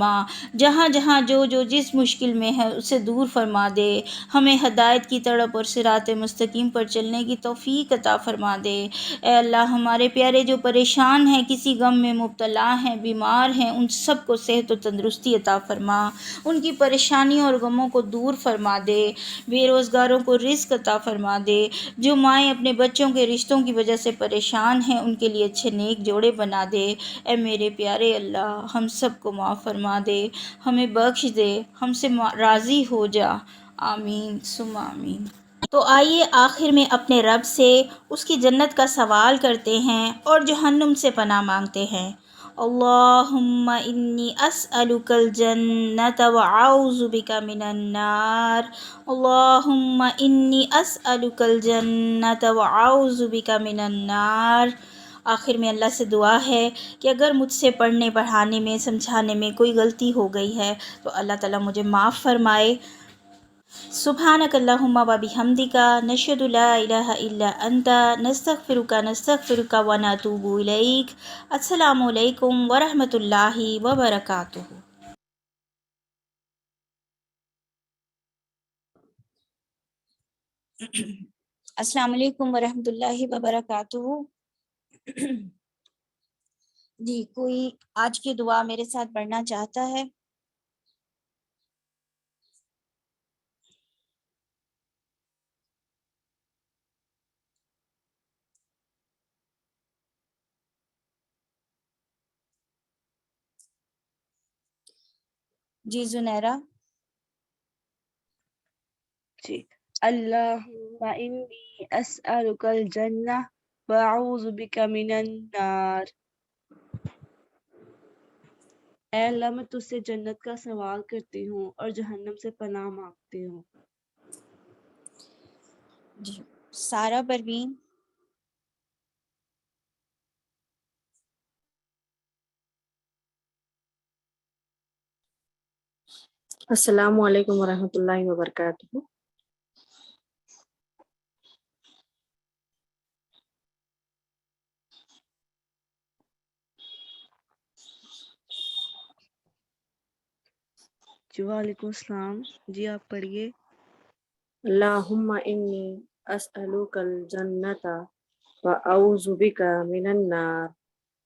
جہاں جہاں جو جس مشکل میں ہے اسے دور فرما دے، ہمیں ہدایت کی طرف اور صراط مستقیم پر چلنے کی توفیق عطا فرما دے۔ اے اللہ ہمارے پیارے جو پریشان ہیں، کسی غم میں مبتلا ہیں، بیمار ہیں، ان سب کو صحت و تندرستی عطا فرما، ان کی پریشانیوں اور غموں کو دور فرما دے، بے روزگاروں کو رزق عطا فرما دے، جو مائیں اپنے بچوں کے رشتوں کی وجہ سے پریشان ہیں ان کے لیے اچھے نیک جوڑے بنا دے۔ اے میرے پیارے اللہ ہم سب کو معاف فرما دے، ہمیں بخش دے، ہم سے راضی ہو جا، آمین ثم آمین۔ تو آئیے آخر میں اپنے رب سے اس کی جنت کا سوال کرتے ہیں اور جہنم سے پناہ مانگتے ہیں۔ اللہم انی اسألک الجنت واعوذ بک من النار، اللہم انی اسألک الجنت واعوذ بک من النار۔ آخر میں اللہ سے دعا ہے کہ اگر مجھ سے پڑھنے پڑھانے میں سمجھانے میں کوئی غلطی ہو گئی ہے تو اللہ تعالیٰ مجھے معاف فرمائے۔ سبحانک اللہم و بحمدک نشہد لا الہ الا انت نستغفرک ونتوب الیک۔ السلام علیکم ورحمۃ اللہ وبرکاتہ۔ السلام علیکم ورحمۃ اللہ وبرکاتہ۔ جی کوئی آج کی دعا میرے ساتھ پڑھنا چاہتا ہے؟ جی زنیرہ۔ جی اللہم انی اسألک الجنہ واعوذ بک من النار۔ اے اللہ میں تجھ سے جنت کا سوال کرتی ہوں اور جہنم سے پناہ مانگتی ہوں۔ جی سارہ پروین۔ السلام علیکم ورحمۃ اللہ وبرکاتہ۔ جی وعلیکم السلام، جی آپ پڑھیے۔ اللہم انی اسألوک الجنت واعوذ بک من النار۔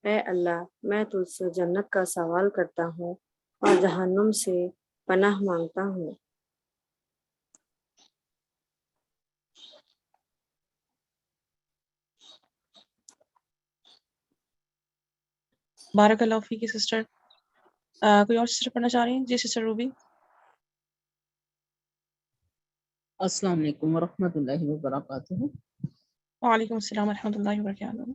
اے اللہ، میں تجھ سے جنت کا سوال کرتا ہوں اور جہنم سے پناہ مانگتا ہوں۔ بارک اللہ فیکی سسٹر۔ کوئی اور سسٹر پڑھنا چاہ رہی ہیں؟ جی سسٹر روبی۔ السلام علیکم ورحمۃ اللہ وبرکاتہ۔ وعلیکم السلام ورحمۃ اللہ وبرکاتہ۔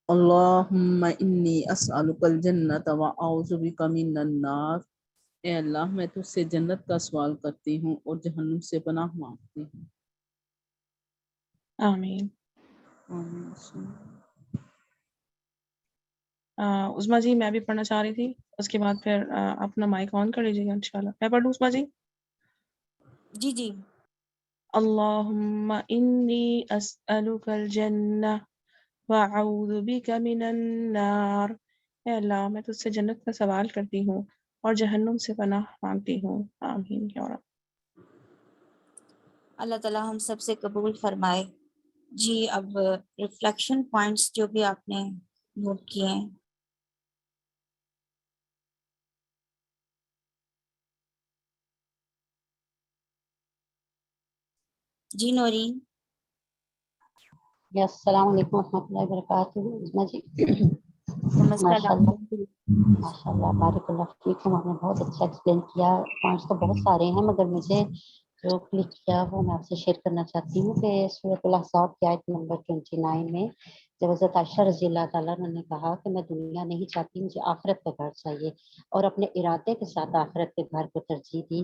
اللہم انی اسألک الجنت واعوذ بک من النار۔ اے اللہ، میں تجھ سے جنت کا سوال کرتی ہوں اور جہنم سے پناہ مانگتی ہوں۔ آمین۔ آمین۔ عظمیٰ جی میں بھی پڑھنا چاہ رہی تھی، اس کے بعد پھر آپ اپنا مائک آن کر لیجیے گا انشاءاللہ۔ میں پڑھ لوں عظمیٰ جی؟ جی جی اللہم انی اسألک الجنہ واعوذ بک من النار۔ اے اللہ، میں تجھ سے جنت کا سوال کرتی ہوں اور جہنم سے پناہ مانگتی ہوں۔ آمین یا رب۔ اللہ تعالیٰ ہم سب سے قبول فرمائے۔ جی اب ریفلیکشن پوائنٹس جو بھی آپ نے نوٹ کیے ہیں۔ جی نورین۔ جی السلام علیکم ورحمۃ اللہ وبرکاتہ۔ عظمیٰ جی ماشاء السلام اللہ، ماشاء اللہ، بارک اللہ فیکم، آپ نے بہت اچھا ایکسپلین کیا۔ پوائنٹس تو بہت سارے ہیں مگر مجھے جو کلک کیا وہ میں آپ سے شیئر کرنا چاہتی ہوں کہ سورۃ الاحزاب کی آیت نمبر 29 میں جب حضرت عائشہ رضی اللہ تعالیٰ عنہ نے کہا کہ میں دنیا نہیں چاہتی، مجھے آخرت کا گھر چاہیے، اور اپنے ارادے کے ساتھ آخرت کے گھر کو ترجیح دی،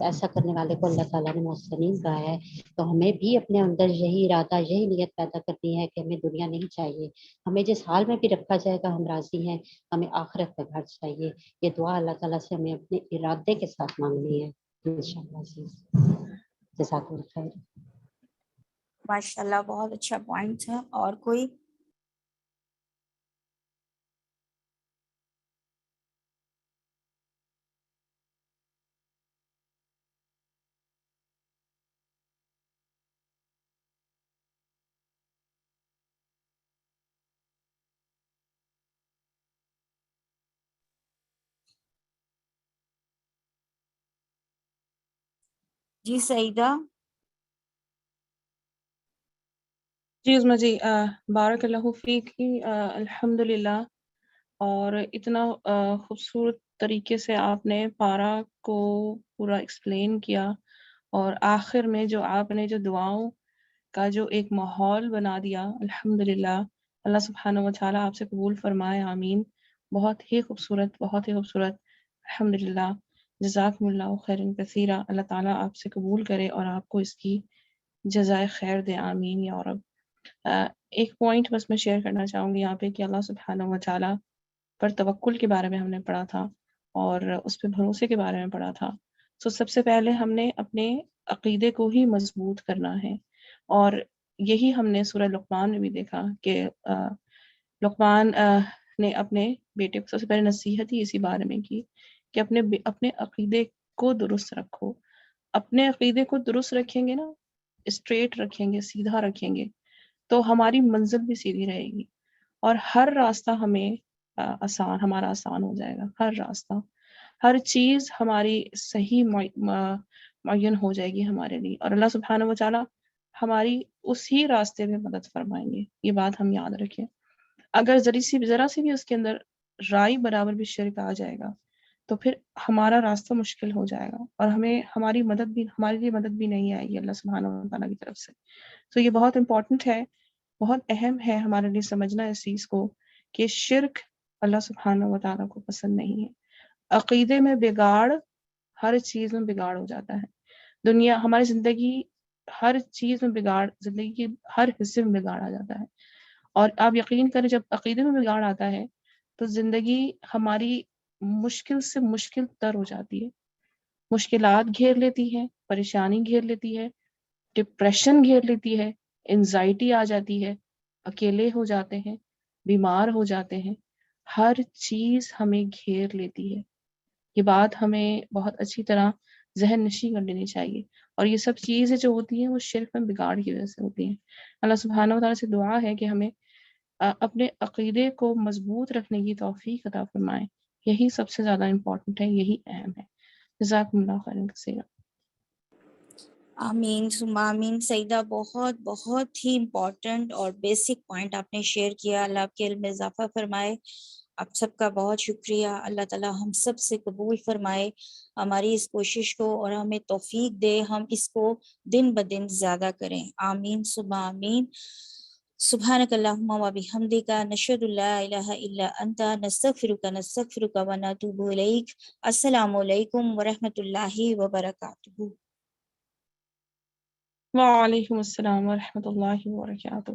ایسا کرنے والے کو اللہ تعالیٰ نے محسنین کہا ہے۔ تو ہمیں بھی اپنے اندر یہی ارادہ، یہی نیت پیدا کرنی ہے کہ ہمیں دنیا نہیں چاہیے، ہمیں جس حال میں بھی رکھا جائے گا ہم راضی ہیں، ہمیں آخرت کا گھر چاہیے۔ یہ دعا اللہ تعالیٰ سے ہمیں اپنے ارادے کے ساتھ مانگنی ہے انشاءاللہ عزیز۔ جزاک اللہ خیر۔ ماشاء اللہ بہت اچھا پوائنٹ ہے۔ اور کوئی؟ جی سعیدہ۔ جی عظمیٰ جی بارک اللہ فیک الحمدللہ، اور اتنا خوبصورت طریقے سے آپ نے پارا کو پورا ایکسپلین کیا، اور آخر میں جو آپ نے جو دعاؤں کا جو ایک ماحول بنا دیا، الحمدللہ، اللہ سبحانہ و تعالیٰ آپ سے قبول فرمائے، آمین۔ بہت ہی خوبصورت، بہت ہی خوبصورت، الحمدللہ، جزاکم اللہ خیرا کثیرا۔ اللہ تعالیٰ آپ سے قبول کرے اور آپ کو اس کی جزائے خیر دے، آمین یا رب۔ ایک پوائنٹ بس میں شیئر کرنا چاہوں گی یہاں پہ کہ اللہ سبحانہ و تعالیٰ پر توکل کے بارے میں ہم نے پڑھا تھا اور اس پہ بھروسے کے بارے میں پڑھا تھا۔ تو سب سے پہلے ہم نے اپنے عقیدے کو ہی مضبوط کرنا ہے، اور یہی ہم نے سورہ لقمان میں بھی دیکھا کہ لقمان نے اپنے بیٹے کو سب سے پہلے نصیحت ہی اسی بارے میں کی کہ اپنے عقیدے کو درست رکھو۔ اپنے عقیدے کو درست رکھیں گے نا، اسٹریٹ رکھیں گے، سیدھا رکھیں گے، تو ہماری منزل بھی سیدھی رہے گی اور ہر راستہ ہمیں ہمارا آسان ہو جائے گا۔ ہر راستہ، ہر چیز ہماری صحیح معین ہو جائے گی ہمارے لیے، اور اللہ سبحانہ و تعالیٰ ہماری اسی راستے میں مدد فرمائیں گے۔ یہ بات ہم یاد رکھیں۔ اگر ذرا سی بھی اس کے اندر رائی برابر بھی شرک آ جائے گا تو پھر ہمارا راستہ مشکل ہو جائے گا، اور ہماری لیے مدد بھی نہیں آئے گی اللہ سبحانہ و تعالیٰ کی طرف سے۔ تو یہ بہت امپورٹنٹ ہے، بہت اہم ہے ہمارے لیے سمجھنا اس چیز کو کہ شرک اللہ سبحانہ و تعالیٰ کو پسند نہیں ہے۔ عقیدے میں بگاڑ، ہر چیز میں بگاڑ ہو جاتا ہے۔ ہماری زندگی ہر چیز میں بگاڑ، زندگی کے ہر حصے میں بگاڑ آ جاتا ہے، اور آپ یقین کریں جب عقیدے میں بگاڑ آتا ہے تو زندگی ہماری مشکل سے مشکل تر ہو جاتی ہے۔ مشکلات گھیر لیتی ہے، پریشانی گھیر لیتی ہے، ڈپریشن گھیر لیتی ہے، انزائٹی آ جاتی ہے، اکیلے ہو جاتے ہیں، بیمار ہو جاتے ہیں، ہر چیز ہمیں گھیر لیتی ہے۔ یہ بات ہمیں بہت اچھی طرح ذہن نشین کر لینی چاہیے، اور یہ سب چیزیں جو ہوتی ہیں وہ شرک میں بگاڑ کی وجہ سے ہوتی ہیں۔ اللہ سبحانہ و تعالیٰ سے دعا ہے کہ ہمیں اپنے عقیدے کو مضبوط رکھنے کی توفیق عطا فرمائے۔ یہی سب سے زیادہ امپورٹنٹ ہے، یہی اہم ہے۔ جزاکم اللہ خیرا کثیرا۔ آمین ثم آمین سیدہ، بہت بہت ہی امپورٹنٹ اور بیسک پوائنٹ آپ نے شیئر کیا۔ اللہ آپ کے علم میں اضافہ فرمائے۔ آپ سب کا بہت شکریہ۔ اللہ تعالیٰ ہم سب سے قبول فرمائے ہماری اس کوشش کو، اور ہمیں توفیق دے ہم اس کو دن بدن زیادہ کریں۔ آمین ثم آمین۔ سبحانک اللہم و بحمدک، نشہد لا الہ الا انت، نستغفرک و نتوب الیک۔ السلام علیکم ورحمۃ اللہ وبرکاتہ۔ وعلیکم السلام ورحمۃ اللہ وبرکاتہ۔